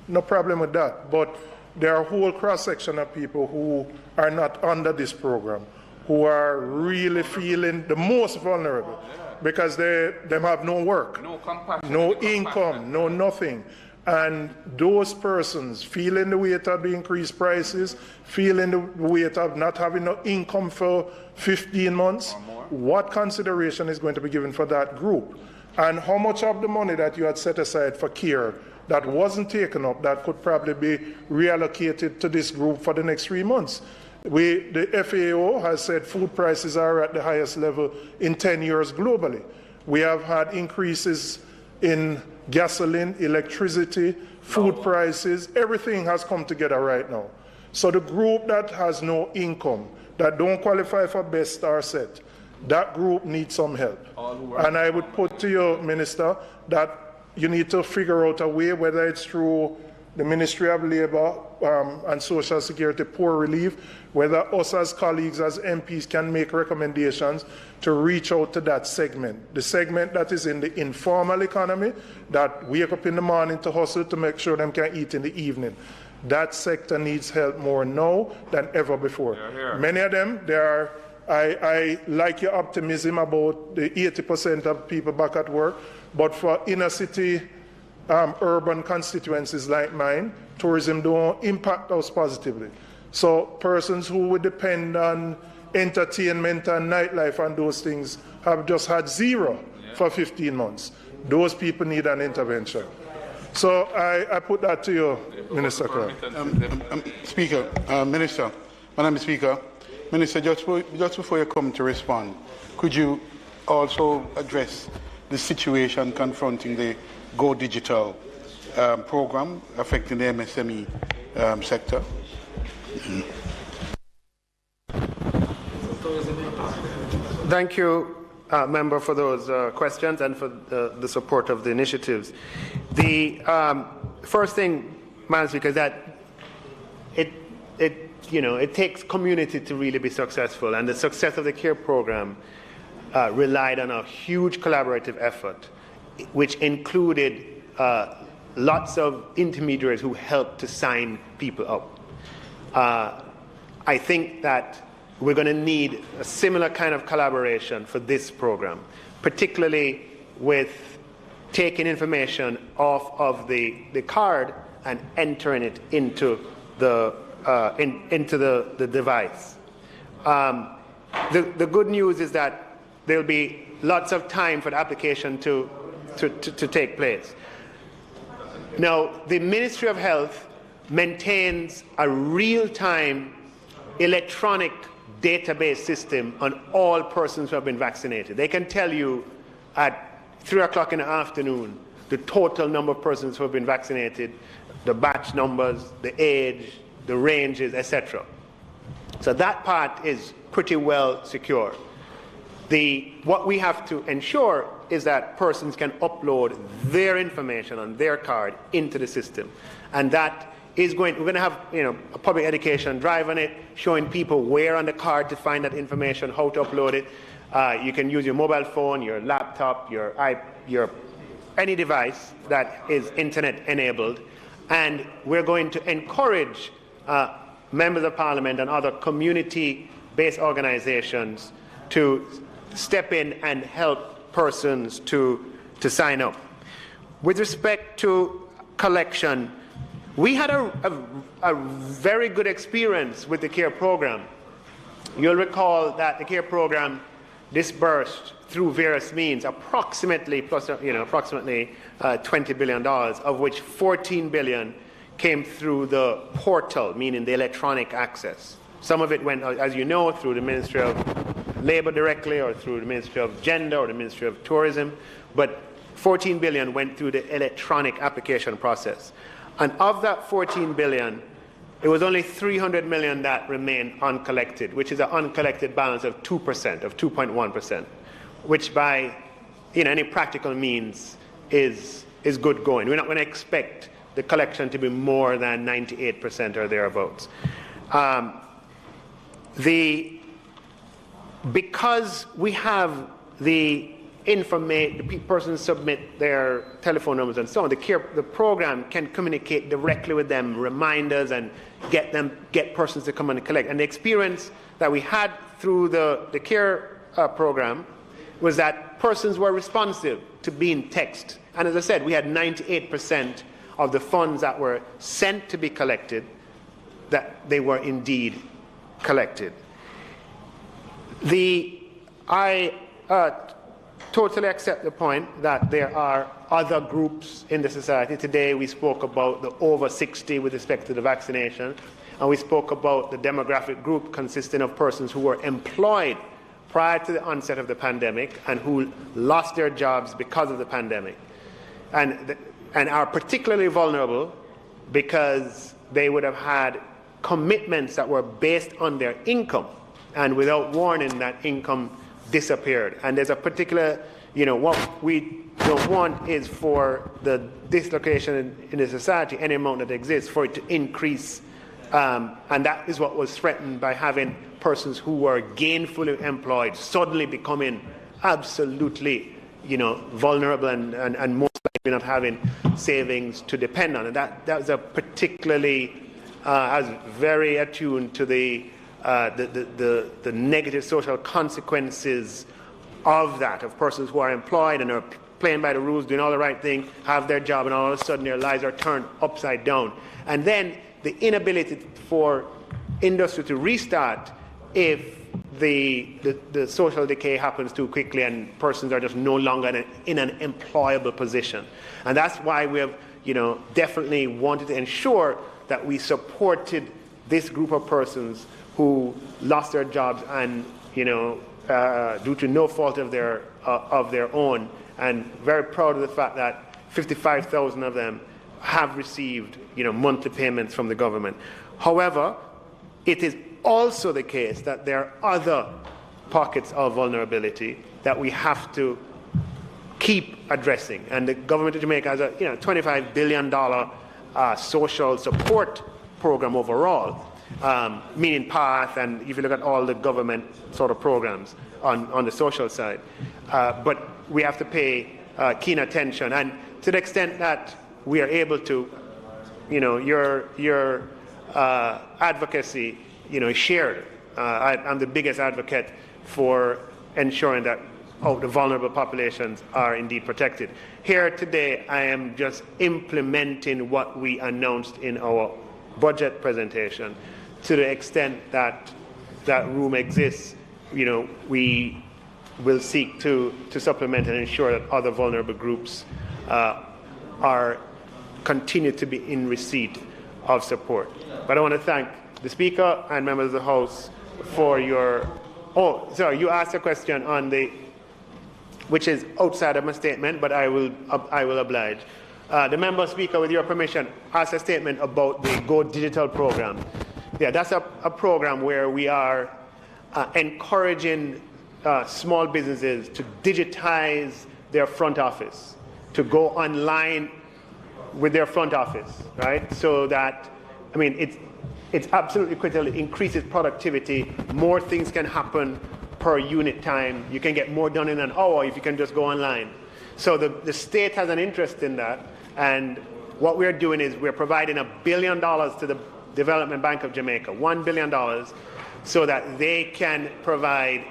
no problem with that. But there are a whole cross-section of people who are not under this program, who are really feeling the most vulnerable because they have no work, no income, no nothing. And those persons feeling the weight of the increased prices, feeling the weight of not having no income for 15 months, what consideration is going to be given for that group? And how much of the money that you had set aside for care that wasn't taken up that could probably be reallocated to this group for the next 3 months? The FAO has said food prices are at the highest level in 10 years globally. We have had increases in gasoline, electricity, food prices, everything has come together right now. So the group that has no income, that don't qualify for BEST or SET, that group needs some help. And I would put to you, Minister, that you need to figure out a way, whether it's through the Ministry of Labor and Social Security poor relief, whether us as colleagues, as MPs can make recommendations to reach out to that segment. The segment that is in the informal economy, that wake up in the morning to hustle to make sure them can eat in the evening. That sector needs help more now than ever before. Many of them, I like your optimism about the 80% of people back at work, but for inner city urban constituencies like mine, tourism don't impact us positively. So persons who would depend on entertainment and nightlife and those things have just had zero for 15 months. Those people need an intervention. So I put that to you, Minister Clark. Speaker, Minister, Madam Speaker, Minister, just before you come to respond, could you also address the situation confronting the Go Digital program affecting the MSME sector? Thank you, Member, for those questions and for the support of the initiatives. The first thing, Madam Speaker, is that it takes community to really be successful, and the success of the CARE program relied on a huge collaborative effort, which included lots of intermediaries who helped to sign people up. I think that we're going to need a similar kind of collaboration for this program, particularly with taking information off of the card and entering it into the device. The good news is that there'll be lots of time for the application to take place. Now, the Ministry of Health maintains a real-time electronic database system on all persons who have been vaccinated. They can tell you at 3 o'clock in the afternoon the total number of persons who have been vaccinated, the batch numbers, the age, the ranges, etc. So that part is pretty well secure. What we have to ensure is that persons can upload their information on their card into the system, and that is we're going to have a public education drive on it, showing people where on the card to find that information, how to upload it. You can use your mobile phone, your laptop, your any device that is internet enabled, and we're going to encourage members of Parliament and other community-based based organizations to step in and help persons to sign up. With respect to collection, we had a very good experience with the CARE program. You'll recall that the CARE program disbursed through various means approximately $20 billion, of which $14 billion came through the portal, meaning the electronic access. Some of it went, as you know, through the Ministry of Labor directly, or through the Ministry of Gender or the Ministry of Tourism, but $14 billion went through the electronic application process. And of that $14 billion, it was only $300 million that remained uncollected, which is an uncollected balance of 2%, of 2.1%, which by any practical means is good going. We're not going to expect the collection to be more than 98% or thereabouts. Because we have the persons submit their telephone numbers and so on, the program can communicate directly with them, reminders, and get persons to come and collect. And the experience that we had through the CARE program was that persons were responsive to being texted. And as I said, we had 98% of the funds that were sent to be collected, that they were indeed collected. I totally accept the point that there are other groups in the society. Today we spoke about the over 60 with respect to the vaccination, and we spoke about the demographic group consisting of persons who were employed prior to the onset of the pandemic and who lost their jobs because of the pandemic, and are particularly vulnerable because they would have had commitments that were based on their income, and without warning that income disappeared. And there's a particular, what we don't want is for the dislocation in the society, any amount that exists, for it to increase. And that is what was threatened by having persons who were gainfully employed suddenly becoming absolutely, vulnerable and most likely not having savings to depend on. And that was a particularly, I was very attuned to the negative social consequences of that, of persons who are employed and are playing by the rules, doing all the right thing, have their job, and all of a sudden their lives are turned upside down. And then the inability for industry to restart if the social decay happens too quickly and persons are just no longer in an employable position. And that's why we have definitely wanted to ensure that we supported this group of persons who lost their jobs and due to no fault of their own, and very proud of the fact that 55,000 of them have received monthly payments from the government. However, it is also the case that there are other pockets of vulnerability that we have to keep addressing, and the government of Jamaica has a $25 billion social support program overall, meaning PATH, and if you look at all the government sort of programs on the social side. But we have to pay keen attention, and to the extent that we are able to, your advocacy, is shared. I'm the biggest advocate for ensuring that the vulnerable populations are indeed protected. Here today, I am just implementing what we announced in our budget presentation. To the extent that that room exists, we will seek to supplement and ensure that other vulnerable groups continue to be in receipt of support. But I want to thank the Speaker and members of the House for your. Oh, sorry, you asked a question on which is outside of my statement, but I will oblige. The member Speaker, with your permission, asked a statement about the Go Digital program. Yeah, that's a program where we are encouraging small businesses to digitize their front office, to go online with their front office, right? So that, it's absolutely critical. It increases productivity. More things can happen per unit time. You can get more done in an hour if you can just go online. So the state has an interest in that, and what we're doing is we're providing $1 billion to the Development Bank of Jamaica, $1 billion, so that they can provide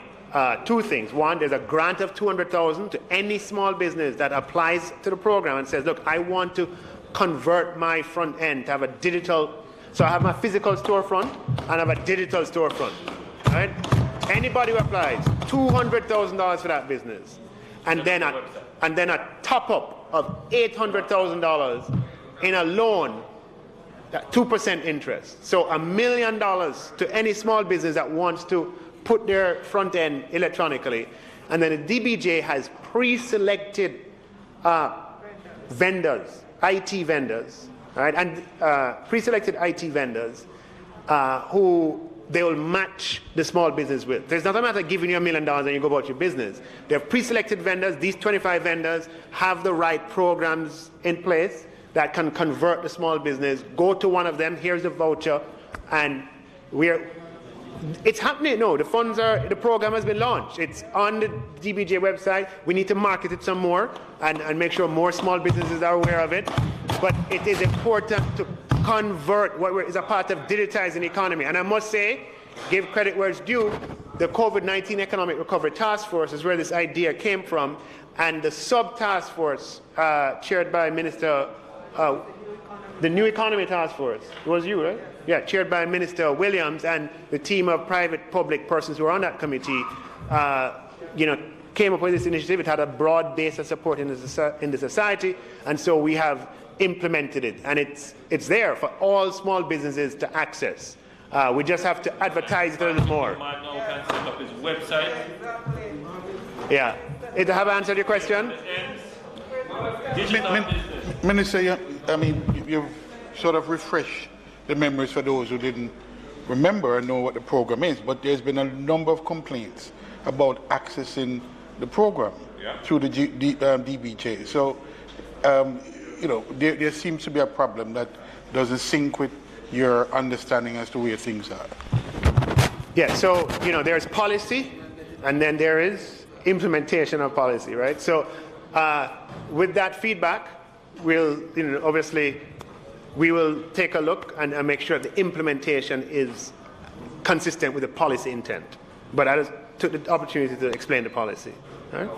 two things. One, there's a grant of $200,000 to any small business that applies to the program and says, look, I want to convert my front end to have a digital, so I have my physical storefront and I have a digital storefront. Right? Anybody who applies, $200,000 for that business, and then a top-up of $800,000 in a loan at 2% interest. So $1 million to any small business that wants to put their front end electronically. And then the DBJ has pre-selected vendors, IT vendors, right? And pre-selected IT vendors who they will match the small business with. There's not a matter of giving you $1 million and you go about your business. They have pre-selected vendors. These 25 vendors have the right programs in place that can convert the small business. Go to one of them, here's the voucher, and it's happening. No, the program has been launched. It's on the DBJ website. We need to market it some more and make sure more small businesses are aware of it. But it is important to convert what is a part of digitizing the economy. And I must say, give credit where it's due, the COVID-19 Economic Recovery Task Force is where this idea came from, and the sub-task force chaired by Minister, the New Economy Task Force, it was you, right? Yeah, chaired by Minister Williams and the team of private-public persons who are on that committee, came up with this initiative. It had a broad base of support in the society, and so we have implemented it, and it's there for all small businesses to access. We just have to advertise it a little more. Yeah. Have I answered your question? Minister, you've sort of refreshed the memories for those who didn't remember and know what the program is, but there's been a number of complaints about accessing the program through the DBJ. So, there seems to be a problem that doesn't sync with your understanding as to where things are. Yeah, so, there's policy, and then there is implementation of policy, right? So, with that feedback, obviously, we will take a look and make sure the implementation is consistent with the policy intent. But I just took the opportunity to explain the policy. Right?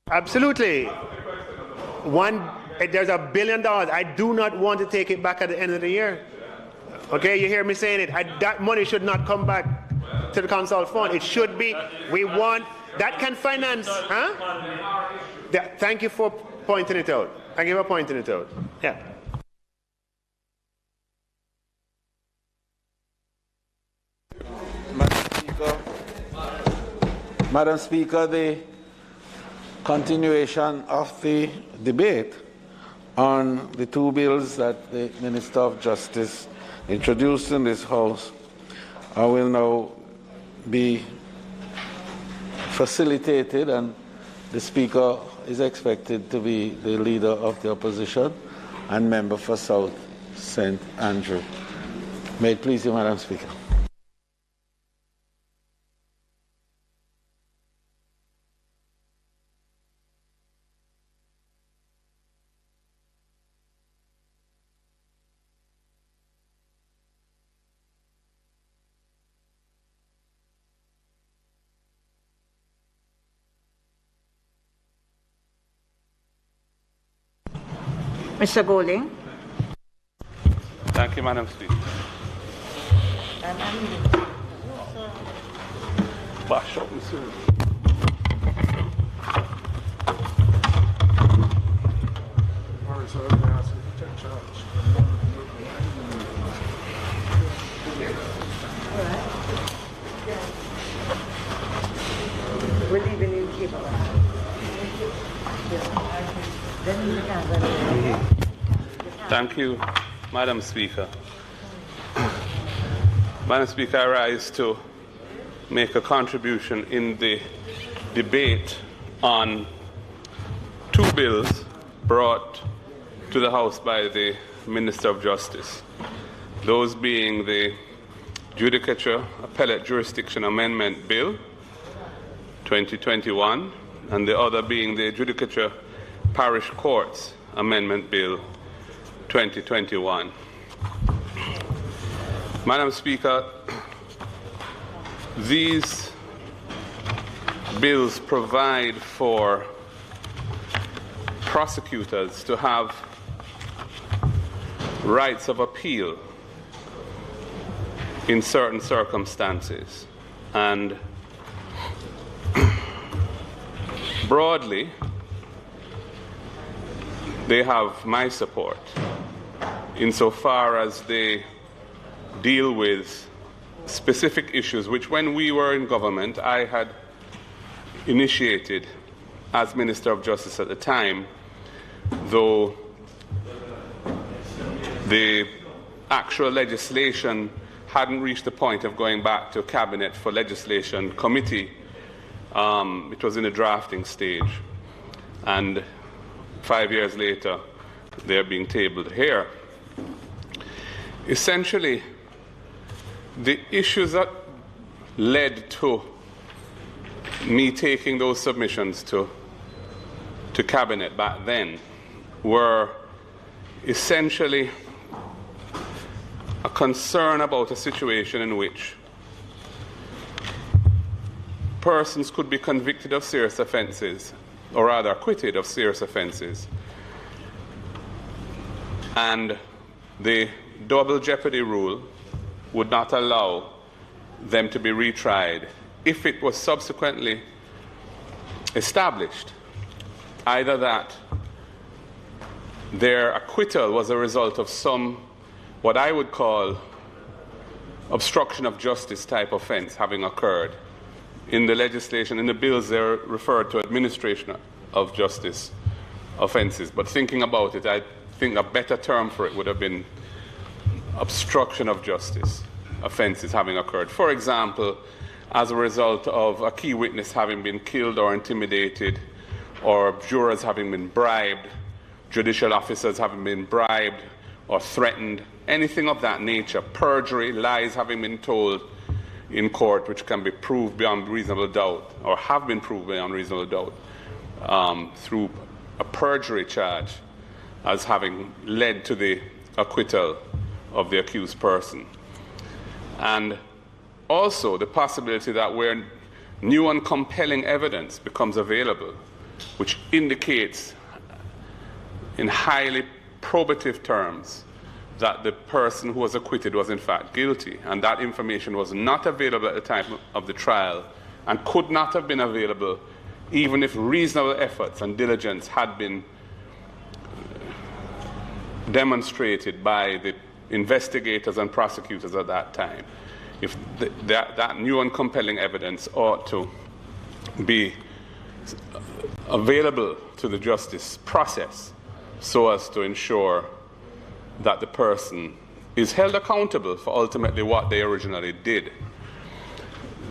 Absolutely. There's $1 billion. I do not want to take it back at the end of the year. Okay, you hear me saying it. That money should not come back to the council fund. It should be. We want that can finance. Thank you for pointing it out. Thank you for pointing it out. Yeah. Madam Speaker, the continuation of the debate on the two bills that the Minister of Justice introduced in this House will now be facilitated, and the Speaker is expected to be the Leader of the Opposition and member for South St. Andrew. May it please you, Madam Speaker. Mr. Golding. Thank you, Madam Speaker. Bash up, Mr. We're leaving in Cuba. Thank you, Madam Speaker. Madam Speaker, I rise to make a contribution in the debate on two bills brought to the House by the Minister of Justice, those being the Judicature Appellate Jurisdiction Amendment Bill 2021 and the other being the Judicature Parish Courts Amendment Bill 2021. Madam Speaker, these bills provide for prosecutors to have rights of appeal in certain circumstances. And broadly, they have my support insofar as they deal with specific issues which, when we were in government, I had initiated as Minister of Justice at the time, though the actual legislation hadn't reached the point of going back to Cabinet for Legislation Committee. It was in the drafting stage. And 5 years later, they're being tabled here. Essentially, the issues that led to me taking those submissions to Cabinet back then were essentially a concern about a situation in which persons could be convicted of serious offenses, or rather acquitted of serious offenses, and the double jeopardy rule would not allow them to be retried if it was subsequently established either that their acquittal was a result of some, what I would call, obstruction of justice type offense having occurred. In the legislation, in the bills, they're referred to administration of justice offenses. But thinking about it, I think a better term for it would have been obstruction of justice offenses having occurred. For example, as a result of a key witness having been killed or intimidated, or jurors having been bribed, judicial officers having been bribed or threatened, anything of that nature, perjury, lies having been told in court which can be proved beyond reasonable doubt, or have been proved beyond reasonable doubt, through a perjury charge as having led to the acquittal of the accused person. And also the possibility that where new and compelling evidence becomes available, which indicates in highly probative terms that the person who was acquitted was in fact guilty, and that information was not available at the time of the trial and could not have been available even if reasonable efforts and diligence had been demonstrated by the investigators and prosecutors at that time. If that new and compelling evidence ought to be available to the justice process so as to ensure that the person is held accountable for ultimately what they originally did.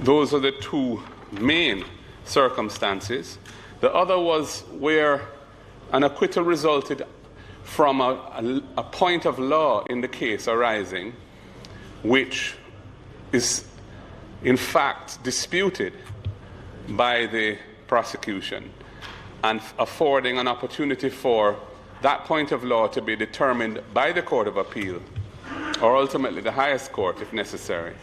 Those are the two main circumstances. The other was where an acquittal resulted from a point of law in the case arising, which is in fact disputed by the prosecution, and affording an opportunity for that point of law to be determined by the Court of Appeal, or ultimately the highest court if necessary.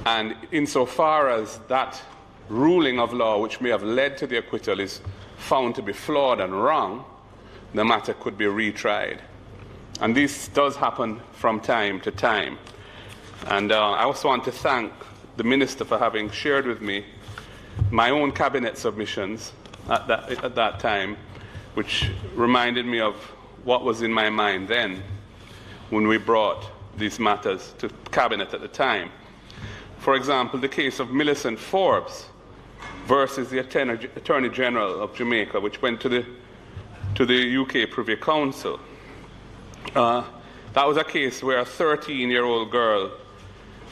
And insofar as that ruling of law which may have led to the acquittal is found to be flawed and wrong, the matter could be retried. And this does happen from time to time. And I also want to thank the Minister for having shared with me my own cabinet submissions at that time, which reminded me of what was in my mind then when we brought these matters to Cabinet at the time. For example, the case of Millicent Forbes versus the Attorney General of Jamaica, which went to the UK Privy Council. That was a case where a 13-year-old girl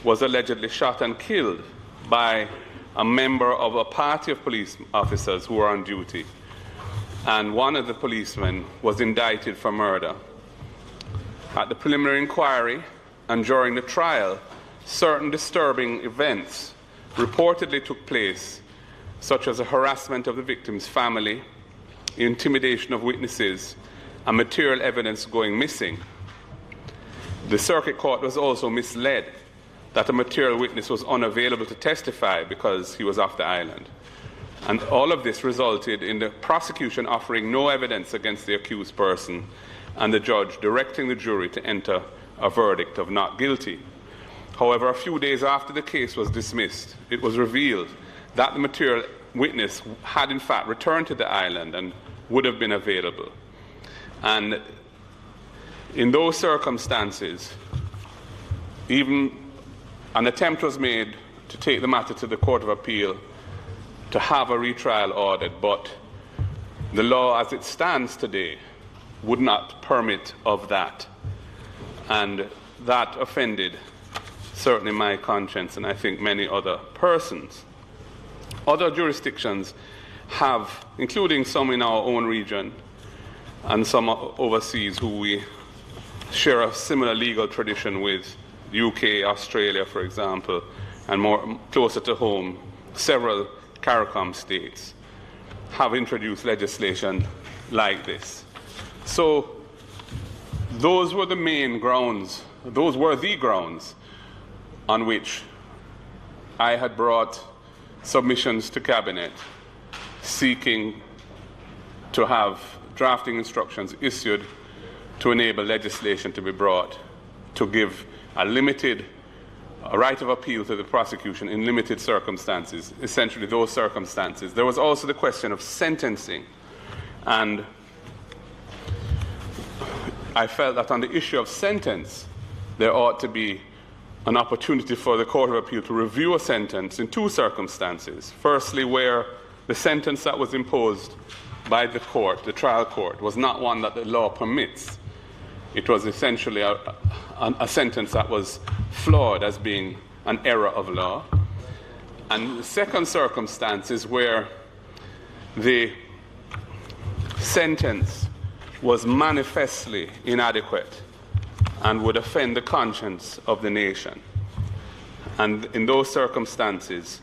was allegedly shot and killed by a member of a party of police officers who were on duty. And one of the policemen was indicted for murder. At the preliminary inquiry and during the trial, certain disturbing events reportedly took place, such as a harassment of the victim's family, intimidation of witnesses, and material evidence going missing. The circuit court was also misled that a material witness was unavailable to testify because he was off the island. And all of this resulted in the prosecution offering no evidence against the accused person and the judge directing the jury to enter a verdict of not guilty. However, a few days after the case was dismissed, it was revealed that the material witness had in fact returned to the island and would have been available. And in those circumstances, even an attempt was made to take the matter to the Court of Appeal to have a retrial ordered, but the law as it stands today would not permit of that. And that offended certainly my conscience and I think many other persons. Other jurisdictions have, including some in our own region and some overseas who we share a similar legal tradition with, UK, Australia, for example, and more closer to home, several CARICOM states have introduced legislation like this. So those were the main grounds, those were the grounds on which I had brought submissions to Cabinet seeking to have drafting instructions issued to enable legislation to be brought to give a right of appeal to the prosecution in limited circumstances, essentially those circumstances. There was also the question of sentencing, and I felt that on the issue of sentence, there ought to be an opportunity for the Court of Appeal to review a sentence in two circumstances. Firstly, where the sentence that was imposed by the court, the trial court, was not one that the law permits. It was essentially a sentence that was flawed as being an error of law. And the second circumstance is where the sentence was manifestly inadequate and would offend the conscience of the nation. And in those circumstances,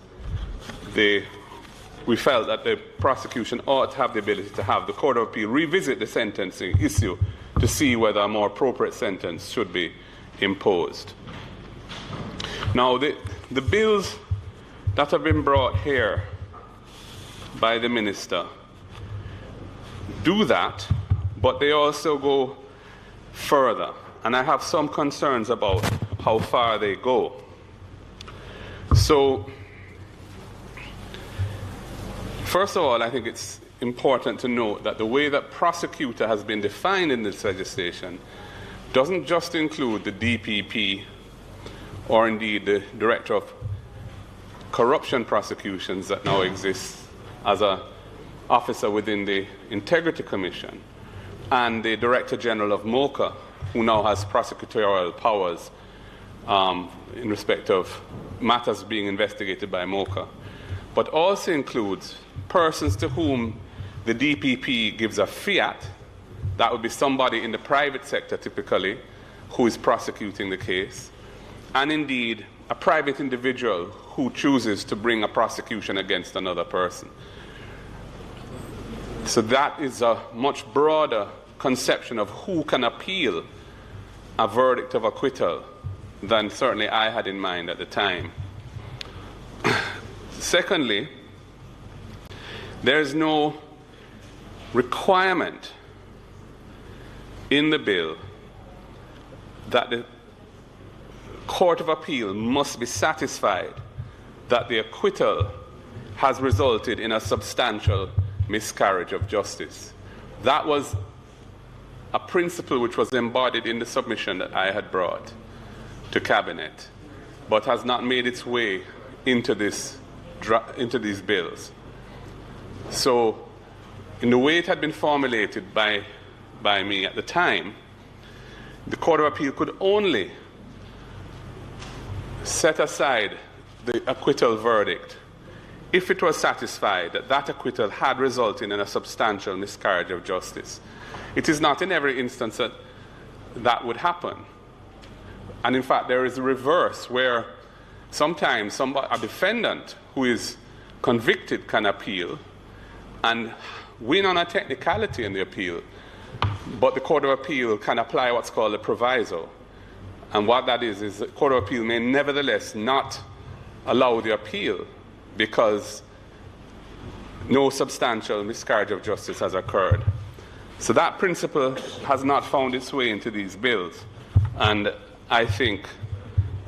we felt that the prosecution ought to have the ability to have the Court of Appeal revisit the sentencing issue to see whether a more appropriate sentence should be imposed. Now, the bills that have been brought here by the minister do that, but they also go further. And I have some concerns about how far they go. So, first of all, I think it's important to note that the way that prosecutor has been defined in this legislation doesn't just include the DPP or indeed the Director of Corruption Prosecutions that now exists as an officer within the Integrity Commission and the Director General of MOCA, who now has prosecutorial powers in respect of matters being investigated by MOCA, but also includes persons to whom the DPP gives a fiat. That would be somebody in the private sector typically who is prosecuting the case, and indeed a private individual who chooses to bring a prosecution against another person. So that is a much broader conception of who can appeal a verdict of acquittal than certainly I had in mind at the time. Secondly, there is no requirement in the bill that the Court of Appeal must be satisfied that the acquittal has resulted in a substantial miscarriage of justice. That was a principle which was embodied in the submission that I had brought to Cabinet, but has not made its way into these bills. So, in the way it had been formulated by me at the time, the Court of Appeal could only set aside the acquittal verdict if it was satisfied that that acquittal had resulted in a substantial miscarriage of justice. It is not in every instance that that would happen. And in fact, there is a reverse where sometimes a defendant who is convicted can appeal and win on a technicality in the appeal, but the Court of Appeal can apply what's called a proviso And what that is the Court of Appeal may nevertheless not allow the appeal because no substantial miscarriage of justice has occurred. So that principle has not found its way into these bills, and I think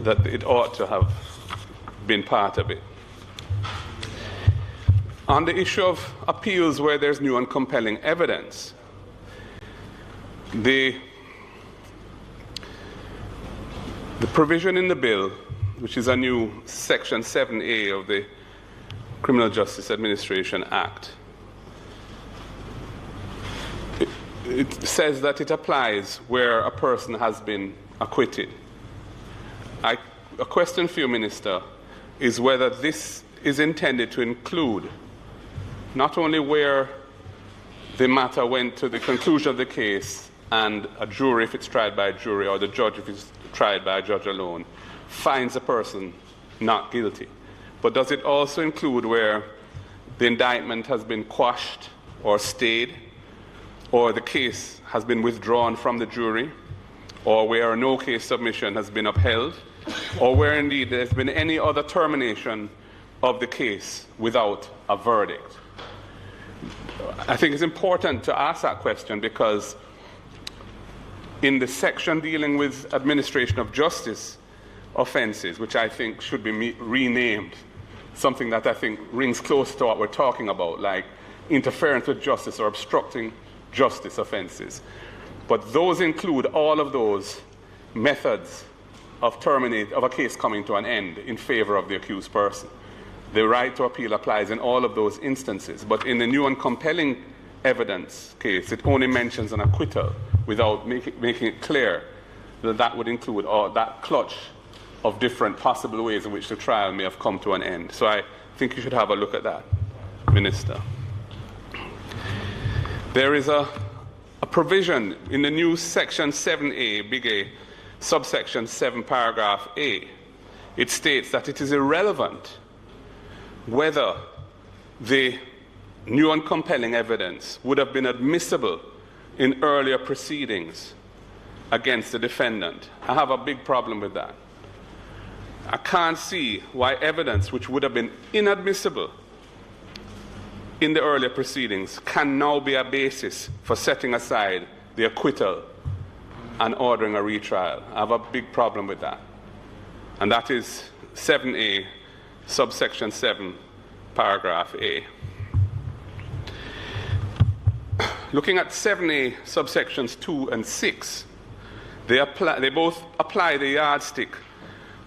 that it ought to have been part of it. On the issue of appeals where there's new and compelling evidence, the provision in the bill, which is a new Section 7A of the Criminal Justice Administration Act, it says that it applies where a person has been acquitted. A question for you, Minister, is whether this is intended to include not only where the matter went to the conclusion of the case and a jury, if it's tried by a jury, or the judge, if it's tried by a judge alone, finds a person not guilty. But does it also include where the indictment has been quashed or stayed, or the case has been withdrawn from the jury, or where no case submission has been upheld, or where indeed there's been any other termination of the case without a verdict? I think it's important to ask that question because in the section dealing with administration of justice offenses, which I think should be renamed, something that I think rings close to what we're talking about, like interference with justice or obstructing justice offenses. But those include all of those methods of a case coming to an end in favor of the accused person. The right to appeal applies in all of those instances, but in the new and compelling evidence case, it only mentions an acquittal without making it clear that that would include that clutch of different possible ways in which the trial may have come to an end. So I think you should have a look at that, Minister. There is a provision in the new Section 7A, big A, subsection 7, paragraph A. It states that it is irrelevant whether the new and compelling evidence would have been admissible in earlier proceedings against the defendant. I have a big problem with that. I can't see why evidence which would have been inadmissible in the earlier proceedings can now be a basis for setting aside the acquittal and ordering a retrial. I have a big problem with that. And that is 7A, subsection 7, paragraph A. Looking at 7A, subsections 2 and 6, they both apply the yardstick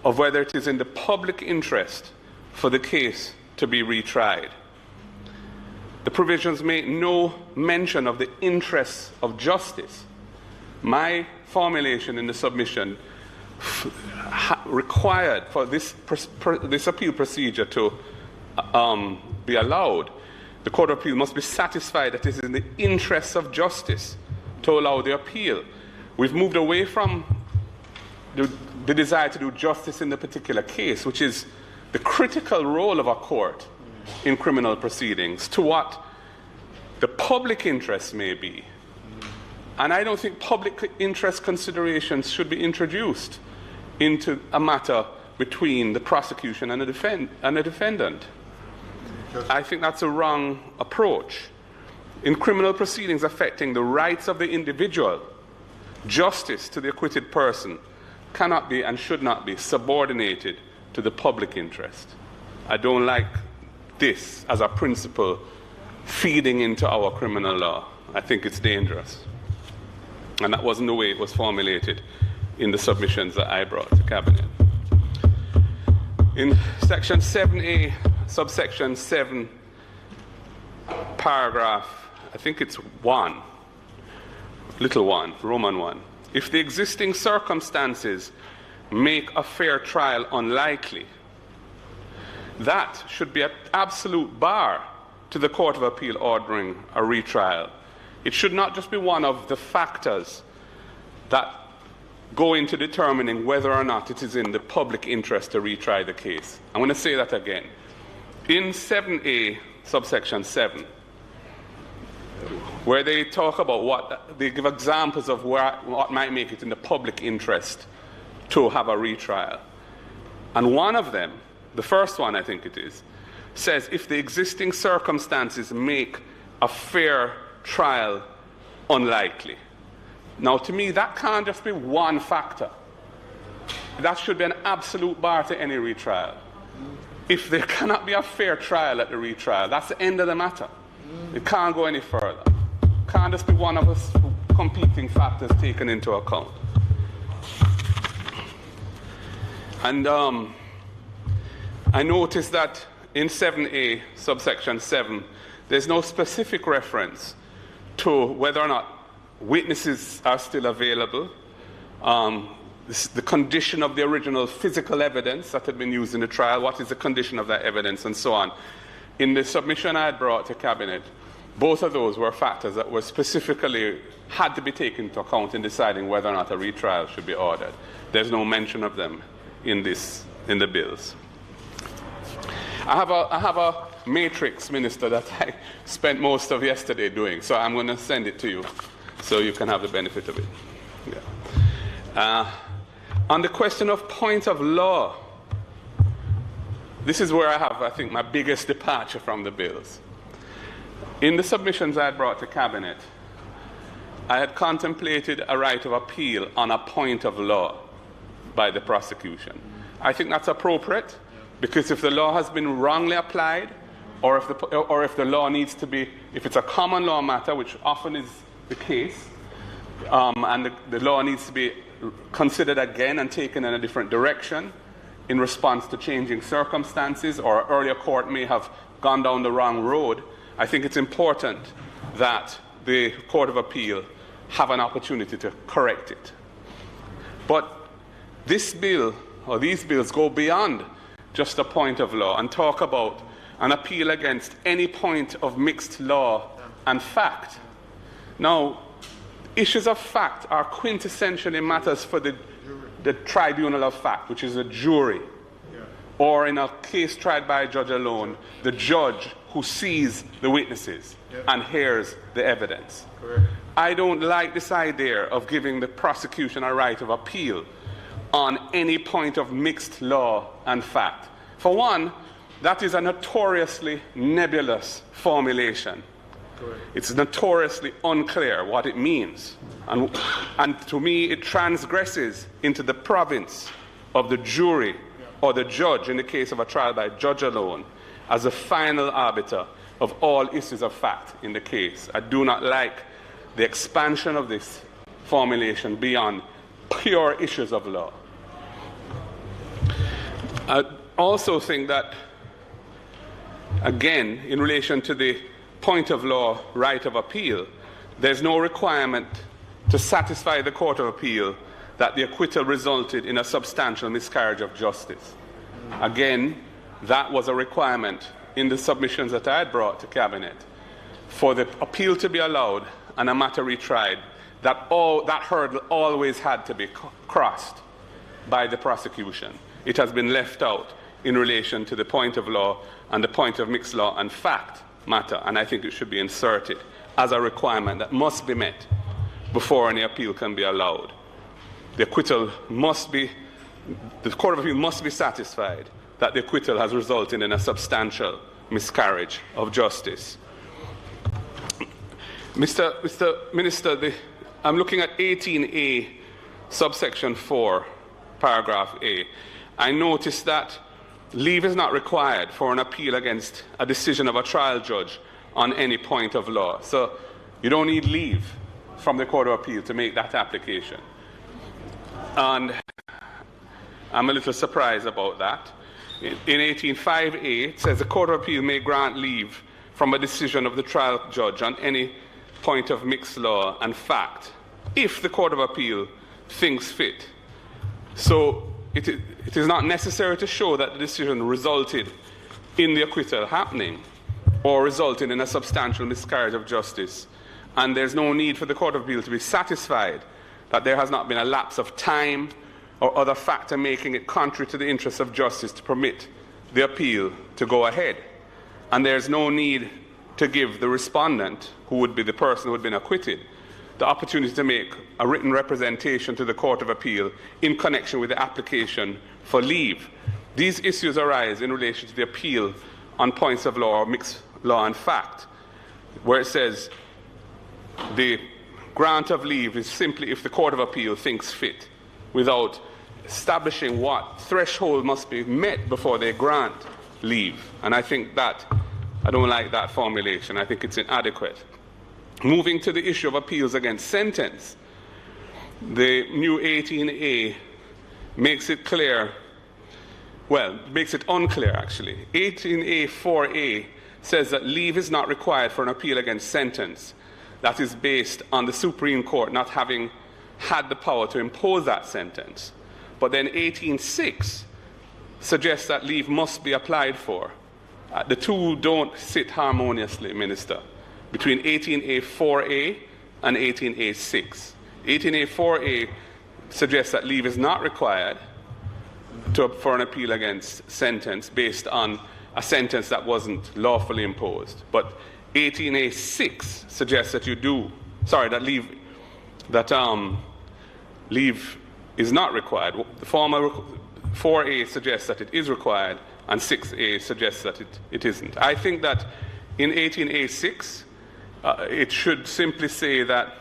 of whether it is in the public interest for the case to be retried. The provisions make no mention of the interests of justice. My formulation in the submission required for this appeal procedure to be allowed, the Court of Appeal must be satisfied that it is in the interests of justice to allow the appeal. We've moved away from the desire to do justice in the particular case, which is the critical role of a court in criminal proceedings, to what the public interest may be. And I don't think public interest considerations should be introduced into a matter between the prosecution and the defendant. I think that's a wrong approach. In criminal proceedings affecting the rights of the individual, justice to the acquitted person cannot be and should not be subordinated to the public interest. I don't like this as a principle feeding into our criminal law. I think it's dangerous. And that wasn't the way it was formulated in the submissions that I brought to Cabinet. In Section 7A, subsection 7, paragraph, I think it's 1, little 1, Roman 1. If the existing circumstances make a fair trial unlikely, that should be an absolute bar to the Court of Appeal ordering a retrial. It should not just be one of the factors that go into determining whether or not it is in the public interest to retry the case. I'm going to say that again. In 7A, subsection 7, where they talk about they give examples of what might make it in the public interest to have a retrial. And one of them, the first one I think it is, says if the existing circumstances make a fair trial unlikely. Now, to me, that can't just be one factor. That should be an absolute bar to any retrial. If there cannot be a fair trial at the retrial, that's the end of the matter. It can't go any further. It can't just be one of us competing factors taken into account. And I noticed that in 7A, subsection 7, there's no specific reference to whether or not witnesses are still available, the condition of the original physical evidence that had been used in the trial, what is the condition of that evidence, and so on. In the submission I had brought to Cabinet, both of those were factors that were specifically had to be taken into account in deciding whether or not a retrial should be ordered. There's no mention of them in the bills. I have a matrix, Minister, that I spent most of yesterday doing, so I'm going to send it to you so you can have the benefit of it. Yeah. On the question of point of law, this is where I have, I think, my biggest departure from the bills. In the submissions I had brought to Cabinet, I had contemplated a right of appeal on a point of law by the prosecution. I think that's appropriate, because if the law has been wrongly applied, or if the law needs to be, if it's a common law matter, which often is the case, and the law needs to be considered again and taken in a different direction in response to changing circumstances, or an earlier court may have gone down the wrong road, I think it's important that the Court of Appeal have an opportunity to correct it. But this bill, or these bills, go beyond just a point of law and talk about an appeal against any point of mixed law and fact. Now, issues of fact are quintessentially matters for the tribunal of fact, which is a jury, or in a case tried by a judge alone, the judge who sees the witnesses and hears the evidence. Correct. I don't like this idea of giving the prosecution a right of appeal on any point of mixed law and fact. For one, that is a notoriously nebulous formulation. Correct. It's notoriously unclear what it means. And to me, it transgresses into the province of the jury or the judge, in the case of a trial by judge alone, as a final arbiter of all issues of fact in the case. I do not like the expansion of this formulation beyond pure issues of law. I also think that, again, in relation to the point of law right of appeal, there's no requirement to satisfy the Court of Appeal that the acquittal resulted in a substantial miscarriage of justice. Again, that was a requirement in the submissions that I had brought to Cabinet. For the appeal to be allowed and a matter retried, that hurdle always had to be crossed by the prosecution. It has been left out in relation to the point of law and the point of mixed law and fact matter, and I think it should be inserted as a requirement that must be met before any appeal can be allowed. The acquittal must be, the Court of Appeal must be satisfied that the acquittal has resulted in a substantial miscarriage of justice. Mr. Minister, I'm looking at 18A, subsection 4, paragraph A. I noticed that leave is not required for an appeal against a decision of a trial judge on any point of law. So you don't need leave from the Court of Appeal to make that application. And I'm a little surprised about that. In 18.5a, it says the Court of Appeal may grant leave from a decision of the trial judge on any point of mixed law and fact, if the Court of Appeal thinks fit. So it is not necessary to show that the decision resulted in the acquittal happening or resulted in a substantial miscarriage of justice. And there's no need for the Court of Appeal to be satisfied that there has not been a lapse of time or other factor making it contrary to the interests of justice to permit the appeal to go ahead. And there's no need to give the respondent, who would be the person who had been acquitted, the opportunity to make a written representation to the Court of Appeal in connection with the application for leave. These issues arise in relation to the appeal on points of law or mixed law and fact, where it says the grant of leave is simply if the Court of Appeal thinks fit, without establishing what threshold must be met before they grant leave. And I think that, I don't like that formulation. I think it's inadequate. Moving to the issue of appeals against sentence, the new 18A makes it clear, well, makes it unclear actually. 18A 4A says that leave is not required for an appeal against sentence that is based on the Supreme Court not having had the power to impose that sentence. But then 18.6 suggests that leave must be applied for. The two don't sit harmoniously, Minister, between 18A 4A and 18A 6. 18A 4A suggests that leave is not required for an appeal against sentence based on a sentence that wasn't lawfully imposed. But 18A 6 suggests that leave is not required. The former 4A suggests that it is required, and 6A suggests that it isn't. I think that in 18A 6, it should simply say that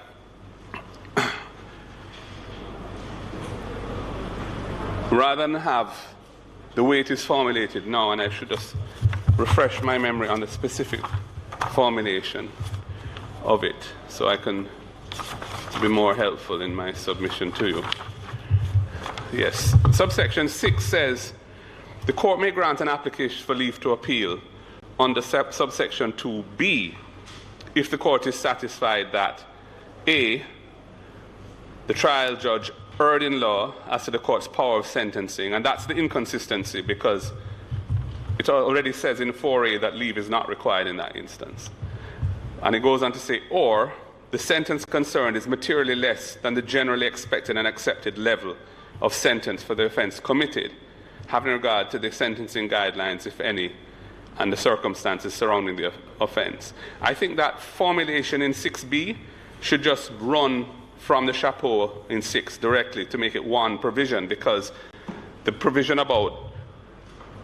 rather than have the way it is formulated now, and I should just refresh my memory on the specific formulation of it so I can be more helpful in my submission to you. Yes, subsection 6 says the court may grant an application for leave to appeal under subsection 2B if the court is satisfied that A, the trial judge erred in law as to the court's power of sentencing, and that's the inconsistency because it already says in 4A that leave is not required in that instance. And it goes on to say, or the sentence concerned is materially less than the generally expected and accepted level of sentence for the offense committed, having regard to the sentencing guidelines, if any, and the circumstances surrounding the offense. I think that formulation in 6B should just run from the chapeau in 6 directly to make it one provision, because the provision about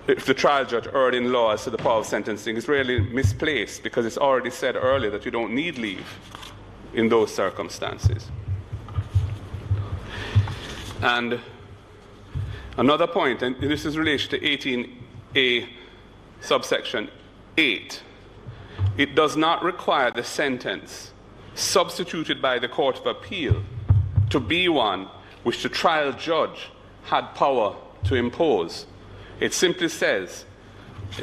if the trial judge erred in law as to the power of sentencing is really misplaced, because it's already said earlier that you don't need leave in those circumstances. And another point, and this is in relation to 18A subsection 8, it does not require the sentence substituted by the Court of Appeal to be one which the trial judge had power to impose. It simply says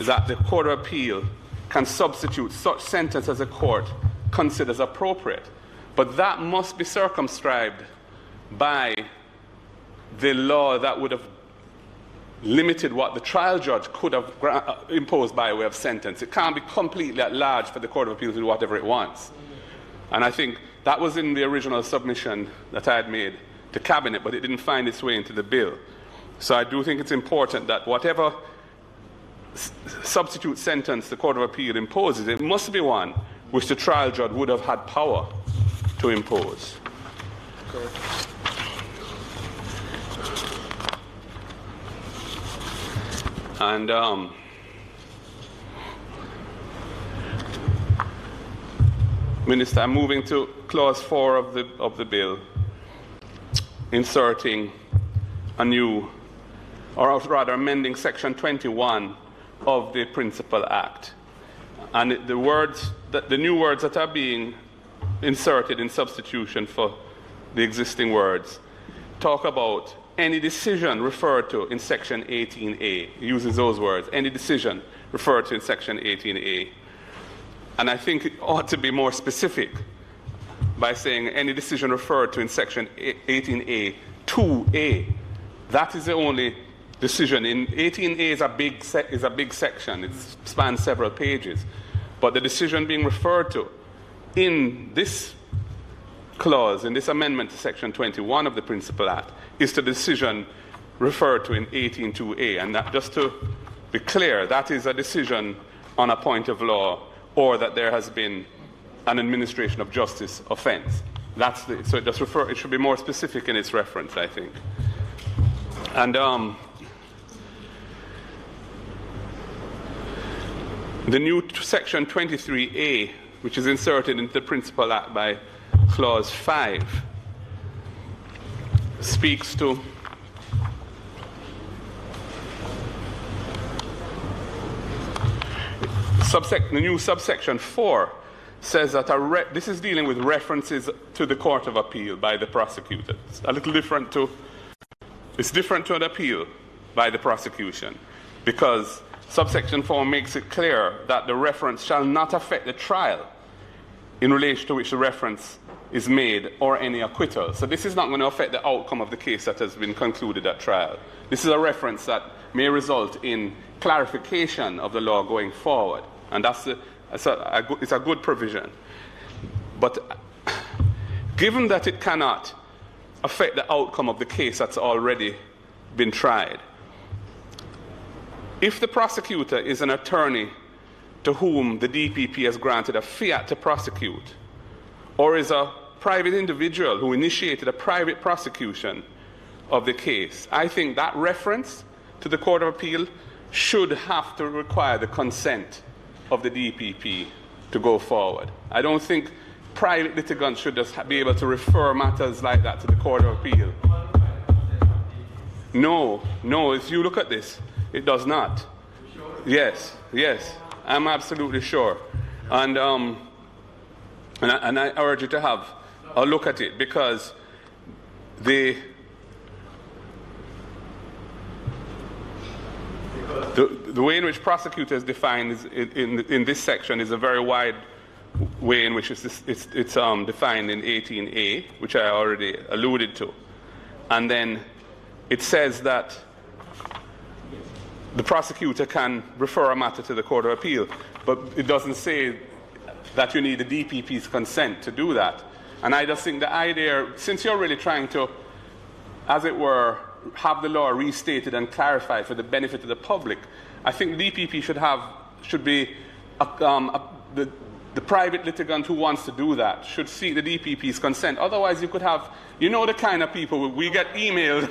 that the Court of Appeal can substitute such sentence as a court considers appropriate, but that must be circumscribed by the law that would have limited what the trial judge could have imposed by way of sentence. It can't be completely at large for the Court of Appeal to do whatever it wants. And I think that was in the original submission that I had made to Cabinet, but it didn't find its way into the bill. So I do think it's important that whatever substitute sentence the Court of Appeal imposes, it must be one which the trial judge would have had power to impose. Okay. And Minister, I'm moving to clause 4 of the bill, inserting a new, or rather amending section 21 of the Principal Act. And the new words that are being inserted in substitution for the existing words talk about any decision referred to in section 18A. It uses those words, any decision referred to in section 18A. And I think it ought to be more specific by saying any decision referred to in section 18A 2A. That is the only decision. In 18A is a big section. It spans several pages. But the decision being referred to in this clause, in this amendment to section 21 of the Principal Act, is the decision referred to in 18.2A. And that, just to be clear, that is a decision on a point of law or that there has been an administration of justice offense. So it should be more specific in its reference, I think. And the new section 23A, which is inserted into the Principal Act by Clause 5, speaks to the new subsection 4 says that this is dealing with references to the Court of Appeal by the prosecutor. It's a little different it's different to an appeal by the prosecution, because subsection 4 makes it clear that the reference shall not affect the trial in relation to which the reference is made or any acquittal. So this is not going to affect the outcome of the case that has been concluded at trial. This is a reference that may result in clarification of the law going forward, and it's a good provision. But given that it cannot affect the outcome of the case that's already been tried, if the prosecutor is an attorney to whom the DPP has granted a fiat to prosecute, or is a private individual who initiated a private prosecution of the case, I think that reference to the Court of Appeal should have to require the consent of the DPP to go forward. I don't think private litigants should just be able to refer matters like that to the Court of Appeal. No, if you look at this, it does not. Yes, I'm absolutely sure. And I urge you to have a look at it, because the way in which prosecutor is defined in this section is a very wide way in which it's defined in 18A, which I already alluded to. And then it says that the prosecutor can refer a matter to the Court of Appeal, but it doesn't say that you need the DPP's consent to do that. And I just think the idea, since you're really trying to, as it were, have the law restated and clarified for the benefit of the public, I think the DPP should be the private litigant who wants to do that should seek the DPP's consent. Otherwise, you could have, the kind of people, we get emailed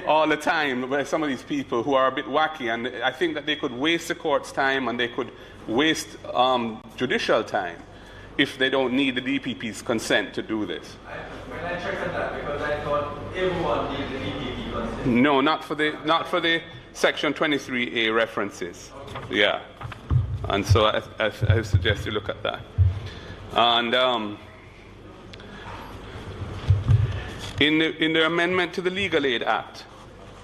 all the time by some of these people who are a bit wacky, and I think that they could waste the court's time and they could waste judicial time if they don't need the DPP's consent to do this. When I checked on that, because I thought everyone needed the DPP consent. No, not for the Section 23A references. Okay. Yeah. And so I suggest you look at that. And in the amendment to the Legal Aid Act,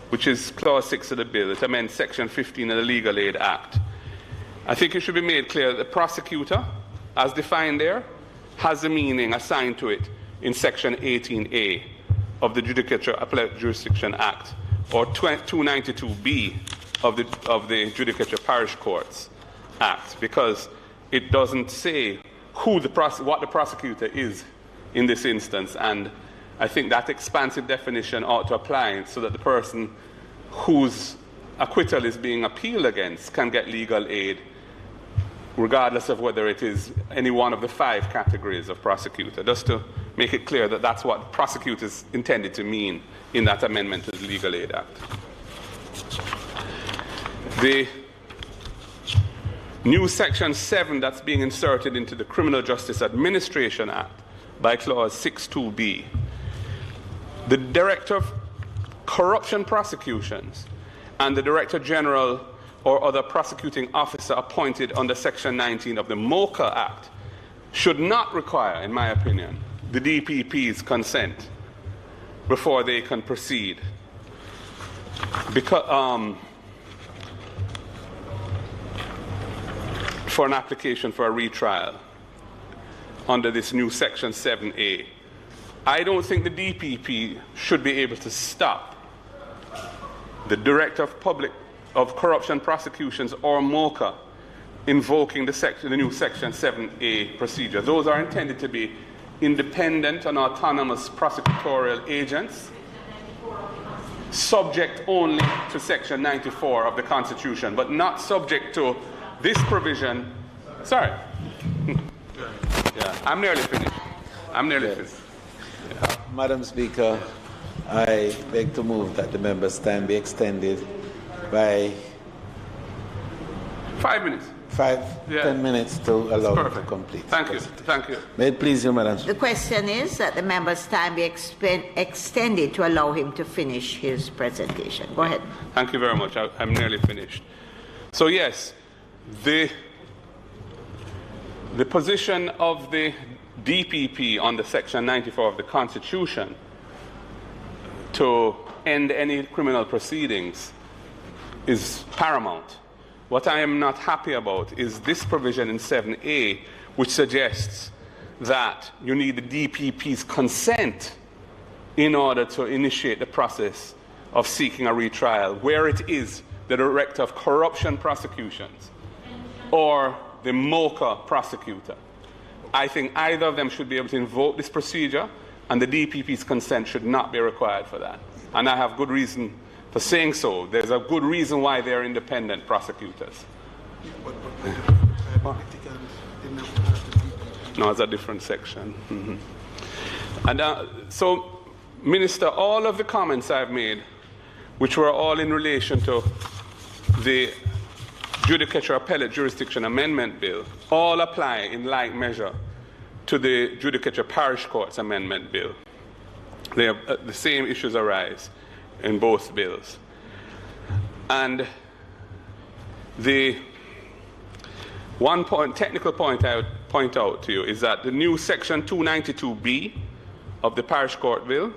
which is Clause 6 of the bill, it amends Section 15 of the Legal Aid Act. I think it should be made clear that the prosecutor, as defined there, has the meaning assigned to it in Section 18A of the Judicature Appellate Jurisdiction Act, or 292B of the Judicature Parish Courts Act, because it doesn't say what the prosecutor is in this instance, and I think that expansive definition ought to apply so that the person whose acquittal is being appealed against can get legal aid, regardless of whether it is any one of the 5 categories of prosecutor, just to make it clear that that's what prosecutors intended to mean in that amendment to the Legal Aid Act. The new Section 7 that's being inserted into the Criminal Justice Administration Act by Clause 6.2b, the Director of Corruption Prosecutions and the Director General or other prosecuting officer appointed under Section 19 of the MOCA Act should not require, in my opinion, the DPP's consent before they can proceed. Because, for an application for a retrial under this new Section 7A. I don't think the DPP should be able to stop the Director of Corruption Prosecutions or MOCA invoking the new Section 7A procedure. Those are intended to be independent and autonomous prosecutorial agents, subject only to Section 94 of the Constitution, but not subject to this provision. Sorry. Yeah, I'm nearly finished. Madam Speaker, I beg to move that the member's time be extended by 5 minutes. 10 minutes to allow him to complete. Thank you. Thank you. May it please you, Madam Speaker. The question is that the member's time be extended to allow him to finish his presentation. Go ahead. Thank you very much. I'm nearly finished. So yes, the position of the DPP under Section 94 of the Constitution to end any criminal proceedings is paramount. What I am not happy about is this provision in 7A, which suggests that you need the DPP's consent in order to initiate the process of seeking a retrial, where it is the Director of Corruption Prosecutions or the MOCA prosecutor. I think either of them should be able to invoke this procedure, and the DPP's consent should not be required for that. And I have good reason for saying so. There's a good reason why they're independent prosecutors. No, it's a different section. Mm-hmm. And so, Minister, all of the comments I've made, which were all in relation to the Judicature Appellate Jurisdiction Amendment Bill, all apply in like measure to the Judicature Parish Courts Amendment Bill. They have, the same issues arise in both bills. And the one technical point I would point out to you is that the new Section 292B of the Parish Court Bill,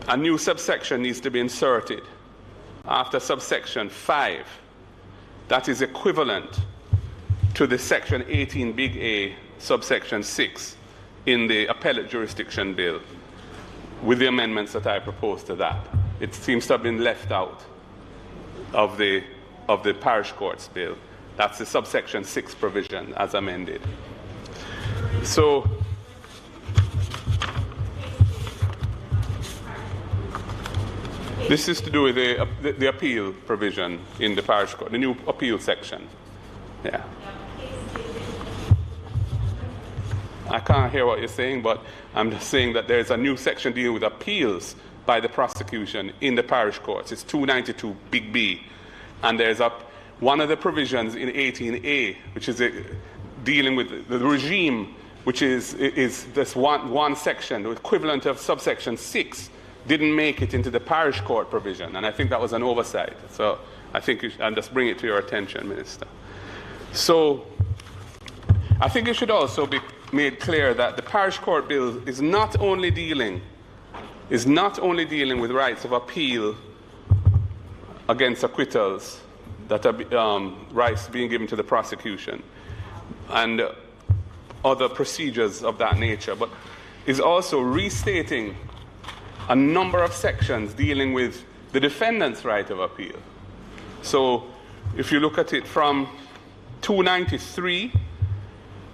a new subsection needs to be inserted after subsection 5. That is equivalent to the Section 18 Big A subsection 6 in the Appellate Jurisdiction Bill, with the amendments that I propose to that. It seems to have been left out of the Parish Courts Bill. That's the subsection 6 provision as amended. So, this is to do with the appeal provision in the Parish Court, the new appeal section. Yeah. I can't hear what you're saying, but I'm just saying that there's a new section dealing with appeals by the prosecution in the parish courts. It's 292 Big B. And there's one of the provisions in 18A, which is dealing with the regime, which is this one section, the equivalent of subsection 6, didn't make it into the parish court provision. And I think that was an oversight. So I think I'll just bring it to your attention, Minister. So I think it should also be made clear that the Parish Court Bill is not only dealing with rights of appeal against acquittals that are rights being given to the prosecution and other procedures of that nature, but is also restating a number of sections dealing with the defendant's right of appeal. So if you look at it from 293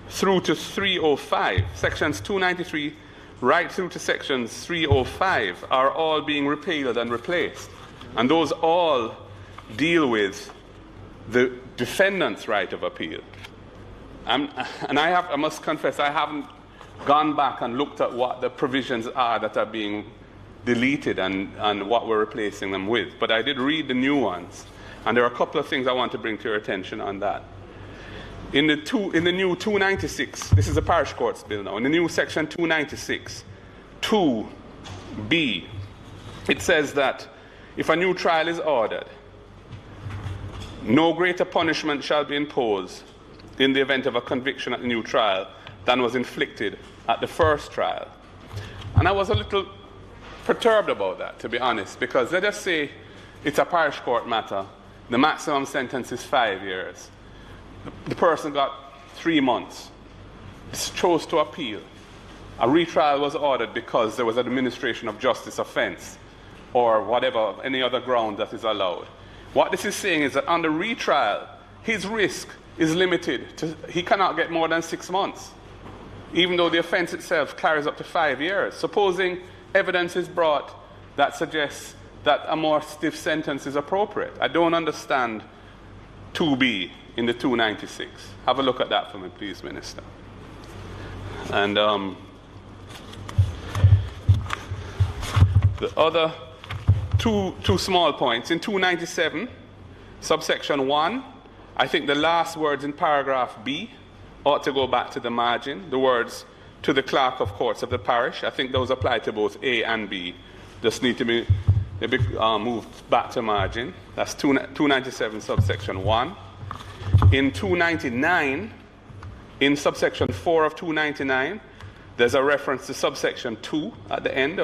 through to 305, sections 293 right through to sections 305 are all being repealed and replaced. And those all deal with the defendant's right of appeal. And I must confess, I haven't gone back and looked at what the provisions are that are being deleted and what we're replacing them with. But I did read the new ones. And there are a couple of things I want to bring to your attention on that. In the new 296, this is a parish courts bill now, in the new section 296, 2B, it says that if a new trial is ordered, no greater punishment shall be imposed in the event of a conviction at the new trial than was inflicted at the first trial. And I was a little perturbed about that, to be honest, because let us say it's a parish court matter, the maximum sentence is 5 years. The person got 3 months, chose to appeal. A retrial was ordered because there was an administration of justice offense or whatever, any other ground that is allowed. What this is saying is that on the retrial, his risk is limited to, he cannot get more than 6 months, even though the offense itself carries up to 5 years. Supposing evidence is brought that suggests that a more stiff sentence is appropriate. I don't understand 2B in the 296. Have a look at that for me, please, Minister. And The other two small points. In 297, subsection 1, I think the last words in paragraph B ought to go back to the margin. The words, to the clerk of courts of the parish. I think those apply to both A and B. Just need to be moved back to margin. That's 297 subsection 1. In 299, in subsection 4 of 299, there's a reference to subsection 2 at the end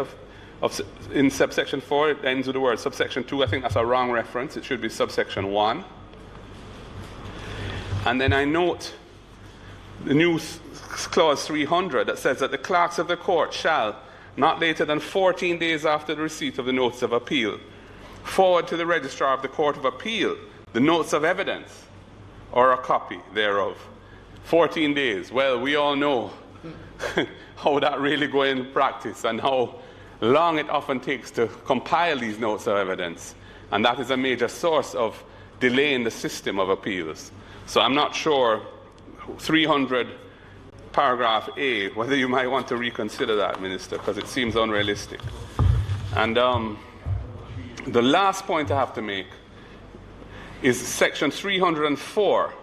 in subsection 4. It ends with the word subsection 2. I think that's a wrong reference. It should be subsection 1. And then I note the new clause 300 that says that the clerks of the court shall, not later than 14 days after the receipt of the notice of appeal, forward to the registrar of the Court of Appeal the notes of evidence or a copy thereof. 14 days. Well, we all know how that really goes in practice and how long it often takes to compile these notes of evidence. And that is a major source of delay in the system of appeals. So I'm not sure 300 paragraph A, whether you might want to reconsider that, Minister, because it seems unrealistic. And the last point I have to make is section 304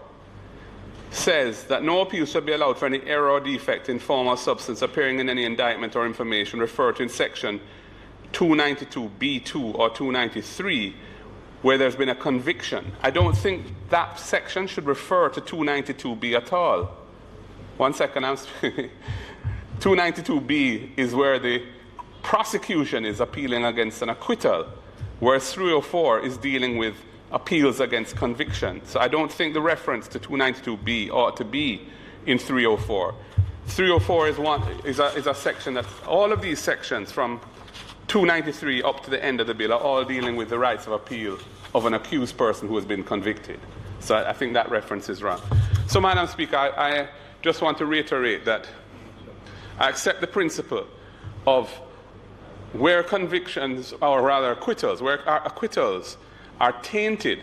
says that no appeal shall be allowed for any error or defect in form or substance appearing in any indictment or information referred to in section 292B2 or 293 where there's been a conviction. I don't think that section should refer to 292B at all. 1 second, 292B is where the prosecution is appealing against an acquittal, whereas 304 is dealing with appeals against conviction. So I don't think the reference to 292B ought to be in 304. 304 is a section that all of these sections from 293 up to the end of the bill are all dealing with the rights of appeal of an accused person who has been convicted. So I think that reference is wrong. So, Madam Speaker, I just want to reiterate that I accept the principle of where convictions, or rather acquittals, where acquittals are tainted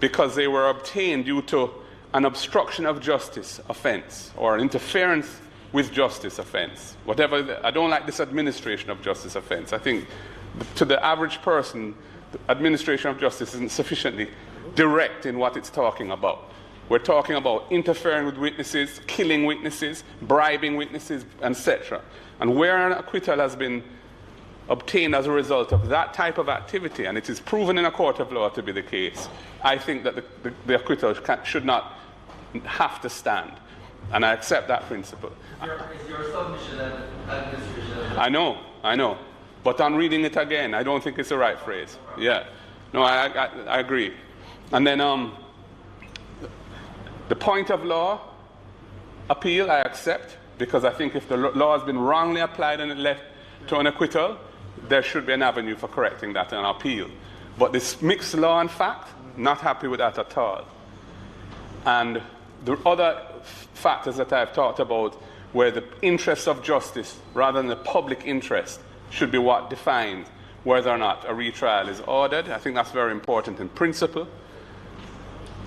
because they were obtained due to an obstruction of justice offense or an interference with justice offense. Whatever, I don't like this administration of justice offense. I think to the average person, the administration of justice isn't sufficiently direct in what it's talking about. We're talking about interfering with witnesses, killing witnesses, bribing witnesses, etc. And where an acquittal has been obtained as a result of that type of activity, and it is proven in a court of law to be the case, I think that the acquittal should not have to stand. And I accept that principle. Is your submission and administration? I know. But on reading it again, I don't think it's the right phrase. Yeah. No, I agree. And then the point of law appeal, I accept, because I think if the law has been wrongly applied and it led to an acquittal, there should be an avenue for correcting that and appeal. But this mixed law and fact, not happy with that at all. And the other factors that I've talked about, where the interest of justice rather than the public interest should be what defines whether or not a retrial is ordered. I think that's very important in principle.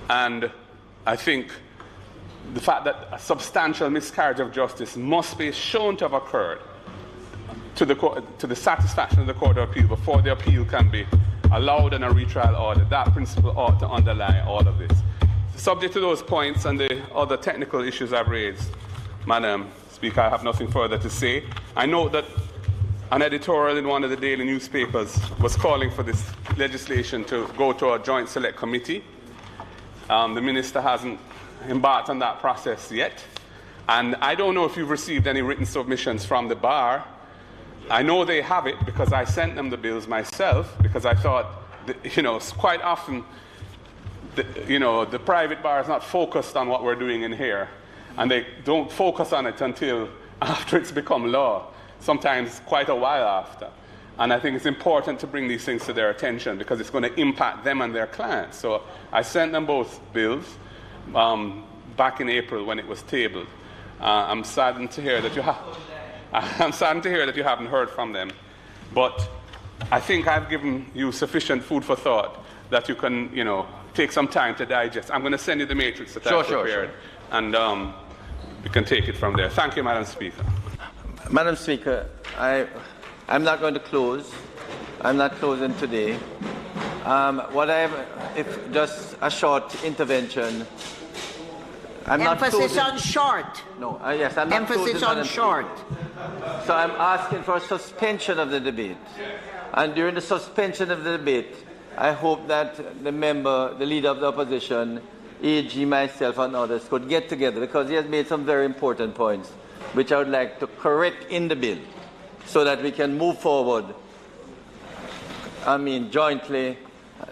And I think the fact that a substantial miscarriage of justice must be shown to have occurred to the satisfaction of the Court of Appeal before the appeal can be allowed in a retrial order. That principle ought to underlie all of this. Subject to those points and the other technical issues I've raised, Madam Speaker, I have nothing further to say. I note that an editorial in one of the daily newspapers was calling for this legislation to go to a joint select committee. The minister hasn't embarked on that process yet. And I don't know if you've received any written submissions from the bar. I know they have it because I sent them the bills myself, because I thought, quite often, the private bar is not focused on what we're doing in here. And they don't focus on it until after it's become law, sometimes quite a while after. And I think it's important to bring these things to their attention because it's going to impact them and their clients. So I sent them both bills back in April when it was tabled. I'm saddened to hear that you haven't heard from them. But I think I've given you sufficient food for thought that you can, take some time to digest. I'm going to send you the matrix that I've prepared. And we can take it from there. Thank you, Madam Speaker. Madam Speaker, I'm not going to close I'm not closing today. If just a short intervention. Emphasis on short. No, yes, I'm not emphasis on short. So I'm asking for a suspension of the debate. And during the suspension of the debate, I hope that the leader of the opposition, AG, myself, and others could get together, because he has made some very important points, which I would like to correct in the bill, so that we can move forward, jointly,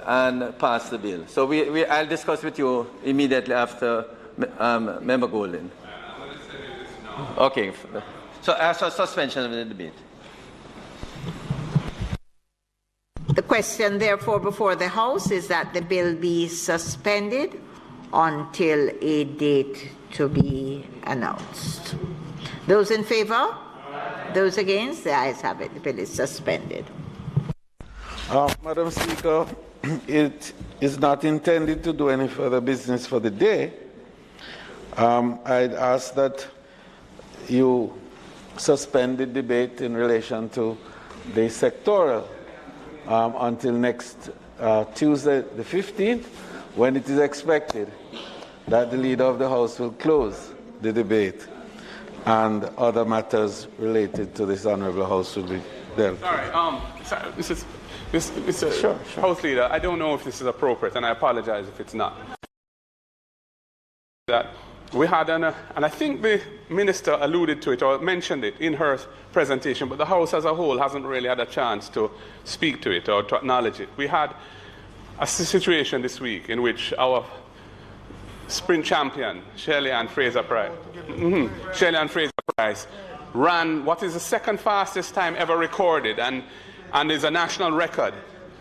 and pass the bill. So I'll discuss with you immediately after Member Golden. Okay. So as for suspension of the debate. The question, therefore, before the House is that the bill be suspended until a date to be announced. Those in favor? Those against? The ayes have it. The bill is suspended. Madam Speaker, it is not intended to do any further business for the day. I'd ask that you suspend the debate in relation to the sectoral until next Tuesday, the 15th, when it is expected that the leader of the House will close the debate and other matters related to this honorable House will be dealt with. Sorry, Mr. House Leader, I don't know if this is appropriate, and I apologize if it's not. That we had and I think the minister alluded to it or mentioned it in her presentation, but the House as a whole hasn't really had a chance to speak to it or to acknowledge it. We had a situation this week in which our sprint champion, Shelley-Ann Fraser-Pryce, ran what is the second fastest time ever recorded and is a national record.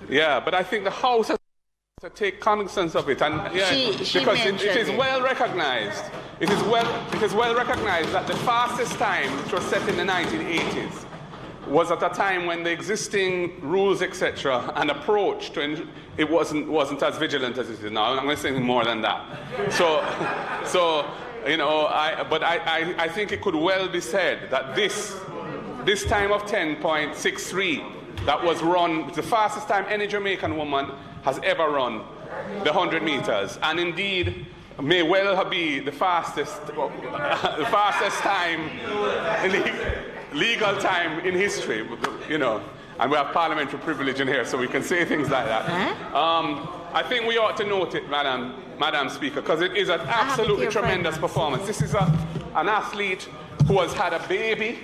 Yeah, but I think the House has to take cognizance of it, and because it is well recognized. It is well recognized that the fastest time, which was set in the 1980s, was at a time when the existing rules, etc., and approach to it wasn't as vigilant as it is now. I'm going to say more than that. So I think it could well be said that this time of 10.63 that was run, the fastest time any Jamaican woman has ever run the 100 meters, and indeed may well be the fastest time, legal time in history, and we have parliamentary privilege in here, so we can say things like that. I think we ought to note it, Madam Speaker, because it is an absolutely tremendous performance. This is an athlete who has had a baby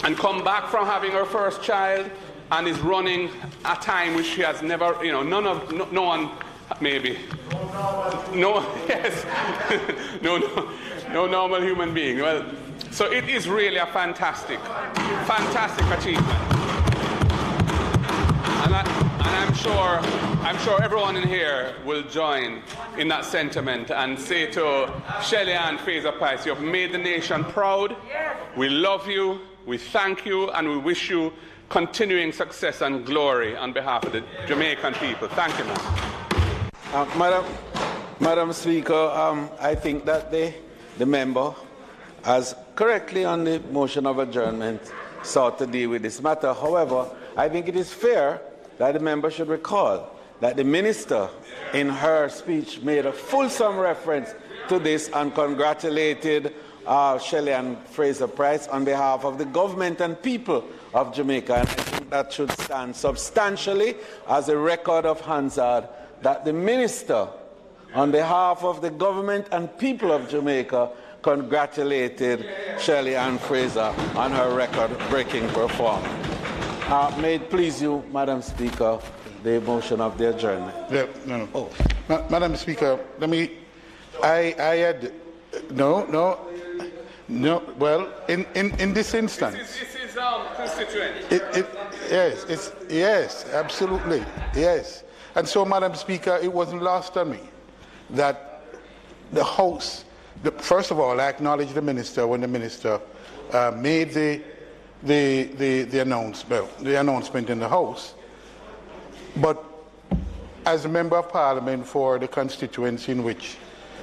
and come back from having her first child, and is running a time which she has never, no one, maybe, no normal human being. Well, so it is really a fantastic achievement, and I'm sure everyone in here will join in that sentiment and say to Shelley-Ann Fraser-Pryce, you have made the nation proud. We love you, we thank you, and we wish you continuing success and glory on behalf of the Jamaican people. Thank you, ma'am. Madam Speaker, I think that the member has correctly on the motion of adjournment sought to deal with this matter. However, I think it is fair that the member should recall that the minister in her speech made a fulsome reference to this and congratulated Shelley-Ann Fraser-Pryce on behalf of the government and people of Jamaica, and I think that should stand substantially as a record of Hansard that the minister, on behalf of the government and people of Jamaica, congratulated Shelley-Ann Fraser on her record-breaking performance. May it please you, Madam Speaker, the motion of the adjournment. Yeah, no. Oh. Madam Speaker, well, in this instance. This is constituent. Yes, absolutely, yes. And so, Madam Speaker, it wasn't lost on me that the House, first of all, I acknowledge the minister when the minister made the announcement in the House. But as a member of Parliament for the constituency in which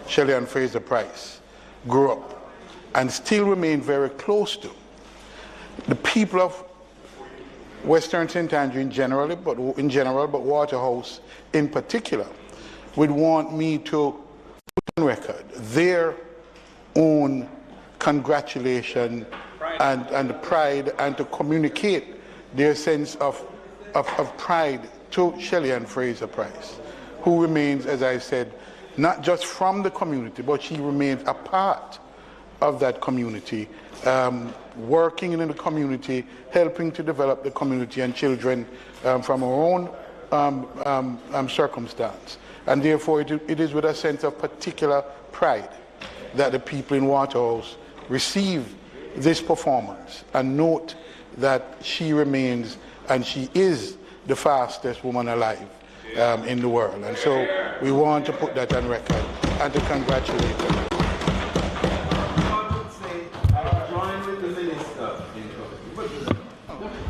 Shelley-Ann Fraser-Pryce grew up and still remain very close to, the people of Western St. Andrew in general, but Waterhouse in particular, would want me to put on record their own congratulation and pride, and to communicate their sense of pride to Shelley-Ann Fraser-Pryce, who remains, as I said, not just from the community, but she remains a part of that community, working in the community, helping to develop the community and children from her own circumstance. And therefore, it is with a sense of particular pride that the people in Waterhouse receive this performance and note that she remains and she is the fastest woman alive in the world. And so we want to put that on record and to congratulate her.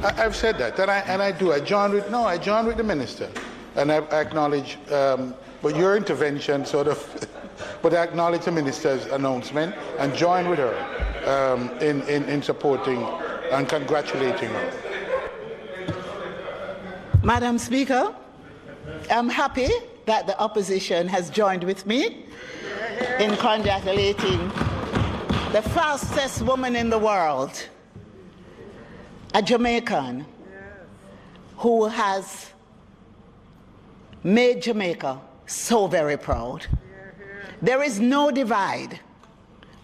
I've said that, and I do. I joined with the minister, and I acknowledge, but your intervention sort of, but I acknowledge the minister's announcement and join with her in supporting and congratulating her. Madam Speaker, I'm happy that the opposition has joined with me in congratulating the fastest woman in the world, a Jamaican who has made Jamaica so very proud. There is no divide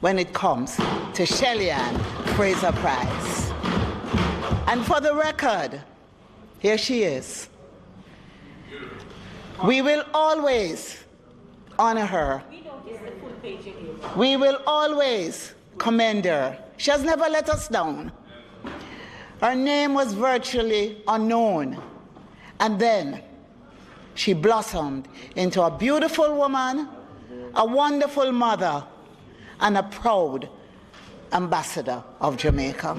when it comes to Shelley-Ann Fraser-Pryce. And for the record, here she is. We will always honor her. We will always commend her. She has never let us down. Her name was virtually unknown. And then she blossomed into a beautiful woman, a wonderful mother, and a proud ambassador of Jamaica.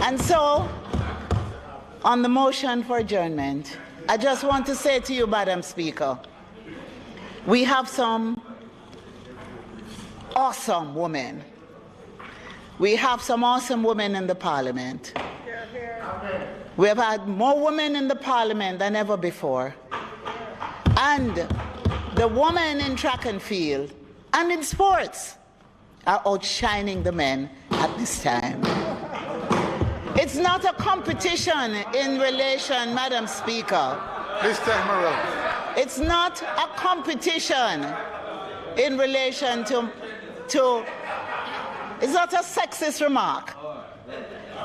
And so, on the motion for adjournment, I just want to say to you, Madam Speaker, we have some awesome women. We have some awesome women in the Parliament. We have had more women in the Parliament than ever before. And the women in track and field and in sports are outshining the men at this time. It's not a competition in relation, Madam Speaker. This time around. It's not a competition in relation to it's not a sexist remark.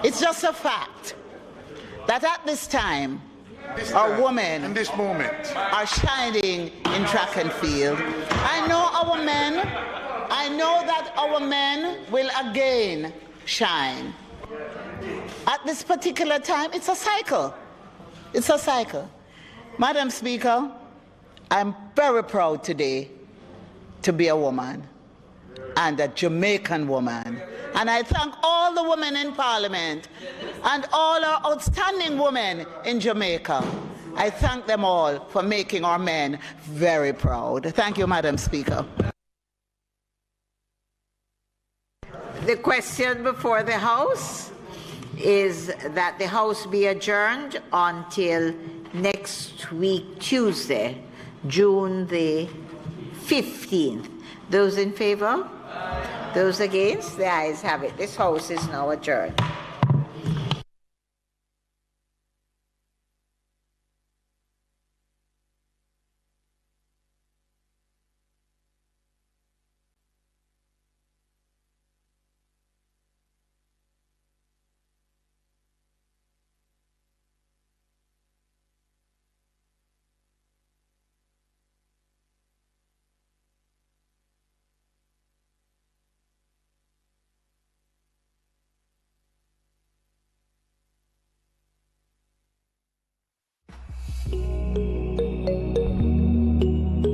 It's just a fact that at this time, our women in this moment are shining in track and field. I know that our men will again shine. At this particular time, it's a cycle. It's a cycle. Madam Speaker, I'm very proud today to be a woman, and a Jamaican woman. And I thank all the women in Parliament and all our outstanding women in Jamaica. I thank them all for making our men very proud. Thank you, Madam Speaker. The question before the House is that the House be adjourned until next week, Tuesday, June the 15th. Those in favor? Those against? The ayes have it. This House is now adjourned.